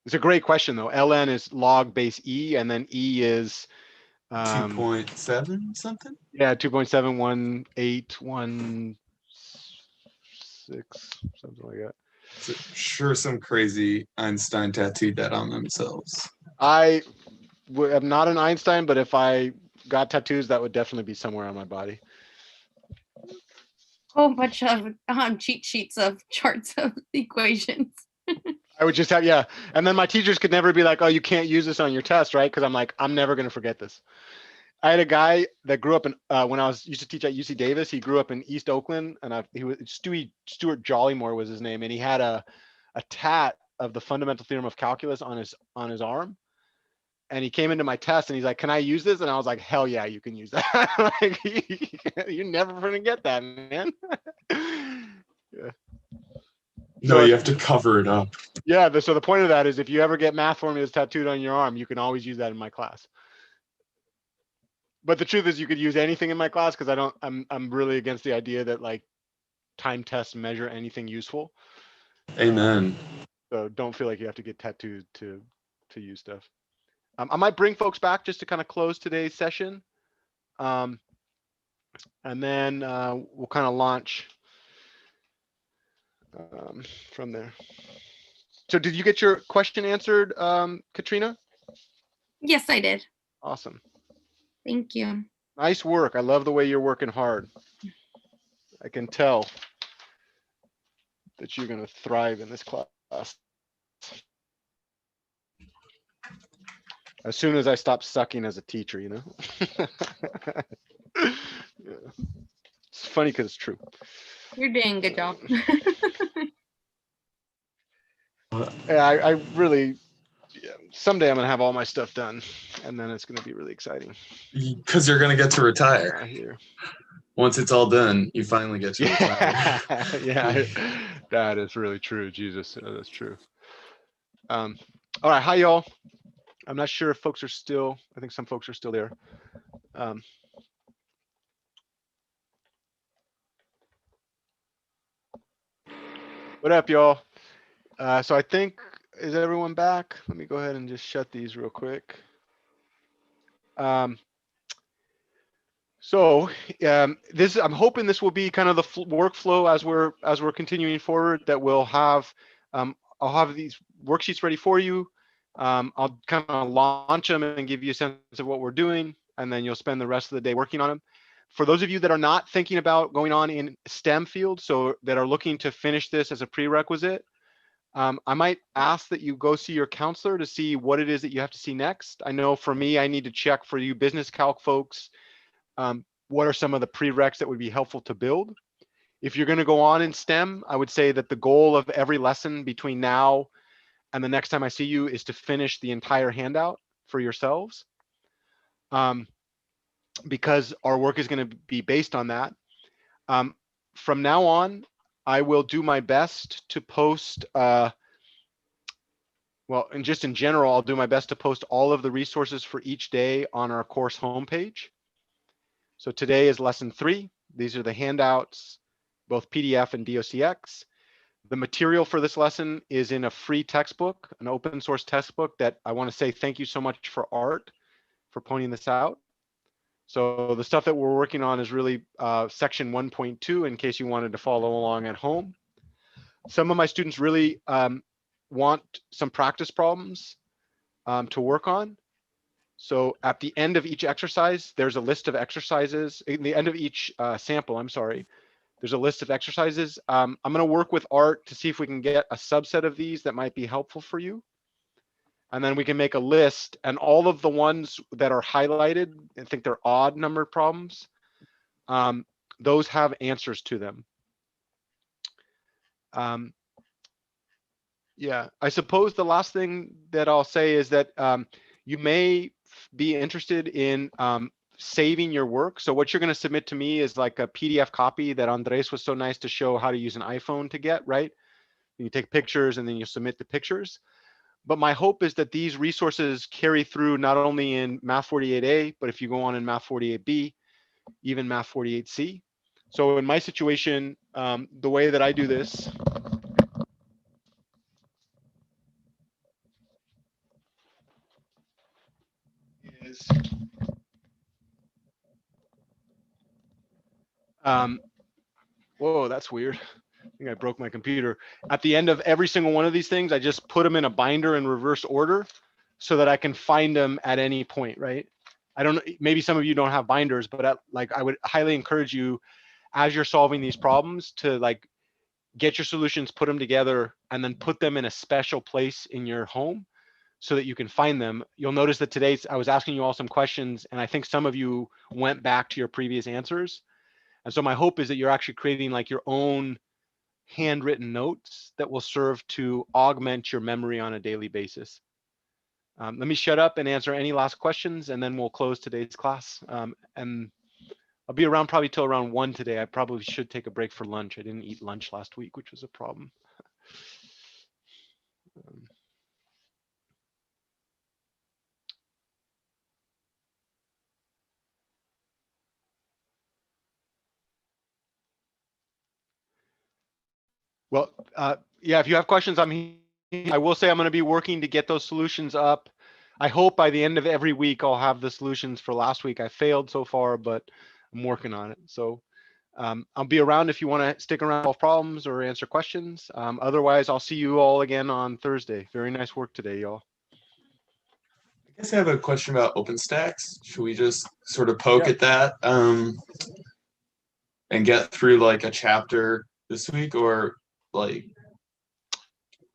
It's a great question though. ln is log base E, and then E is 2.7 something? Yeah, 2.71816, something like that. So, sure, some crazy Einstein tattooed that on themselves. I am not an Einstein, but if I got tattoos, that would definitely be somewhere on my body. Whole bunch of cheat sheets of charts of equations. I would just have, yeah. And then my teachers could never be like, oh, you can't use this on your test, right? Because I'm like, I'm never going to forget this. I had a guy that grew up in, when I used to teach at UC Davis, he grew up in East Oakland, and he was Stuart Jollymore was his name. And he had a tat of the fundamental theorem of calculus on his arm. And he came into my test and he's like, can I use this? And I was like, hell yeah, you can use that. Like, you're never going to get that, man. Yeah. No, you have to cover it up. Yeah, so the point of that is if you ever get math formulas tattooed on your arm, you can always use that in my class. But the truth is you could use anything in my class because I'm really against the idea that like time tests measure anything useful. Amen. So don't feel like you have to get tattooed to use stuff. I might bring folks back just to kind of close today's session. And then we'll kind of launch from there. So did you get your question answered, Katrina? Yes, I did. Awesome. Thank you. Nice work. I love the way you're working hard. I can tell that you're going to thrive in this class. As soon as I stop sucking as a teacher, you know? Yeah. It's funny because it's true. You're doing a good job. Yeah, I really, yeah, someday I'm going to have all my stuff done and then it's going to be really exciting. Because you're going to get to retire. I hear. Once it's all done, you finally get to retire. Yeah, that is really true. Jesus, that's true. All right, hi y'all. I'm not sure if folks are still, I think some folks are still there. What up, y'all? So I think, is everyone back? Let me go ahead and just shut these real quick. This, I'm hoping this will be kind of the workflow as we're continuing forward, that we'll have, I'll have these worksheets ready for you. I'll kind of launch them and give you a sense of what we're doing, and then you'll spend the rest of the day working on them. For those of you that are not thinking about going on in STEM fields, so that are looking to finish this as a prerequisite, I might ask that you go see your counselor to see what it is that you have to see next. I know for me, I need to check for you business calc folks, what are some of the prereqs that would be helpful to build. If you're going to go on in STEM, I would say that the goal of every lesson between now and the next time I see you is to finish the entire handout for yourselves. Because our work is going to be based on that. From now on, I will do my best to post, well, and just in general, I'll do my best to post all of the resources for each day on our course homepage. So today is lesson 3. These are the handouts, both PDF and DOCX. The material for this lesson is in a free textbook, an open source textbook that I want to say thank you so much for Art for pointing this out. So the stuff that we're working on is really section 1.2 in case you wanted to follow along at home. Some of my students really want some practice problems to work on. So at the end of each exercise, there's a list of exercises. In the end of each sample, I'm sorry, there's a list of exercises. I'm going to work with Art to see if we can get a subset of these that might be helpful for you. And then we can make a list, and all of the ones that are highlighted, I think they're odd numbered problems, those have answers to them. Yeah, I suppose the last thing that I'll say is that you may be interested in saving your work. So what you're going to submit to me is like a PDF copy that Andres was so nice to show how to use an iPhone to get, right? You take pictures and then you submit the pictures. But my hope is that these resources carry through not only in Math 48A, but if you go on in Math 48B, even Math 48C. So in my situation, the way that I do this is, whoa, that's weird. I think I broke my computer. At the end of every single one of these things, I just put them in a binder in reverse order so that I can find them at any point, right? I don't know, maybe some of you don't have binders, but I would highly encourage you as you're solving these problems to like get your solutions, put them together, and then put them in a special place in your home so that you can find them. You'll notice that today I was asking you all some questions, and I think some of you went back to your previous answers. And so my hope is that you're actually creating like your own handwritten notes that will serve to augment your memory on a daily basis. Let me shut up and answer any last questions, and then we'll close today's class. And I'll be around probably till around 1 today. I probably should take a break for lunch. I didn't eat lunch last week, which was a problem. Well, yeah, if you have questions, I'm here. I will say I'm going to be working to get those solutions up. I hope by the end of every week, I'll have the solutions for last week. I failed so far, but I'm working on it. So I'll be around if you want to stick around, solve problems or answer questions. Otherwise, I'll see you all again on Thursday. Very nice work today, y'all. I guess I have a question about OpenStax. Should we just sort of poke Yeah. at that and get through like a chapter this week, or like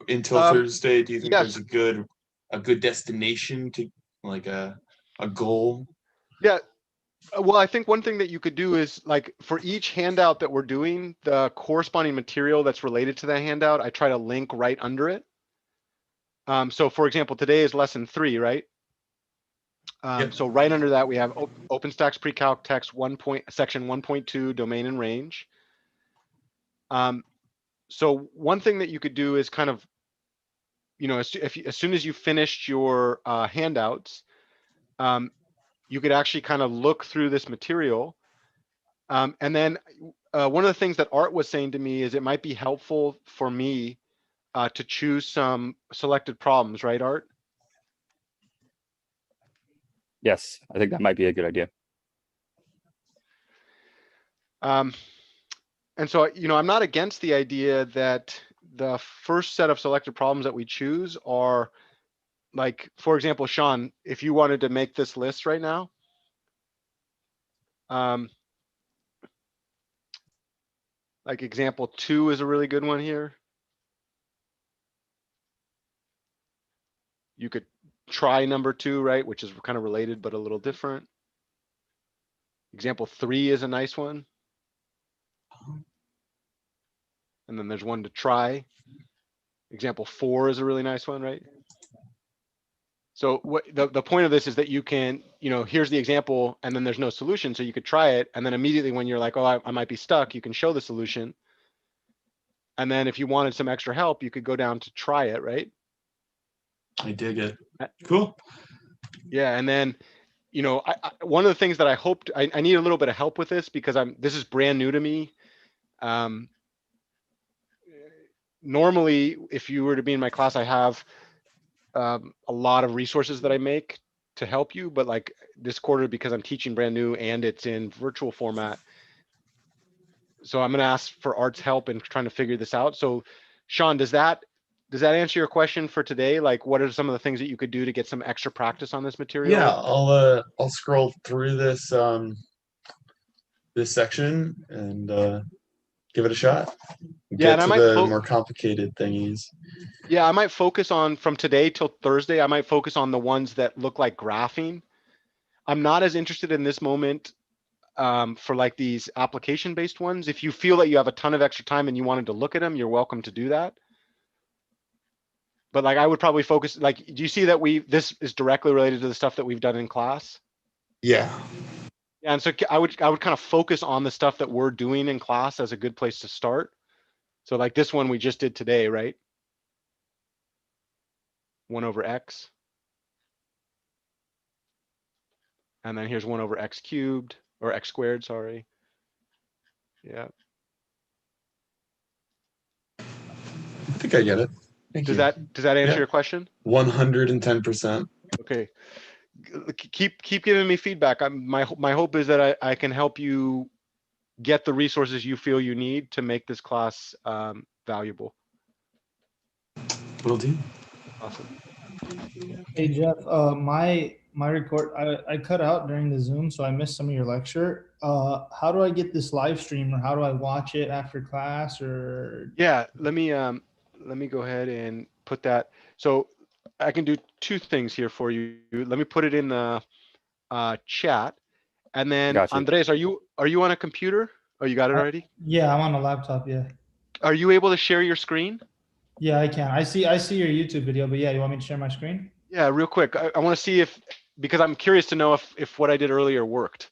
until Thursday? Do you think yes. there's a good destination to like a goal? Yeah. Well, I think one thing that you could do is like for each handout that we're doing, the corresponding material that's related to that handout, I try to link right under it. So for example, today is lesson 3, right? So right under that, we have OpenStax Pre-Calc Text section 1.2 domain and range. So one thing that you could do is kind of, you know, as soon as you finished your handouts, you could actually kind of look through this material. And then one of the things that Art was saying to me is it might be helpful for me to choose some selected problems, right, Art? Yes, I think that might be a good idea. And so, you know, I'm not against the idea that the first set of selected problems that we choose are like, for example, Sean, if you wanted to make this list right now, like example 2 is a really good one here. You could try number 2, right? Which is kind of related, but a little different. Example 3 is a nice one. And then there's one to try. Example 4 is a really nice one, right? So what the point of this is that you can, you know, here's the example and then there's no solution. So you could try it. And then immediately when you're like, oh, I might be stuck, you can show the solution. And then if you wanted some extra help, you could go down to try it, right? I dig it. Cool. Yeah. And then, you know, one of the things that I hoped, I need a little bit of help with this because this is brand new to me. Normally, if you were to be in my class, I have a lot of resources that I make to help you, but like this quarter, because I'm teaching brand new and it's in virtual format. So I'm going to ask for Art's help in trying to figure this out. So Sean, does that answer your question for today? Like, what are some of the things that you could do to get some extra practice on this material? Yeah, I'll scroll through this this section and give it a shot. Get to the more complicated thingies. Yeah, I might focus on from today till Thursday. I might focus on the ones that look like graphing. I'm not as interested in this moment for like these application-based ones. If you feel that you have a ton of extra time and you wanted to look at them, you're welcome to do that. But like I would probably focus, like, do you see that this is directly related to the stuff that we've done in class? Yeah. Yeah, and so I would kind of focus on the stuff that we're doing in class as a good place to start. So like this one we just did today, right? 1 over x. And then here's 1 over x cubed, or x squared, sorry. Yeah. I think I get it. Does that answer your question? 110%. Okay. Keep giving me feedback. My hope is that I can help you get the resources you feel you need to make this class valuable. Will do. Awesome. Hey Jeff, my record I cut out during the Zoom, so I missed some of your lecture. How do I get this live stream, or how do I watch it after class? Or yeah, let me go ahead and put that. So I can do 2 things here for you. Let me put it in the chat, and then Gotcha. Andres, are you on a computer? Oh, you got it already? Yeah, I'm on a laptop. Yeah. Are you able to share your screen? Yeah, I can. I see your YouTube video, but yeah, you want me to share my screen? Yeah, real quick. I want to see because I'm curious to know if what I did earlier worked.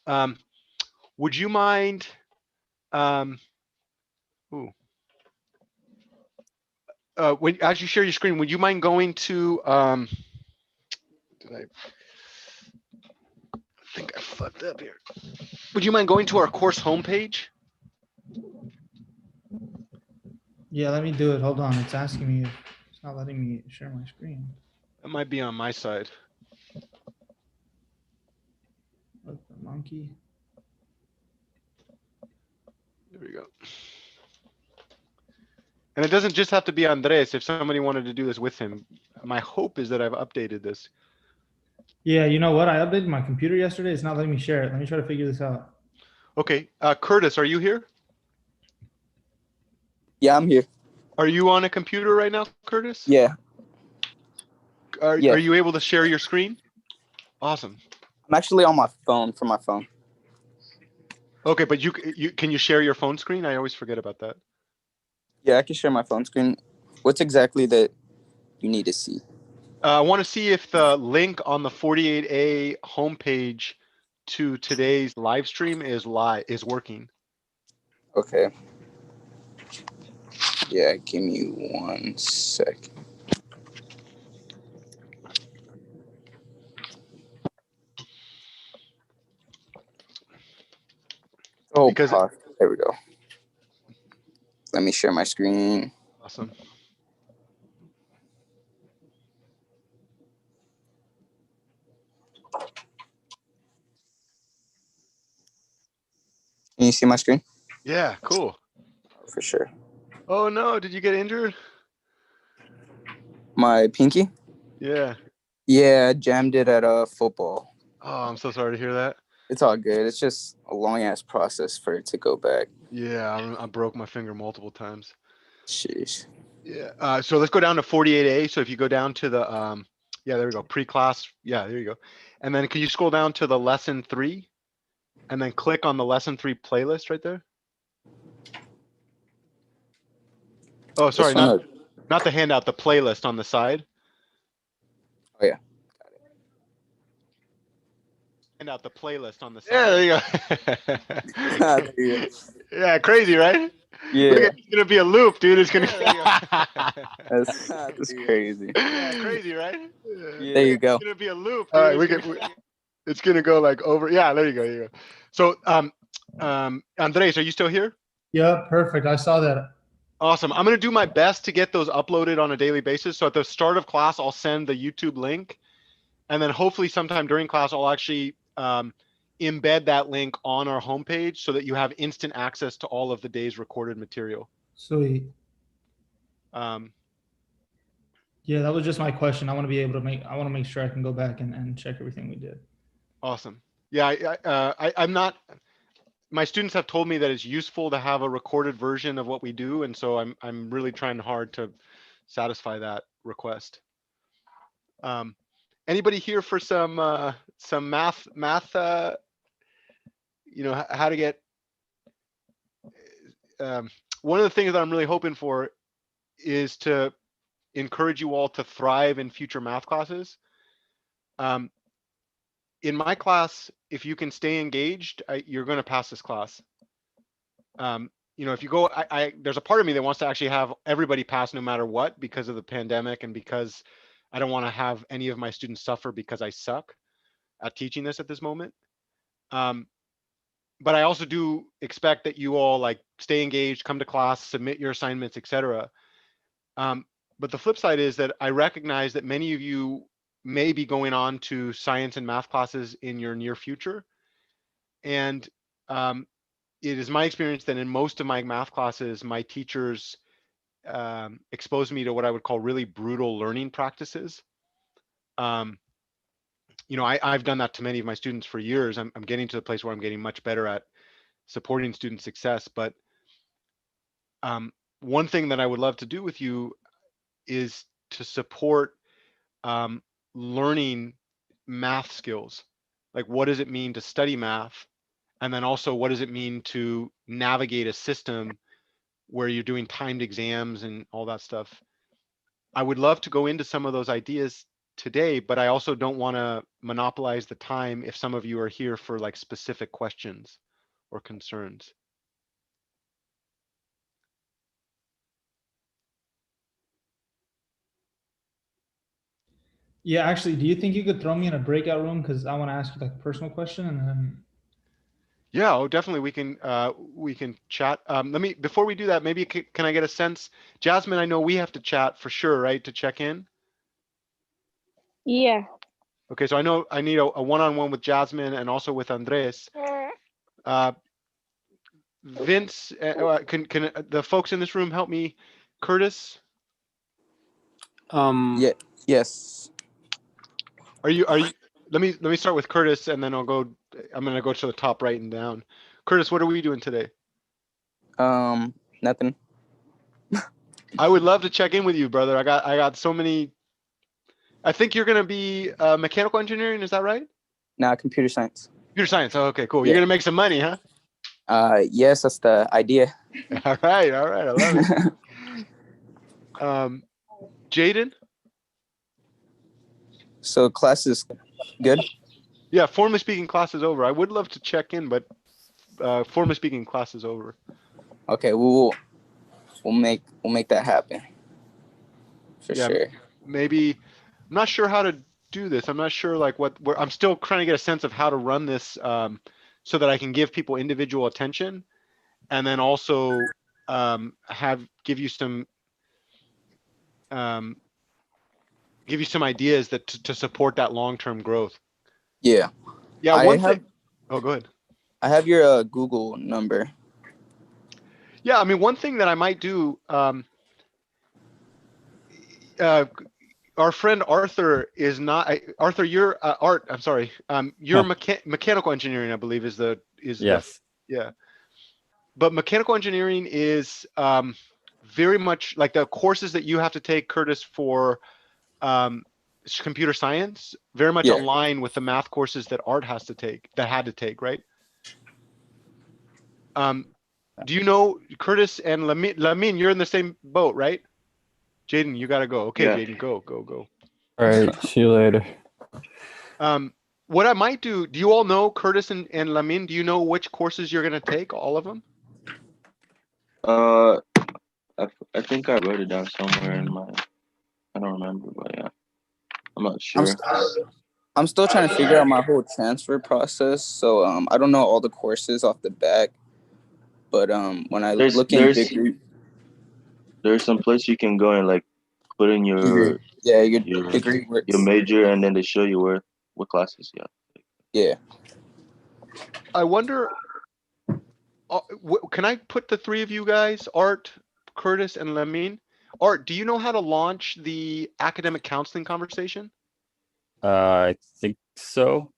Would you mind? As you share your screen, would you mind going to? I think I fucked up here. Would you mind going to our course homepage? Yeah, let me do it. Hold on. It's asking me. It's not letting me share my screen. That might be on my side. What the monkey? There we go. And it doesn't just have to be Andres. If somebody wanted to do this with him, my hope is that I've updated this. Yeah, you know what? I updated my computer yesterday. It's not letting me share it. Let me try to figure this out. Okay, Curtis, are you here? Yeah, I'm here. Are you on a computer right now, Curtis? Yeah, Are yeah. you able to share your screen? Awesome. I'm actually on my phone from my phone. Okay, but you can you share your phone screen? I always forget about that. Yeah, I can share my phone screen. What's exactly that you need to see? I want to see if the link on the 48A homepage to today's live stream is working. Okay. Yeah, give me 1 second. Oh, Because there we go. Let me share my screen. Awesome. Can you see my screen? Yeah, cool. For sure. Oh no, did you get injured? My pinky? Yeah. Yeah, I jammed it at football. Oh, I'm so sorry to hear that. It's all good. It's just a long ass process for it to go back. Yeah, I broke my finger multiple times. Jeez. Yeah. So let's go down to 48A. So if you go down to the yeah, there we go. Pre-class. Yeah, there you go. And then can you scroll down to the lesson 3 and then click on the lesson 3 playlist right there? Oh, sorry, not the handout, the playlist on the side. Oh yeah. Hand out the playlist on the side. Yeah, there you go. There you go. Yeah, crazy, right? Yeah. Look, it's gonna be a loop, dude. It's gonna. That's crazy. Yeah, crazy, right? There you go. It's gonna be a loop. Dude. All right, it's gonna go like over. Yeah, there you go. There you go. So, Andres, are you still here? Yeah, perfect. I saw that. Awesome. I'm gonna do my best to get those uploaded on a daily basis. So at the start of class, I'll send the YouTube link, and then hopefully sometime during class, I'll actually embed that link on our homepage so that you have instant access to all of the day's recorded material. Sweet. Yeah, that was just my question. I want to be able to I want to make sure I can go back and check everything we did. Awesome. Yeah, I'm not, my students have told me that it's useful to have a recorded version of what we do. And so I'm really trying hard to satisfy that request. Anybody here for some math, you know, how to get, one of the things that I'm really hoping for is to encourage you all to thrive in future math classes. In my class, if you can stay engaged, you're going to pass this class. You know, if you go, there's a part of me that wants to actually have everybody pass no matter what, because of the pandemic and because I don't want to have any of my students suffer because I suck at teaching this at this moment. But I also do expect that you all like stay engaged, come to class, submit your assignments, etc. But the flip side is that I recognize that many of you may be going on to science and math classes in your near future. And it is my experience that in most of my math classes, my teachers expose me to what I would call really brutal learning practices. You know, I've done that to many of my students for years. I'm getting to the place where I'm getting much better at supporting student success. But one thing that I would love to do with you is to support learning math skills. Like, what does it mean to study math? And then also, what does it mean to navigate a system where you're doing timed exams and all that stuff? I would love to go into some of those ideas today, but I also don't want to monopolize the time if some of you are here for like specific questions or concerns. Yeah, actually, do you think you could throw me in a breakout room? Because I want to ask you like a personal question and then. Yeah, oh, definitely. We can chat. Let me, before we do that, maybe can I get a sense? Jasmine, I know we have to chat for sure, right? To check in. Yeah. Okay, so I know I need a one-on-one with Jasmine and also with Andres. Vince, can the folks in this room help me? Curtis, Yeah. Yes. are you? Let me start with Curtis, and then I'm gonna go to the top right and down. Curtis, what are we doing today? Nothing. I would love to check in with you, brother. I got so many. I think you're gonna be mechanical engineering. Is that right? Nah, computer science. Computer science. Oh, okay, cool. Yeah. You're gonna make some money, huh? Yes, that's the idea. All right. I love it. Jaden. So class is good. Yeah, formally speaking, class is over. I would love to check in, but formally speaking, class is over. Okay, we'll make that happen. For sure. Maybe I'm not sure how to do this. I'm not sure like I'm still trying to get a sense of how to run this so that I can give people individual attention and then also give you some ideas that to support that long-term growth. Yeah. Yeah. One thing. Oh, go ahead. I have your Google number. Yeah, I mean, one thing that I might do, our friend Arthur is not Arthur. You're Art. I'm sorry. You're mechanical engineering, I believe, is Yes. yeah. But mechanical engineering is very much like the courses that you have to take, Curtis, for computer science. Very much align with the math courses that Art had to take, right? Do you know Curtis and Lamin? You're in the same boat, right? Jaden, you gotta go. Okay, Yeah. Jaden, go. All right. See you later. What I might do you all know Curtis and Lamin? Do you know which courses you're gonna take? All of them? I think I wrote it down somewhere in my. I don't remember, but yeah, I'm not sure. I'm still trying to figure out my whole transfer process. So I don't know all the courses off the back, but when I look in Degree, there's some place you can go and like put in your degree your major, and then they show you what classes you have. Yeah. I wonder. Can I put the three of you guys, Art, Curtis, and Lamin? Art, do you know how to launch the academic counseling conversation? I think so.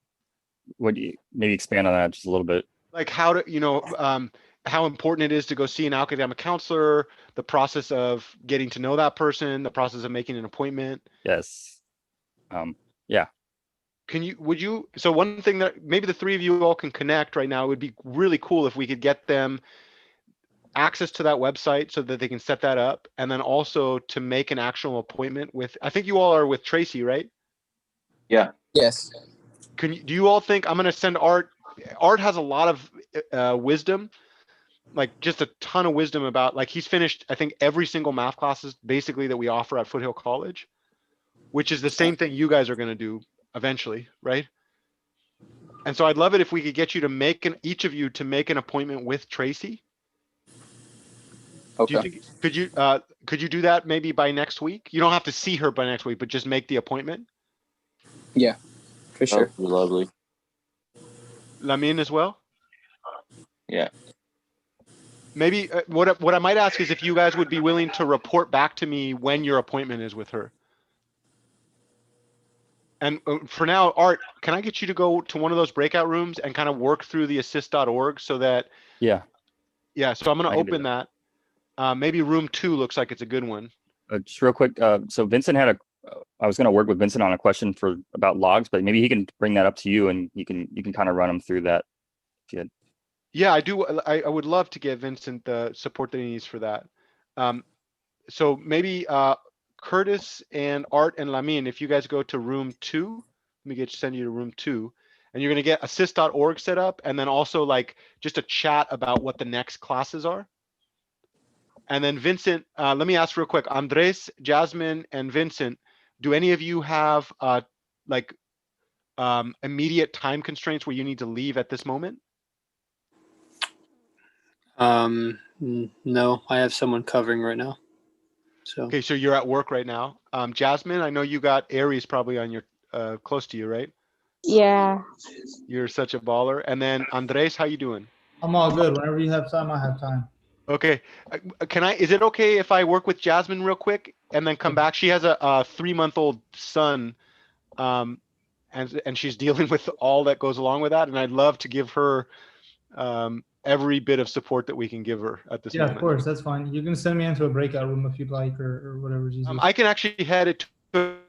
Would you maybe expand on that just a little bit? Like how to, how important it is to go see an academic counselor, the process of getting to know that person, the process of making an appointment. Yes. Yeah. So one thing that maybe the three of you all can connect right now, it would be really cool if we could get them access to that website so that they can set that up. And then also to make an actual appointment with, I think you all are with Tracy, right? Yeah. Yes. Do you all think I'm going to send Art has a lot of wisdom, like just a ton of wisdom about, like he's finished, I think every single math classes basically that we offer at Foothill College, which is the same thing you guys are going to do eventually, right? And so I'd love it if we could get you to each of you to make an appointment with Tracy. Okay. Do you think, could you do that maybe by next week? You don't have to see her by next week, but just make the appointment. Yeah, for sure. That'd be lovely. Lamin as well? Yeah. Maybe what I might ask is if you guys would be willing to report back to me when your appointment is with her. And for now, Art, can I get you to go to one of those breakout rooms and kind of work through the assist.org so that. Yeah. Yeah. So I'm going to I can do open that. Maybe room 2 looks like it's a good one. Just real quick. So Vincent I was going to work with Vincent on a question about logs, but maybe he can bring that up to you and you can kind of run him through that. Yeah, I do. I would love to give Vincent the support that he needs for that. So maybe Curtis and Art and Lamin, if you guys go to room 2, let me send you to room 2, and you're going to get assist.org set up, and then also like just a chat about what the next classes are. And then Vincent, let me ask real quick, Andres, Jasmine, and Vincent, do any of you have immediate time constraints where you need to leave at this moment? No, I have someone covering right now. So Okay, so you're at work right now. Jasmine, I know you got Aries probably on your close to you, right? Yeah. You're such a baller. And then Andres, how you doing? I'm all good. Whenever you have time, I have time. Okay. Is it okay if I work with Jasmine real quick and then come back? She has a 3-month-old son, and she's dealing with all that goes along with that. And I'd love to give her every bit of support that we can give her at this Yeah, moment. of course. That's fine. You can send me into a breakout room if you'd like, or whatever's easiest. I can actually head it to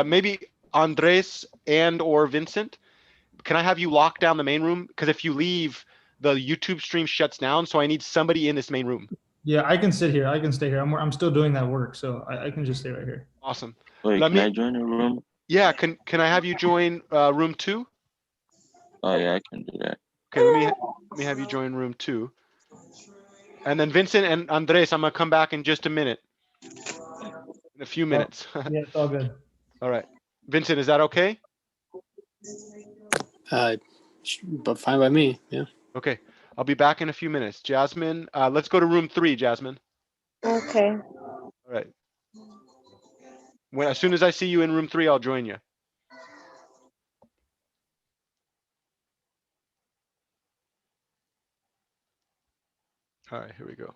maybe Andres and or Vincent. Can I have you lock down the main room? Because if you leave, the YouTube stream shuts down. So I need somebody in this main room. Yeah, I can sit here. I can stay here. I'm still doing that work, so I can just stay right here. Awesome. Wait, Let can I me. join a room? Yeah. Can I have you join room 2? Oh yeah, I can do that. Okay. Let me have you join room 2. And then Vincent and Andres, I'm gonna come back in just a minute. In a few minutes. Yeah, it's all good. All right. Vincent, is that okay? but fine by me. Yeah. Okay. I'll be back in a few minutes. Jasmine, let's go to room 3, Jasmine. Okay. All right. As soon as I see you in room 3, I'll join you. All right, here we go.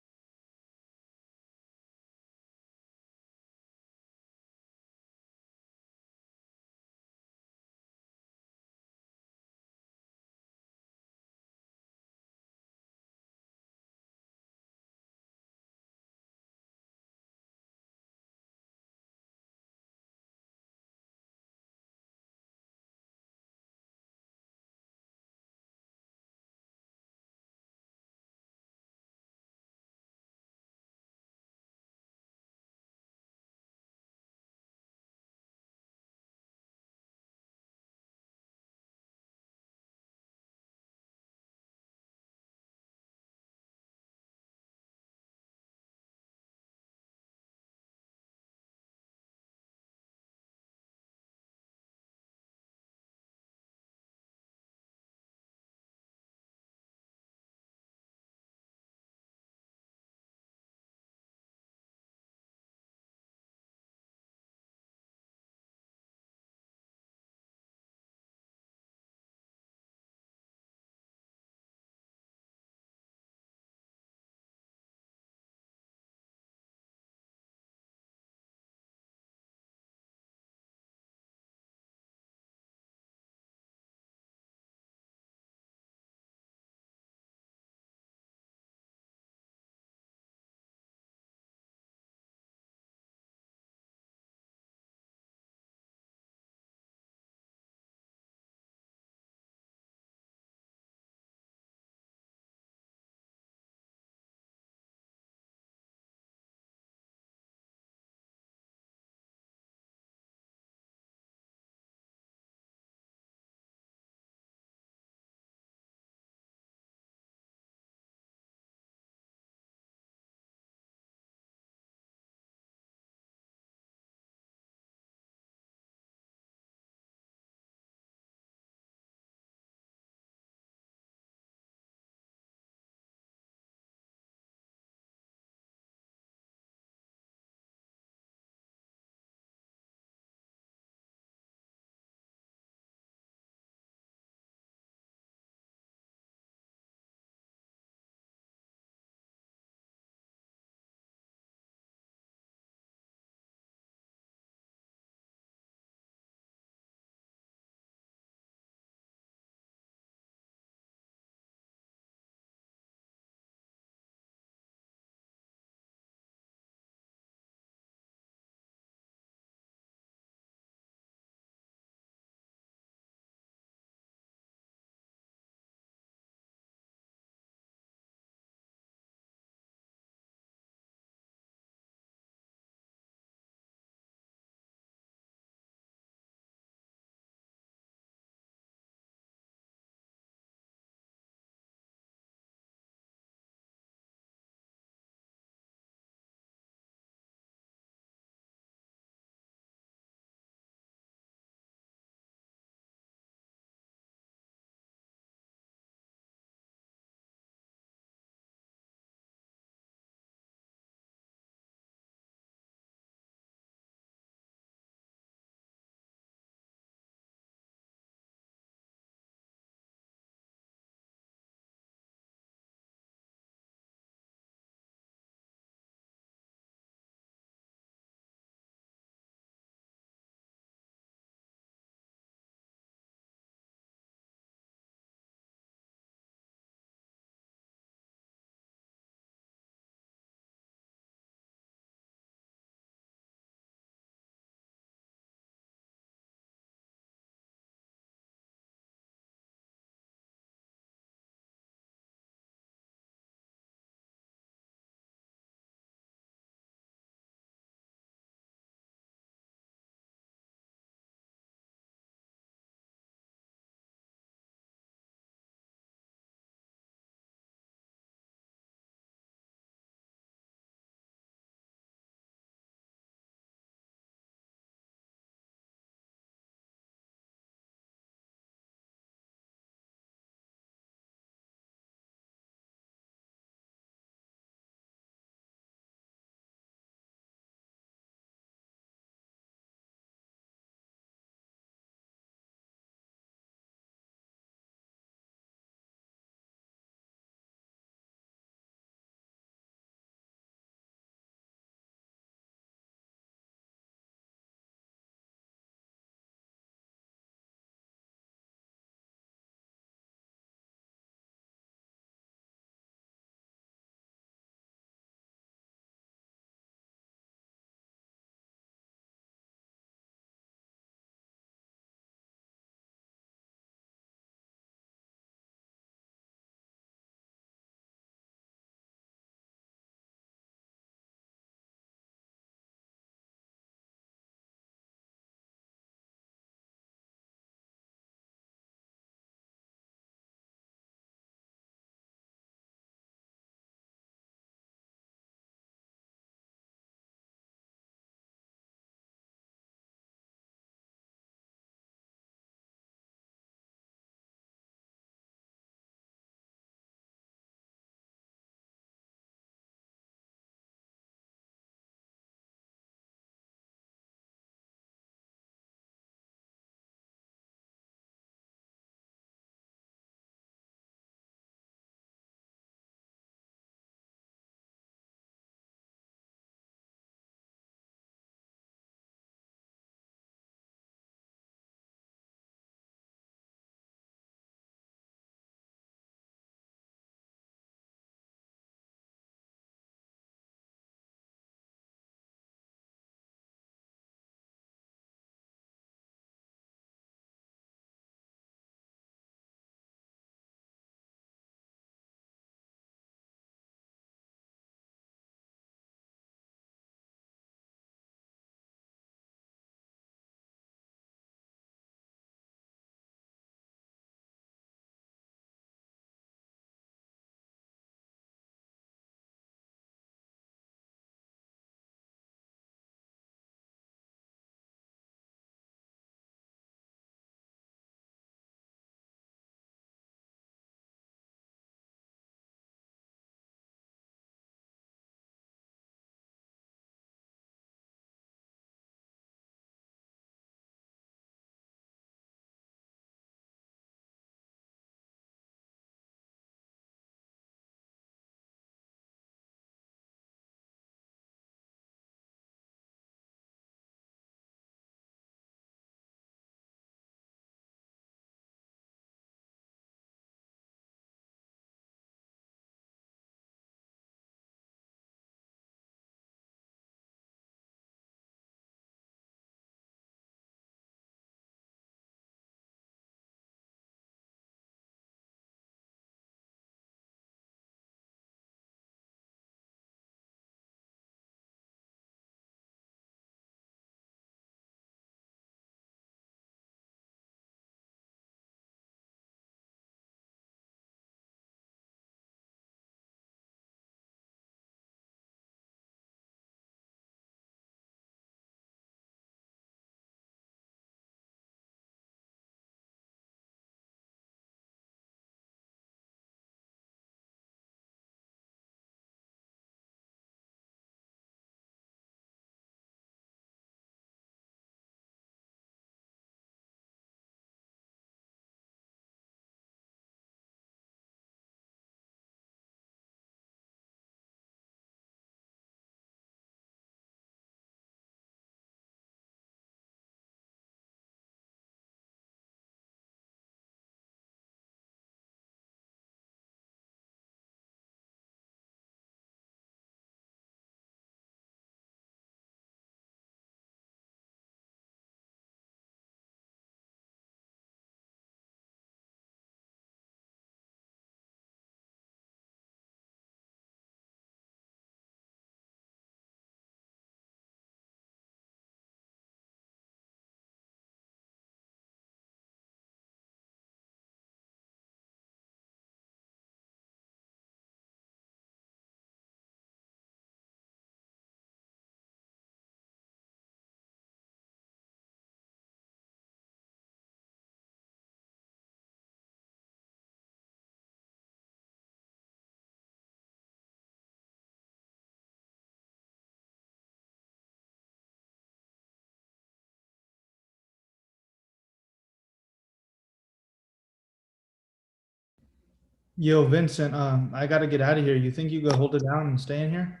Yo, Vincent, I gotta get out of here. You think you could hold it down and stay in here?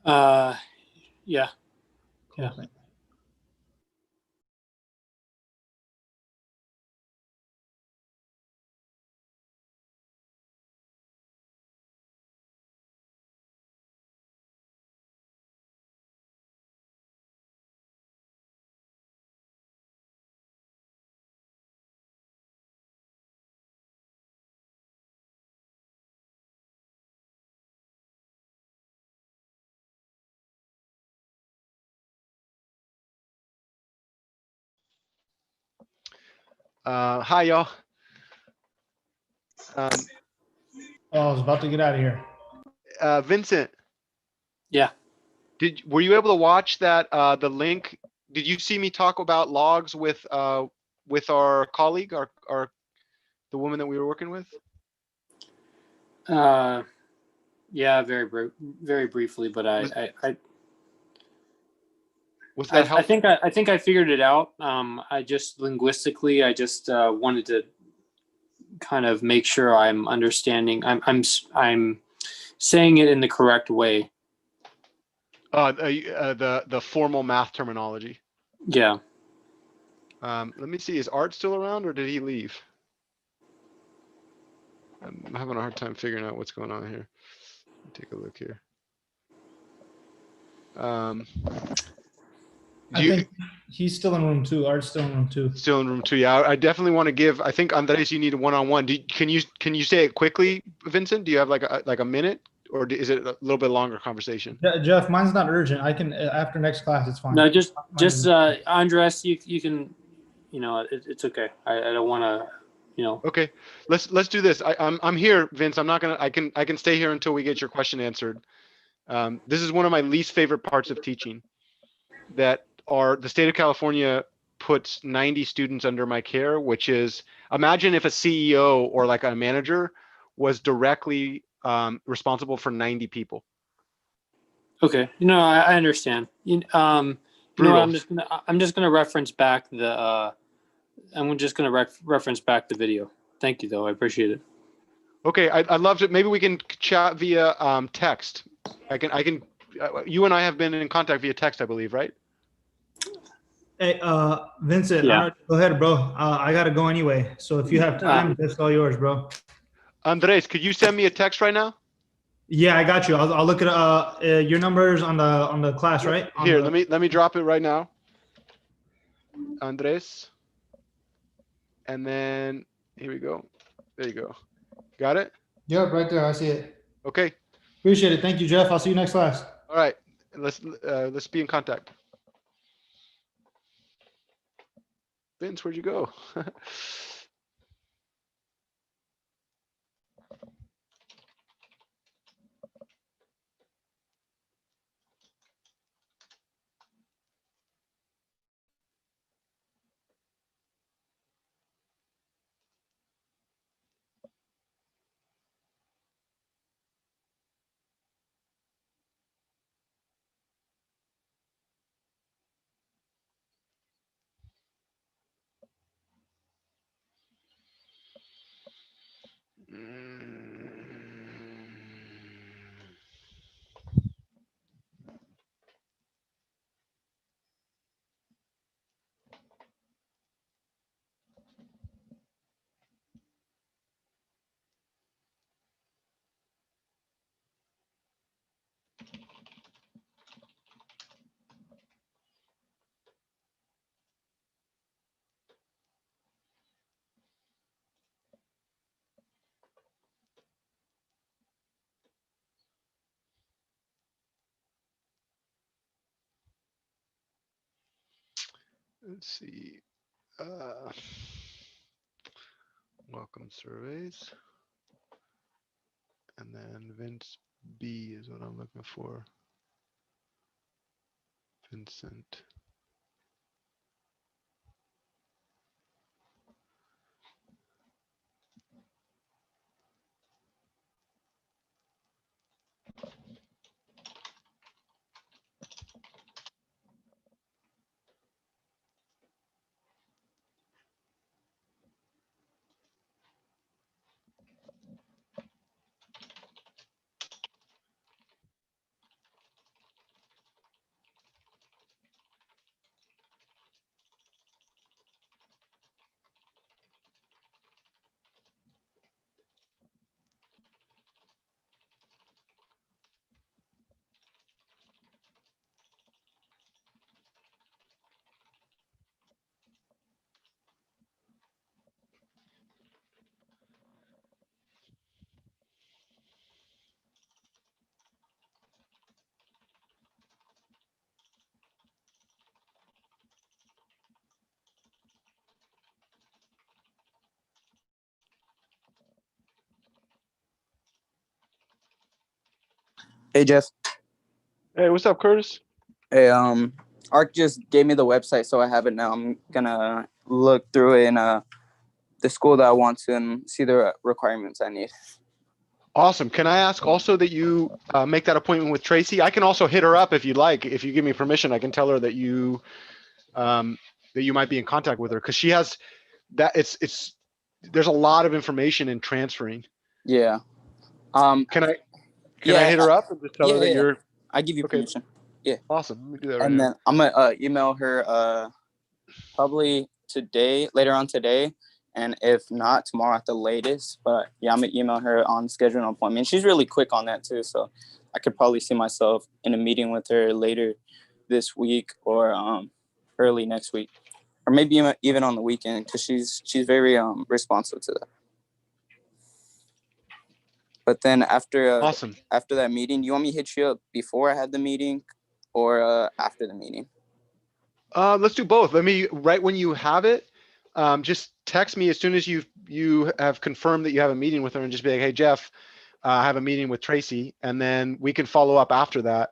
Yeah. Cool. Yeah. Thank- Hi, y'all. Oh, I was about to get out of here. Vincent, Yeah. were you able to watch that, the link? Did you see me talk about logs with our colleague, the woman that we were working with? Yeah, very briefly, but Was that helpful? I think I figured it out. I just linguistically, I just wanted to kind of make sure I'm understanding. I'm saying it in the correct way. The formal math terminology. Yeah. Let me see. Is Art still around, or did he leave? I'm having a hard time figuring out what's going on here. Take a look here. I think he's still in room 2. Art's still in room 2. Still in room 2. Yeah, I definitely want to give. I think Andres, you need a one-on-one. Can you say it quickly, Vincent? Do you have like a minute, or is it a little bit longer conversation? Jeff, mine's not urgent. I can after next class. It's fine. No, just Andres, you can, it's okay. I don't want to, Okay, let's do this. I'm here, Vince. I'm not gonna. I can stay here until we get your question answered. This is one of my least favorite parts of teaching. That the state of California puts 90 students under my care, which is, imagine if a CEO or like a manager was directly responsible for 90 people. Okay. I understand. You know what, I'm just gonna reference back the reference back the video. Thank you, though. I appreciate it. Okay, I'd love to. Maybe we can chat via text. I can. You and I have been in contact via text, I believe, right? Hey, Vincent, Yeah. go ahead, bro. I gotta go anyway. So if you have time, that's all yours, bro. Andres, could you send me a text right now? Yeah, I got you. I'll look at your numbers on the class, right? Here, let me drop it right now. Andres. And then here we go. There you go. Got it? Yep, right there. I see it. Okay. Appreciate it. Thank you, Jeff. I'll see you next class. All right. Let's be in contact. Vince, where'd you go? Let's see. Welcome surveys. And then Vince B is what I'm looking for. Vincent. Hey Jeff. Hey, what's up, Curtis? Hey, Arc just gave me the website, so I have it now. I'm gonna look through it in the school that I want to and see the requirements I need. Awesome. Can I ask also that you make that appointment with Tracy? I can also hit her up if you'd like. If you give me permission, I can tell her that you might be in contact with her, because she has that. There's a lot of information in transferring. Yeah. Can I hit her up and just tell her that you're? I give you permission. Yeah. Awesome. Let me do that right And now. then I'm gonna email her probably today, later on today, and if not tomorrow at the latest. But yeah, I'm gonna email her on scheduling an appointment. She's really quick on that too, so I could probably see myself in a meeting with her later this week or early next week, or maybe even on the weekend, because she's very responsive to that. But then after awesome. After that meeting, you want me to hit you up before I had the meeting or after the meeting? Let's do both. Right when you have it, just text me as soon as you have confirmed that you have a meeting with her, and just be like, hey, Jeff, I have a meeting with Tracy, and then we can follow up after that,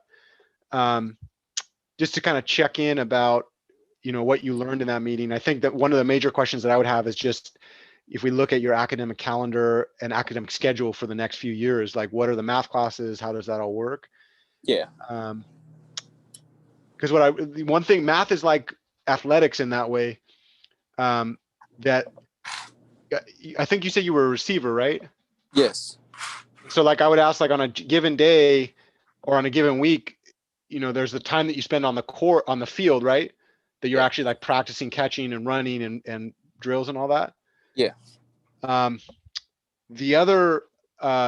just to kind of check in about, what you learned in that meeting. I think that one of the major questions that I would have is just, if we look at your academic calendar and academic schedule for the next few years, like what are the math classes? How does that all work? Yeah. Because one thing, math is like athletics in that way. That I think you said you were a receiver, right? Yes. So like I would ask, like on a given day or on a given week, there's the time that you spend on the court, on the field, right? That you're actually like practicing catching and running and drills and all that. Yeah. The other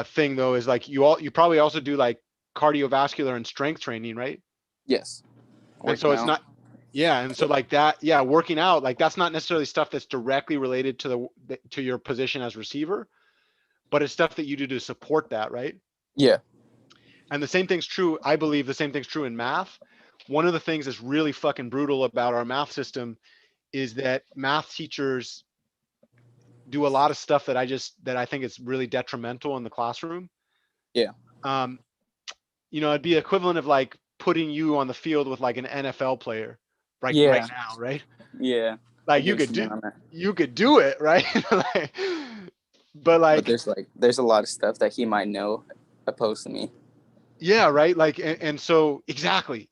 thing though is like you probably also do like cardiovascular and strength training, right? Yes. And so it's not, and so like that, working out, like that's not necessarily stuff that's directly related to your position as receiver, but it's stuff that you do to support that, right? Yeah. And the same thing's true. I believe the same thing's true in math. One of the things that's really fucking brutal about our math system is that math teachers do a lot of stuff that I think is really detrimental in the classroom. Yeah. It'd be equivalent of like putting you on the field with like an NFL player right now, right? Yeah. Like you could do it, right? But there's a lot of stuff that he might know opposed to me. Yeah, right. Like, and so exactly,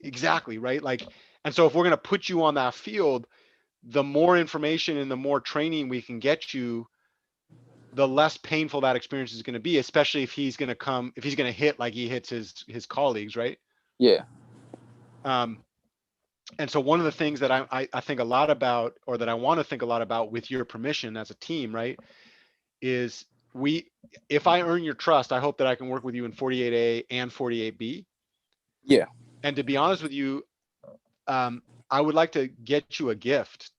right? Like, and so if we're gonna put you on that field, the more information and the more training we can get you, the less painful that experience is going to be, especially if he's going to hit like he hits his colleagues, right? Yeah. And so one of the things that I think a lot about, or that I want to think a lot about with your permission as a team, right, is if I earn your trust, I hope that I can work with you in 48A and 48B. Yeah. And to be honest with you, I would like to get you a gift,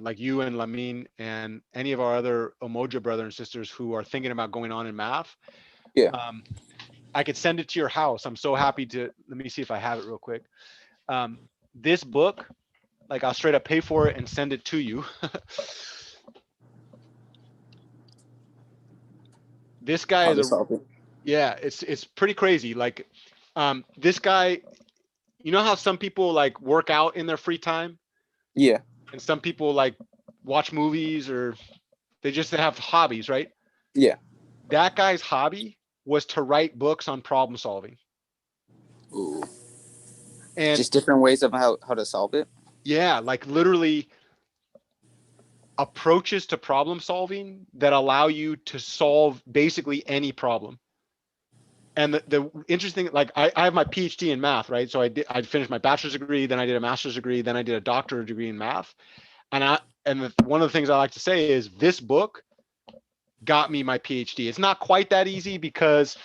like you and Lamin and any of our other Umoja brothers and sisters who are thinking about going on in math. Yeah. I could send it to your house. I'm so happy to. Let me see if I have it real quick. This book, like I'll straight up pay for it and send it to you. This guy it's pretty crazy. Like, this guy, you know how some people like work out in their free time? Yeah. And some people like watch movies, or they just have hobbies, right? Yeah. That guy's hobby was to write books on problem solving. Ooh. And just different ways of how to solve it. Yeah, like literally approaches to problem solving that allow you to solve basically any problem. And the interesting, like I have my PhD in math, right? So I finished my bachelor's degree, then I did a master's degree, then I did a doctorate degree in math. And one of the things I like to say is this book got me my PhD. It's not quite that easy, because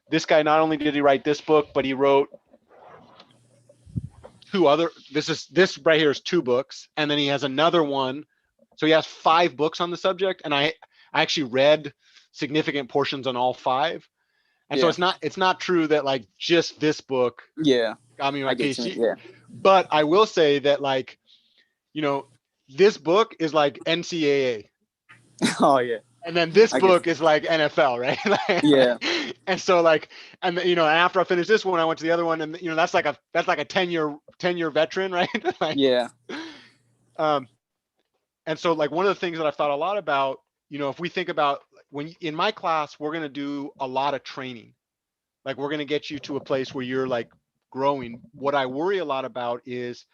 this guy, not only did he write this book, but he wrote this right here is 2 books. And then he has another one. So he has 5 books on the subject. And I actually read significant portions on all 5. And so it's not true that like just this book got me my PhD. Yeah. But I will say that, like, this book is like NCAA. Oh yeah. And then this book is like NFL, right? Yeah. And so like, and you know, after I finished this one, I went to the other one, and you know, that's like a 10-year veteran, right? Like, Yeah. And so like one of the things that I've thought a lot about, you know, if we think about when in my class, we're going to do a lot of training. Like we're going to get you to a place where you're like growing. What I worry a lot about is,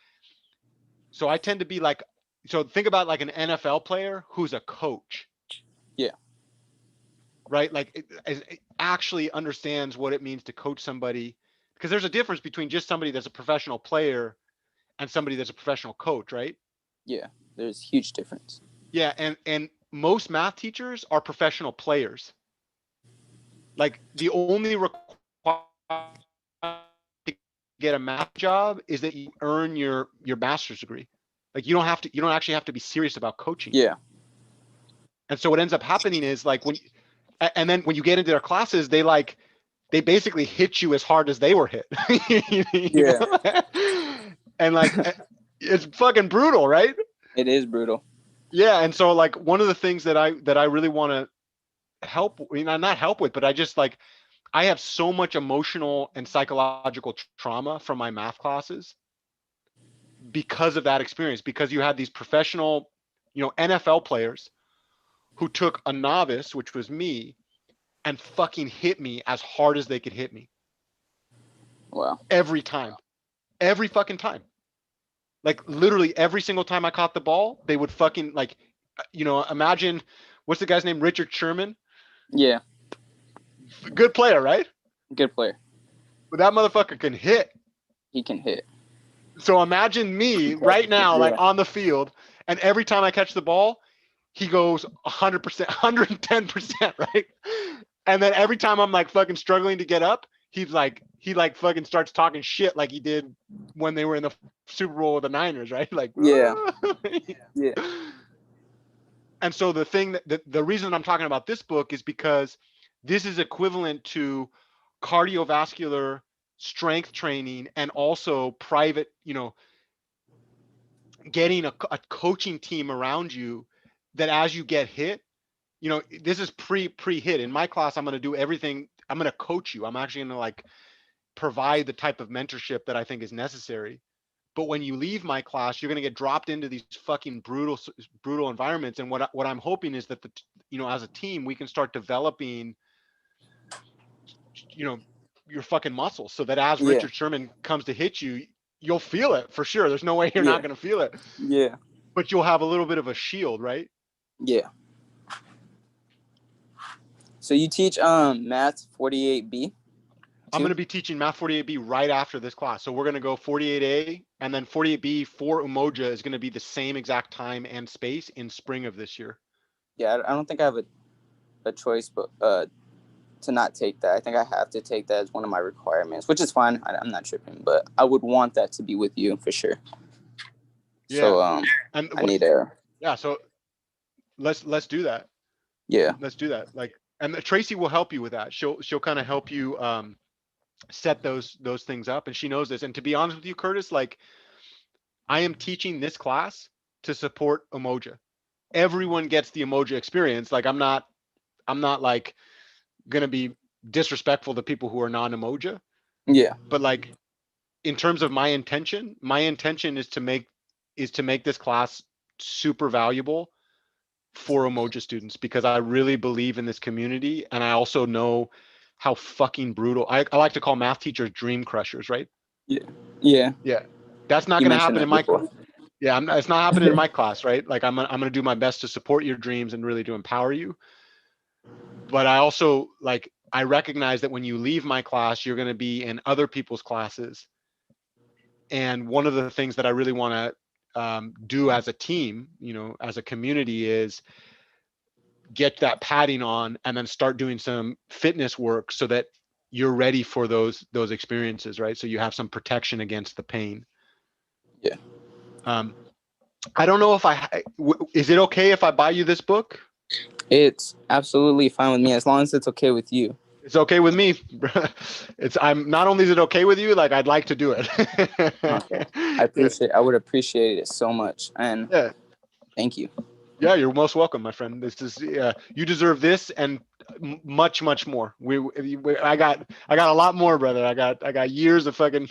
so I tend to be like, so think about like an NFL player who's a coach. Yeah. Right? Like it actually understands what it means to coach somebody, because there's a difference between just somebody that's a professional player and somebody that's a professional coach, right? Yeah. There's huge difference. Yeah, and most math teachers are professional players. Like the only requirement to get a math job is that you earn your master's degree. Like you don't actually have to be serious about coaching. Yeah. And so what ends up happening is like and then when you get into their classes, they basically hit you as hard as they were hit. Yeah. And like it's fucking brutal, right? It is brutal. Yeah, and so like one of the things that I really want to help, not help with, but I just like, I have so much emotional and psychological trauma from my math classes because of that experience, because you had these professional, you know, NFL players who took a novice, which was me, and fucking hit me as hard as they could hit me. Wow. Every time. Every fucking time. Like literally every single time I caught the ball, they would fucking like, you know, imagine, what's the guy's name? Richard Sherman. Yeah. Good player, right? Good player. But that motherfucker can hit. He can hit. So imagine me right now, like on the field, and every time I catch the ball, he goes 100%, 110%, right? And then every time I'm like fucking struggling to get up, he fucking starts talking shit like he did when they were in the Super Bowl with the Niners, right? Like, yeah. Yeah. And so the thing the reason I'm talking about this book is because this is equivalent to cardiovascular strength training and also private, you know, getting a coaching team around you that as you get hit, you know, this is pre-hit. In my class, I'm going to do everything. I'm going to coach you. I'm actually going to like provide the type of mentorship that I think is necessary. But when you leave my class, you're going to get dropped into these fucking brutal environments. And what I'm hoping is that you know, as a team, we can start developing, you know, your fucking muscles, so that as Richard Sherman comes to hit you, you'll feel it for sure. There's no way you're not going to feel it. Yeah. But you'll have a little bit of a shield, right? Yeah. So you teach math 48B? I'm going to be teaching math 48B right after this class. So we're going to go 48A, and then 48B for Umoja is going to be the same exact time and space in spring of this year. Yeah, I don't think I have a choice but to not take that. I think I have to take that as one of my requirements, which is fine. I'm not tripping, but I would want that to be with you for sure. Yeah. So and I need a. Yeah, so let's do that. Yeah. Let's do that. Like, and Tracy will help you with that. She'll kind of help you set those things up, and she knows this. And to be honest with you, Curtis, like I am teaching this class to support Umoja. Everyone gets the Umoja experience. Like I'm not like gonna be disrespectful to people who are non-Umoja. Yeah. But like in terms of my intention is to make this class super valuable for Umoja students, because I really believe in this community, and I also know how fucking brutal. I like to call math teachers dream crushers, right? Yeah. Yeah. Yeah. That's not You going to happen mentioned in that my before. class. Yeah, it's not happening in my class, right? Like I'm going to do my best to support your dreams and really to empower you. But I also I recognize that when you leave my class, you're going to be in other people's classes. And one of the things that I really want to do as a team, you know, as a community, is get that padding on and then start doing some fitness work so that you're ready for those experiences, right? So you have some protection against the pain. Yeah. I don't know if is it okay if I buy you this book? It's absolutely fine with me, as long as it's okay with you. It's okay with me. I'm not only is it okay with you, like I'd like to do it. Okay. I would appreciate it so much. And yeah. Thank you. Yeah, you're most welcome, my friend. This is you deserve this and much more. I got a lot more, brother. I got years of fucking.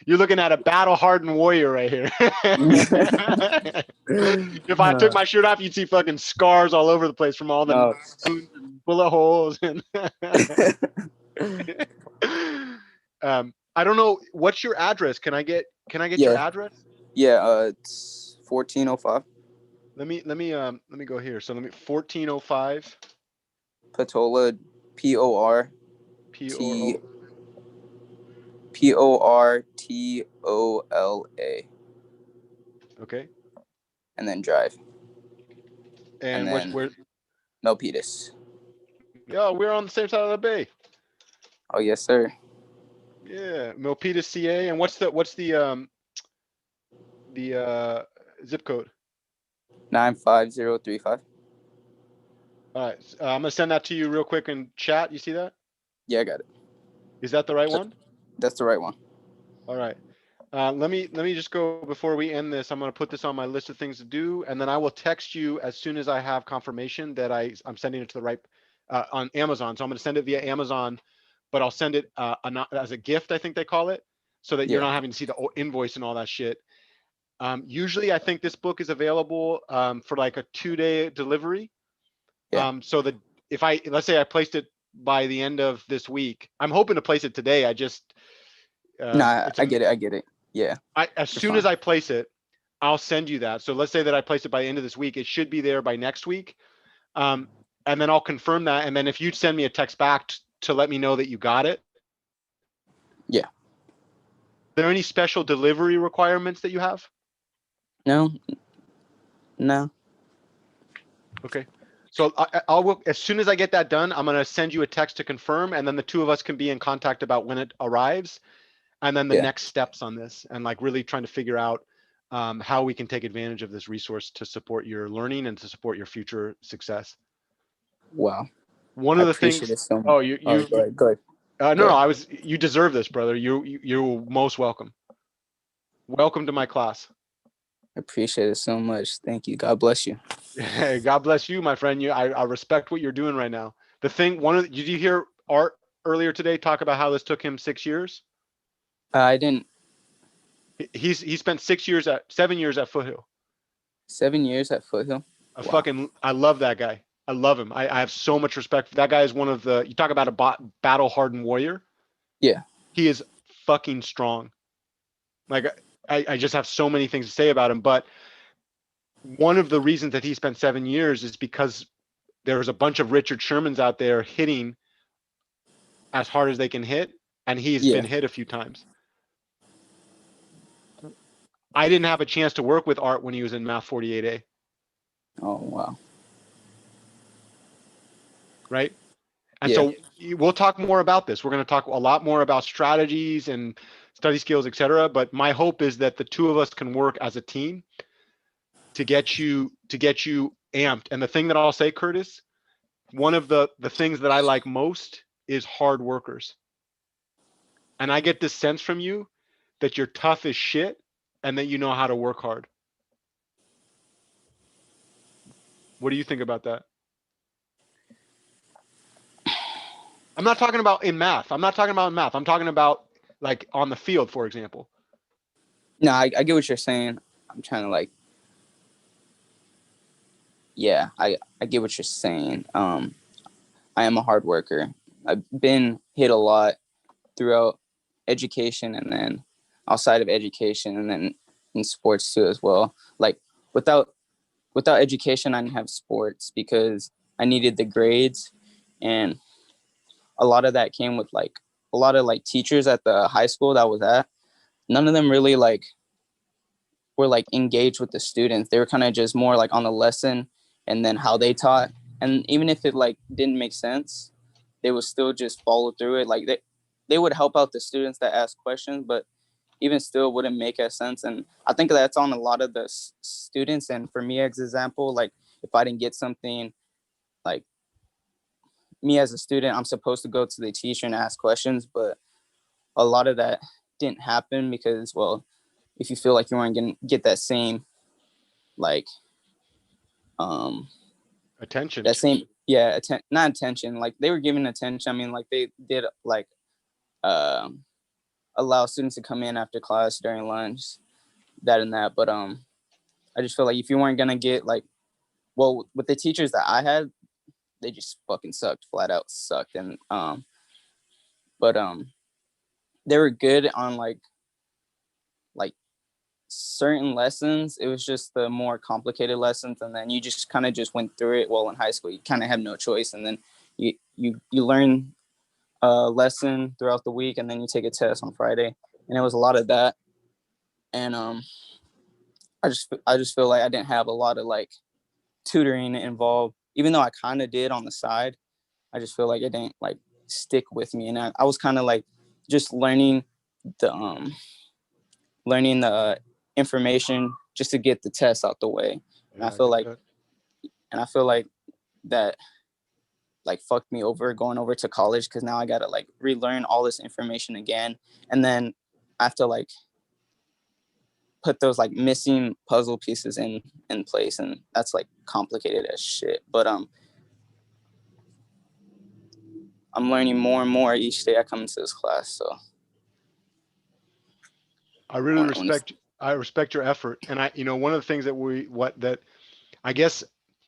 You're looking at a battle hardened warrior right here. If I took my shirt off, you'd see fucking scars all over the place from all the No. wounds and bullet holes and. I don't know. What's your address? Can I get your Yeah. address? Yeah, it's 1405 Let me go here. So 1405 Patola, P-O-R P-O-O. P-O-R-T-O-L-A. Okay. And then drive. And then where? Milpitas. Yeah, we're on the same side of the bay. Oh yes, sir. Yeah, Milpitas, CA. And what's the zip code? 95035. All right, I'm gonna send that to you real quick in chat. You see that? Yeah, I got it. Is that the right one? That's the right one. All right. Let me just go before we end this. I'm gonna put this on my list of things to do, and then I will text you as soon as I have confirmation that I'm sending it to the right on Amazon. So I'm gonna send it via Amazon, but I'll send it as a gift, I think they call it, so that you're not having to see the invoice and all that shit. Usually, I think this book is available for like a 2-day delivery. So that if let's say I placed it by the end of this week, I'm hoping to place it today. I just I get it. Yeah. As soon as I place it, I'll send you that. So let's say that I place it by the end of this week. It should be there by next week. And then I'll confirm that. And then if you send me a text back to let me know that you got it. Yeah. Are there any special delivery requirements that you have? No. Okay. So I'll as soon as I get that done, I'm going to send you a text to confirm, and then the two of us can be in contact about when it arrives, and then the next steps on this, and like really trying to figure out how we can take advantage of this resource to support your learning and to support your future success. Wow. One of the things. So Oh, you. Go ahead. No, you deserve this, brother. You're most welcome. Welcome to my class. I appreciate it so much. Thank you. God bless you. Hey, God bless you, my friend. I respect what you're doing right now. Did you hear Art earlier today talk about how this took him 6 years? I didn't. He spent 7 years at Foothill. 7 years at Foothill. I love that guy. I love him. I have so much respect. That guy is one of you talk about a battle hardened warrior. Yeah. He is fucking strong. Like I just have so many things to say about him, but one of the reasons that he spent 7 years is because there's a bunch of Richard Shermans out there hitting as hard as they can hit, and he's been hit a few times. I didn't have a chance to work with Art when he was in Math 48A. Oh, wow. Right? And so we'll talk more about this. We're going to talk a lot more about strategies and study skills, etc. But my hope is that the two of us can work as a team to get you amped. And the thing that I'll say, Curtis, one of the things that I like most is hard workers. And I get this sense from you that you're tough as shit and that you know how to work hard. What do you think about that? I'm not talking about in math. I'm talking about like on the field, for example. No, I get what you're saying. I'm trying to like, I get what you're saying. I am a hard worker. I've been hit a lot throughout education and then outside of education and then in sports too as well. Like without education, I didn't have sports because I needed the grades, and a lot of that came with like a lot of like teachers at the high school that I was at. None of them really like were like engaged with the students. They were kind of just more like on the lesson and then how they taught. And even if it like didn't make sense, they would still just follow through it. Like they would help out the students that asked questions, but even still wouldn't make a sense. And I think that's on a lot of the students. And for me, as example, like if I didn't get something, like me as a student, I'm supposed to go to the teacher and ask questions, but a lot of that didn't happen because, well, if you feel like you weren't going to get that same, like, attention, yeah, not attention. Like they were giving attention. I mean, like they did like allow students to come in after class during lunch, that and that. But I just feel like if you weren't gonna get like, well, with the teachers that I had, they just fucking sucked, flat out sucked. And but they were good on like certain lessons. It was just the more complicated lessons, and then you just kind of just went through it. Well, in high school, you kind of have no choice, and then you learn a lesson throughout the week, and then you take a test on Friday, and it was a lot of that. And I just feel like I didn't have a lot of like tutoring involved, even though I kind of did on the side. I just feel like it didn't like stick with me, and I was kind of like just learning the information just to get the test out the way. And I feel like that like fucked me over going over to college, because now I gotta like relearn all this information again, and then I have to like put those like missing puzzle pieces in place, and that's like complicated as shit. But I'm learning more and more each day I come into this class. So I really respect your effort. And one of the things that I guess,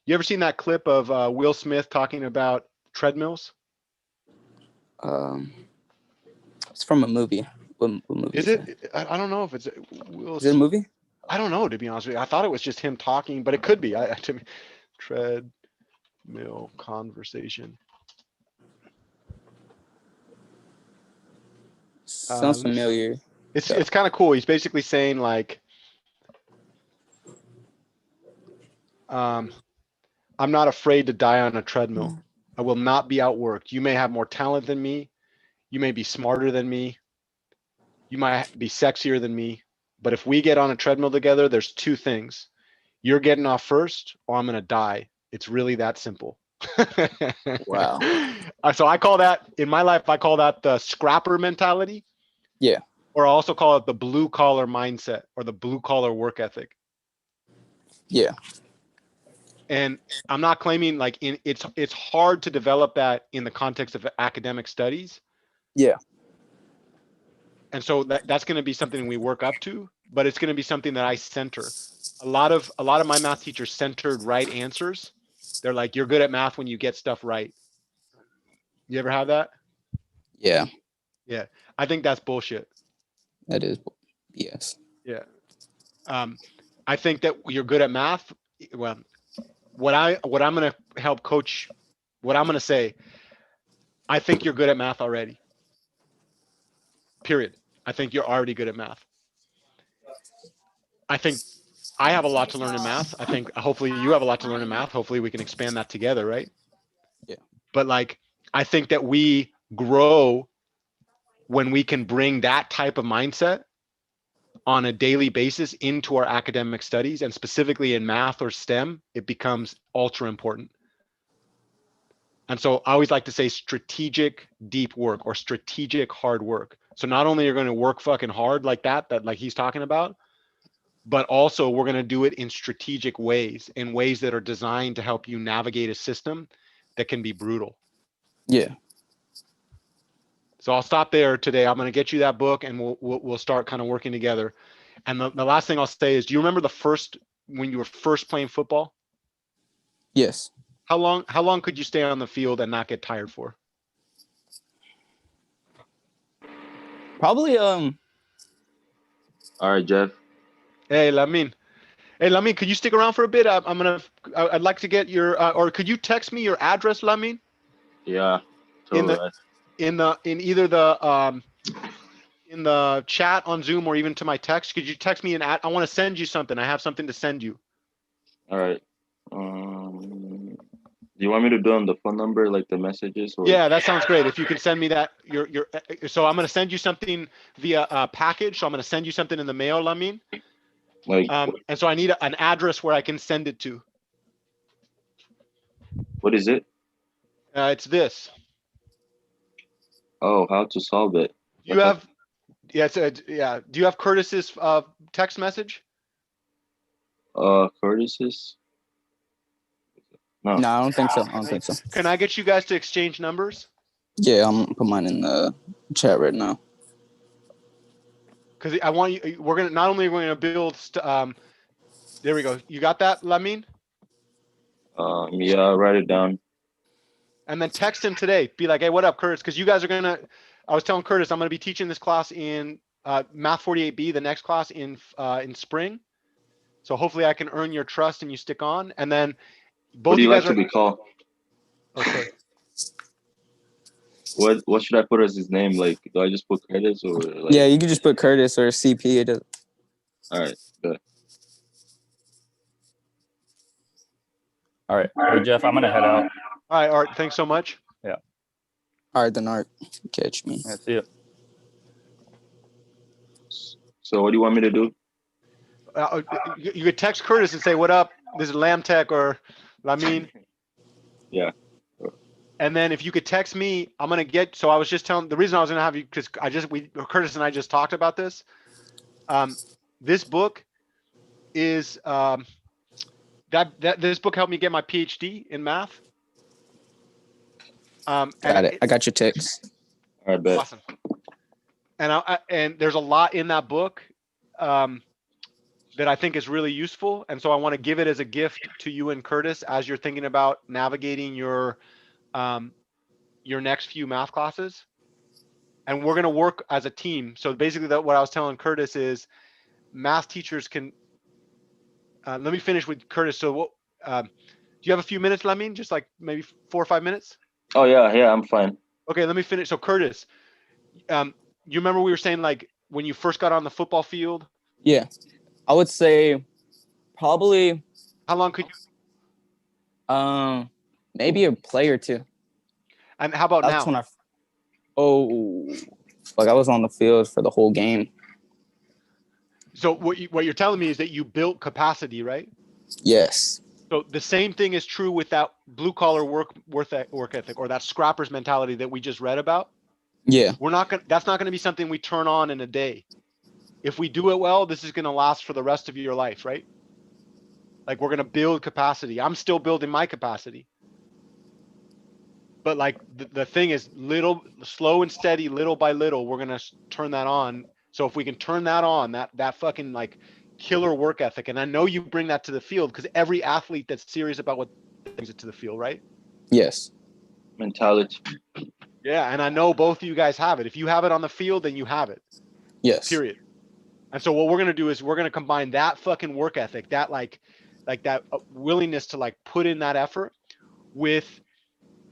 you ever seen that clip of Will Smith talking about treadmills? It's from a movie. What movie is it? I don't know if it's Is it a movie? I don't know, to be honest with you. I thought it was just him talking, but it could be. Treadmill conversation. Sounds familiar. It's kind of cool. He's basically saying like, I'm not afraid to die on a treadmill. I will not be outworked. You may have more talent than me. You may be smarter than me. You might be sexier than me. But if we get on a treadmill together, there's two things. You're getting off first, or I'm going to die. It's really that simple. Wow. So I call that, in my life, I call that the scrapper mentality. Yeah. Or I also call it the blue collar mindset, or the blue collar work ethic. Yeah. And I'm not claiming like it's hard to develop that in the context of academic studies. Yeah. And so that's going to be something we work up to, but it's going to be something that I center. A lot of my math teachers centered right answers. They're like, you're good at math when you get stuff right. You ever have that? Yeah. Yeah. I think that's bullshit. That is. Yes. Yeah. I think that you're good at math. Well, what I'm going to help coach, what I'm going to say, I think you're good at math already. Period. I think you're already good at math. I think I have a lot to learn in math. I think hopefully you have a lot to learn in math. Hopefully we can expand that together, right? Yeah. But like, I think that we grow when we can bring that type of mindset on a daily basis into our academic studies, and specifically in math or STEM, it becomes ultra important. And so I always like to say strategic deep work, or strategic hard work. So not only are you going to work fucking hard like that like he's talking about, but also we're going to do it in strategic ways, in ways that are designed to help you navigate a system that can be brutal. Yeah. So I'll stop there today. I'm going to get you that book, and we'll start kind of working together. And the last thing I'll say is, do you remember when you were first playing football? Yes. How long could you stay on the field and not get tired for? Probably All right, Jeff. Hey, Lamin, could you stick around for a bit? I'd like to get your or could you text me your address, Lamin? Yeah. Totally. In either the chat on Zoom, or even to my text. Could you text me I want to send you something. I have something to send you. All right. Do you want me to do on the phone number, like the messages? Or? Yeah, that sounds great. If you can send me that, so I'm going to send you something via package. So I'm going to send you something in the mail, Lamin. And so I need an address where I can send it to. What is it? It's this. Oh, how to solve it? You have, yeah. Do you have Curtis's text message? Curtis's. No, I don't think so. I don't think so. Can I get you guys to exchange numbers? Yeah, I'm gonna put mine in the chat right now. Because I want you. We're gonna not only we're gonna build. There we go. You got that, Lamin? Yeah, write it down. And then text him today. Be like, hey, what up, Curtis? Because you guys are gonna. I was telling Curtis I'm gonna be teaching this class in Math 48B, the next class in spring. So hopefully I can earn your trust and you stick on. And then both What do you you guys like to be called? Okay. What should I put as his name? Like, do I just put Curtis or? Like... Yeah, you can just put Curtis or CP. It does. All right. Good. All right. Hey, Jeff, I'm gonna head out. All right, Art. Thanks so much. Yeah. All right, then Art, catch me. Yeah, see you. So what do you want me to do? You could text Curtis and say, what up? This is Lam Tech or Lamin. Yeah. And then if you could text me, I'm gonna get. So I was just telling the reason I was gonna have you because Curtis and I just talked about this. This book is this book helped me get my PhD in math. Got it. I got your text. All right, bet. Awesome. And there's a lot in that book that I think is really useful, and so I want to give it as a gift to you and Curtis as you're thinking about navigating your next few math classes. And we're going to work as a team. So basically, what I was telling Curtis is, math teachers can. Let me finish with Curtis. So, do you have a few minutes, Lamin? Just like maybe 4 or 5 minutes? Oh yeah, I'm fine. Okay, let me finish. So Curtis, you remember we were saying like when you first got on the football field? Yeah, I would say probably. How long could you? Maybe a play or two. And how about That's now? Like I was on the field for the whole game. So what you're telling me is that you built capacity, right? Yes. So the same thing is true with that blue collar work ethic or that scrappers mentality that we just read about. Yeah. That's not gonna be something we turn on in a day. If we do it well, this is gonna last for the rest of your life, right? Like we're gonna build capacity. I'm still building my capacity. But like the thing is slow and steady, little by little, we're gonna turn that on. So if we can turn that on, that fucking like killer work ethic, and I know you bring that to the field because every athlete that's serious about what brings it to the field, right? Yes. Mentality. Yeah, and I know both of you guys have it. If you have it on the field, then you have it. Yes. Period. And so what we're gonna do is we're gonna combine that fucking work ethic, that like that willingness to like put in that effort with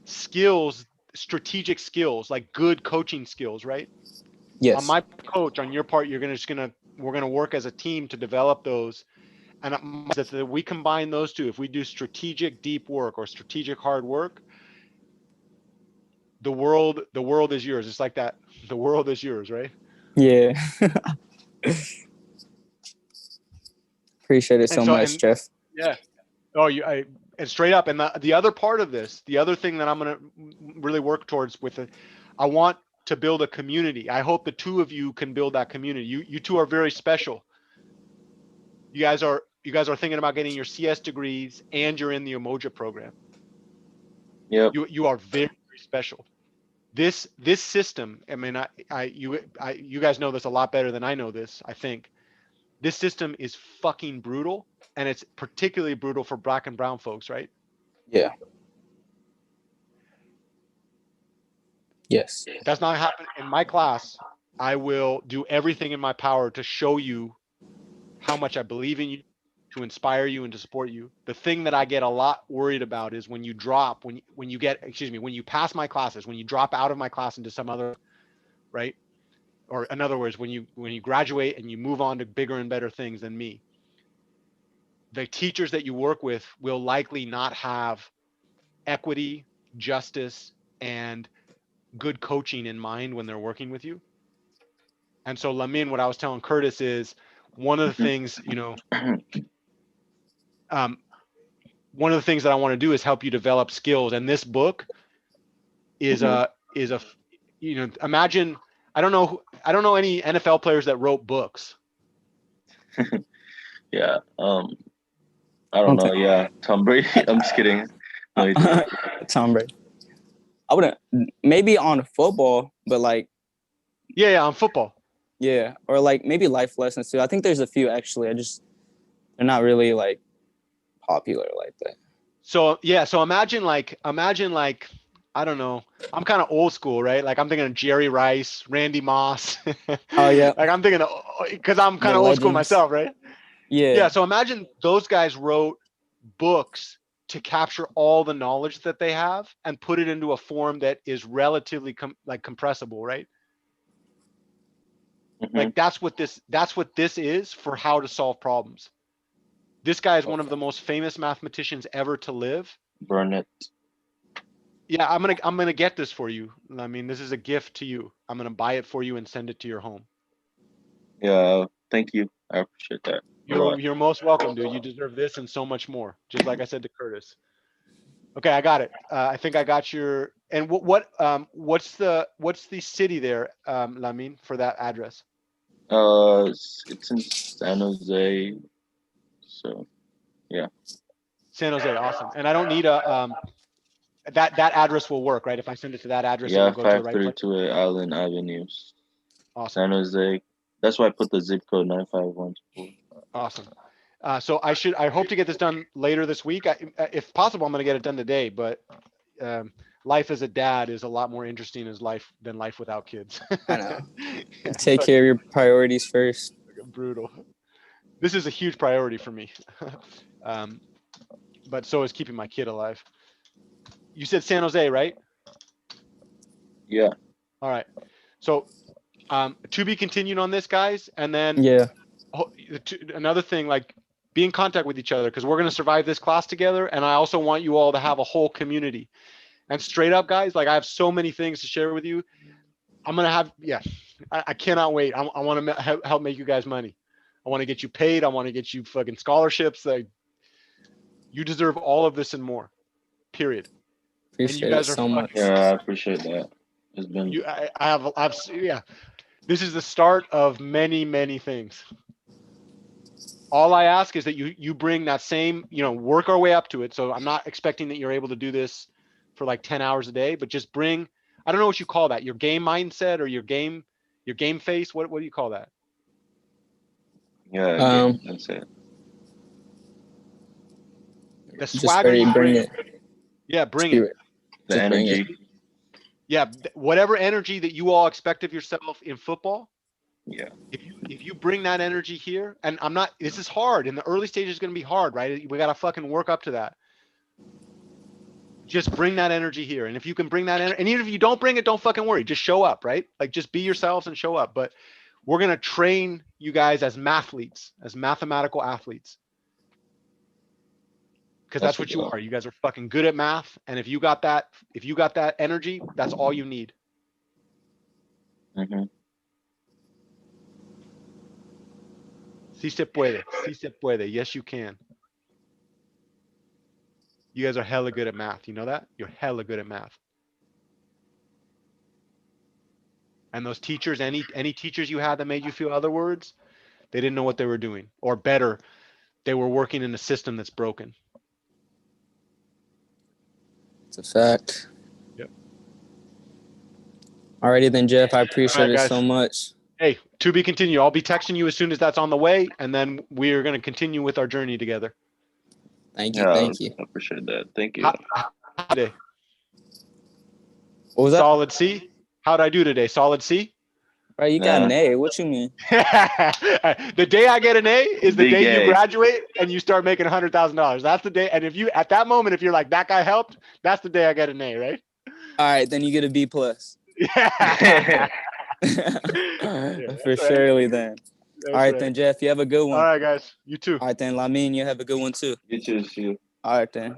skills, strategic skills, like good coaching skills, right? Yes. On my coach, on your part, we're gonna work as a team to develop those, and that we combine those two. If we do strategic deep work or strategic hard work, the world is yours. It's like that. The world is yours, right? Yeah. Appreciate it so much, Jeff. Yeah. Oh, and straight up. And the other part of this, the other thing that I'm gonna really work towards with it, I want to build a community. I hope the two of you can build that community. You two are very special. You guys are thinking about getting your CS degrees and you're in the Umoja program. Yeah. You are very, very special. This system, I mean, you guys know this a lot better than I know this, I think. This system is fucking brutal, and it's particularly brutal for Black and brown folks, right? Yeah. Yes. That's not happening in my class. I will do everything in my power to show you how much I believe in you, to inspire you and to support you. The thing that I get a lot worried about is when you drop, when you pass my classes, when you drop out of my class into some other, right? Or in other words, when you graduate and you move on to bigger and better things than me, the teachers that you work with will likely not have equity, justice, and good coaching in mind when they're working with you. And so Lamin, what I was telling Curtis is one of the things, one of the things that I want to do is help you develop skills. And this book is imagine, I don't know any NFL players that wrote books. Yeah. I don't know. Yeah. Tom Brady. I'm just kidding. No, he didn't. Tom Brady. I wouldn't. Maybe on football, but like Yeah, on football. yeah, or like maybe life lessons too. I think there's a few actually. They're not really like popular like that. So yeah, so imagine like I don't know. I'm kind of old school, right? Like I'm thinking of Jerry Rice, Randy Moss. Oh yeah. Like I'm thinking because I'm kind The of old school legends. myself, right? Yeah. Yeah. So imagine those guys wrote books to capture all the knowledge that they have and put it into a form that is relatively compressible, right? Like that's what this is for how to solve problems. This guy is one of the most famous mathematicians ever to live. Burnett. Yeah, I'm gonna get this for you. I mean, this is a gift to you. I'm gonna buy it for you and send it to your home. Yeah, thank you. I appreciate that. a lot. You're most welcome, dude. You deserve this and so much more. Just like I said to Curtis. Okay, I got it. I think I got your. And what's the city there, Lamin, for that address? It's in San Jose. So, yeah. San Jose, awesome. And I don't need a that address will work, right? If I send it to that address, Yeah, it will go to the right place. 532 Allen Avenue. Awesome. San Jose. That's why I put the zip code 95124. Awesome. So I hope to get this done later this week. If possible, I'm going to get it done today, but life as a dad is a lot more interesting than life without kids. I know. Take care of your priorities first. Brutal. This is a huge priority for me. But so is keeping my kid alive. You said San Jose, right? Yeah. All right. So to be continued on this, guys. And then yeah, another thing, like be in contact with each other because we're going to survive this class together. And I also want you all to have a whole community. And straight up, guys, like I have so many things to share with you. I'm going to have, I cannot wait. I want to help make you guys money. I want to get you paid. I want to get you fucking scholarships. Like, you deserve all of this and more, period. Appreciate it so much. Yeah, I appreciate that. It's been. Yeah. This is the start of many, many things. All I ask is that you bring that same, work our way up to it. So I'm not expecting that you're able to do this for like 10 hours a day, but just bring, I don't know what you call that, your game mindset or your game face. What do you call that? Yeah, that's it. The swagger you bring it. Yeah, bring it. The energy. Yeah, whatever energy that you all expect of yourself in football. Yeah. If you bring that energy here, and this is hard. In the early stages, it's going to be hard, right? We got to fucking work up to that. Just bring that energy here. And if you can bring that energy, and even if you don't bring it, don't fucking worry. Just show up, right? Like just be yourselves and show up. But we're going to train you guys as mathletes, as mathematical athletes. Because that's what you are. You guys are fucking good at math. And if you got that energy, that's all you need. Mm-hmm. Sí se puede. Sí se puede. Yes, you can. You guys are hella good at math. You know that? You're hella good at math. And those teachers, any teachers you had that made you feel other words, they didn't know what they were doing. Or better, they were working in a system that's broken. It's a fact. Yep. Alrighty then, Jeff. I appreciate it so much. Hey, to be continued. I'll be texting you as soon as that's on the way, and then we're going to continue with our journey together. Thank you. Thank you. I appreciate that. Thank you. How today? What was that? Solid C. How'd I do today? Solid C? Right, you got an A. What you mean? The day I get an A is the day you graduate and you start making $100,000. That's the day. And if you, at that moment, if you're like, that guy helped, that's the day I get an A, right? All right, then you get a B plus. Yeah. For surely then. That's all right, right. then, Jeff, you have a good one. All right, guys. You too. All right, then, Lamin, you have a good one too. You too. See you. All right, then.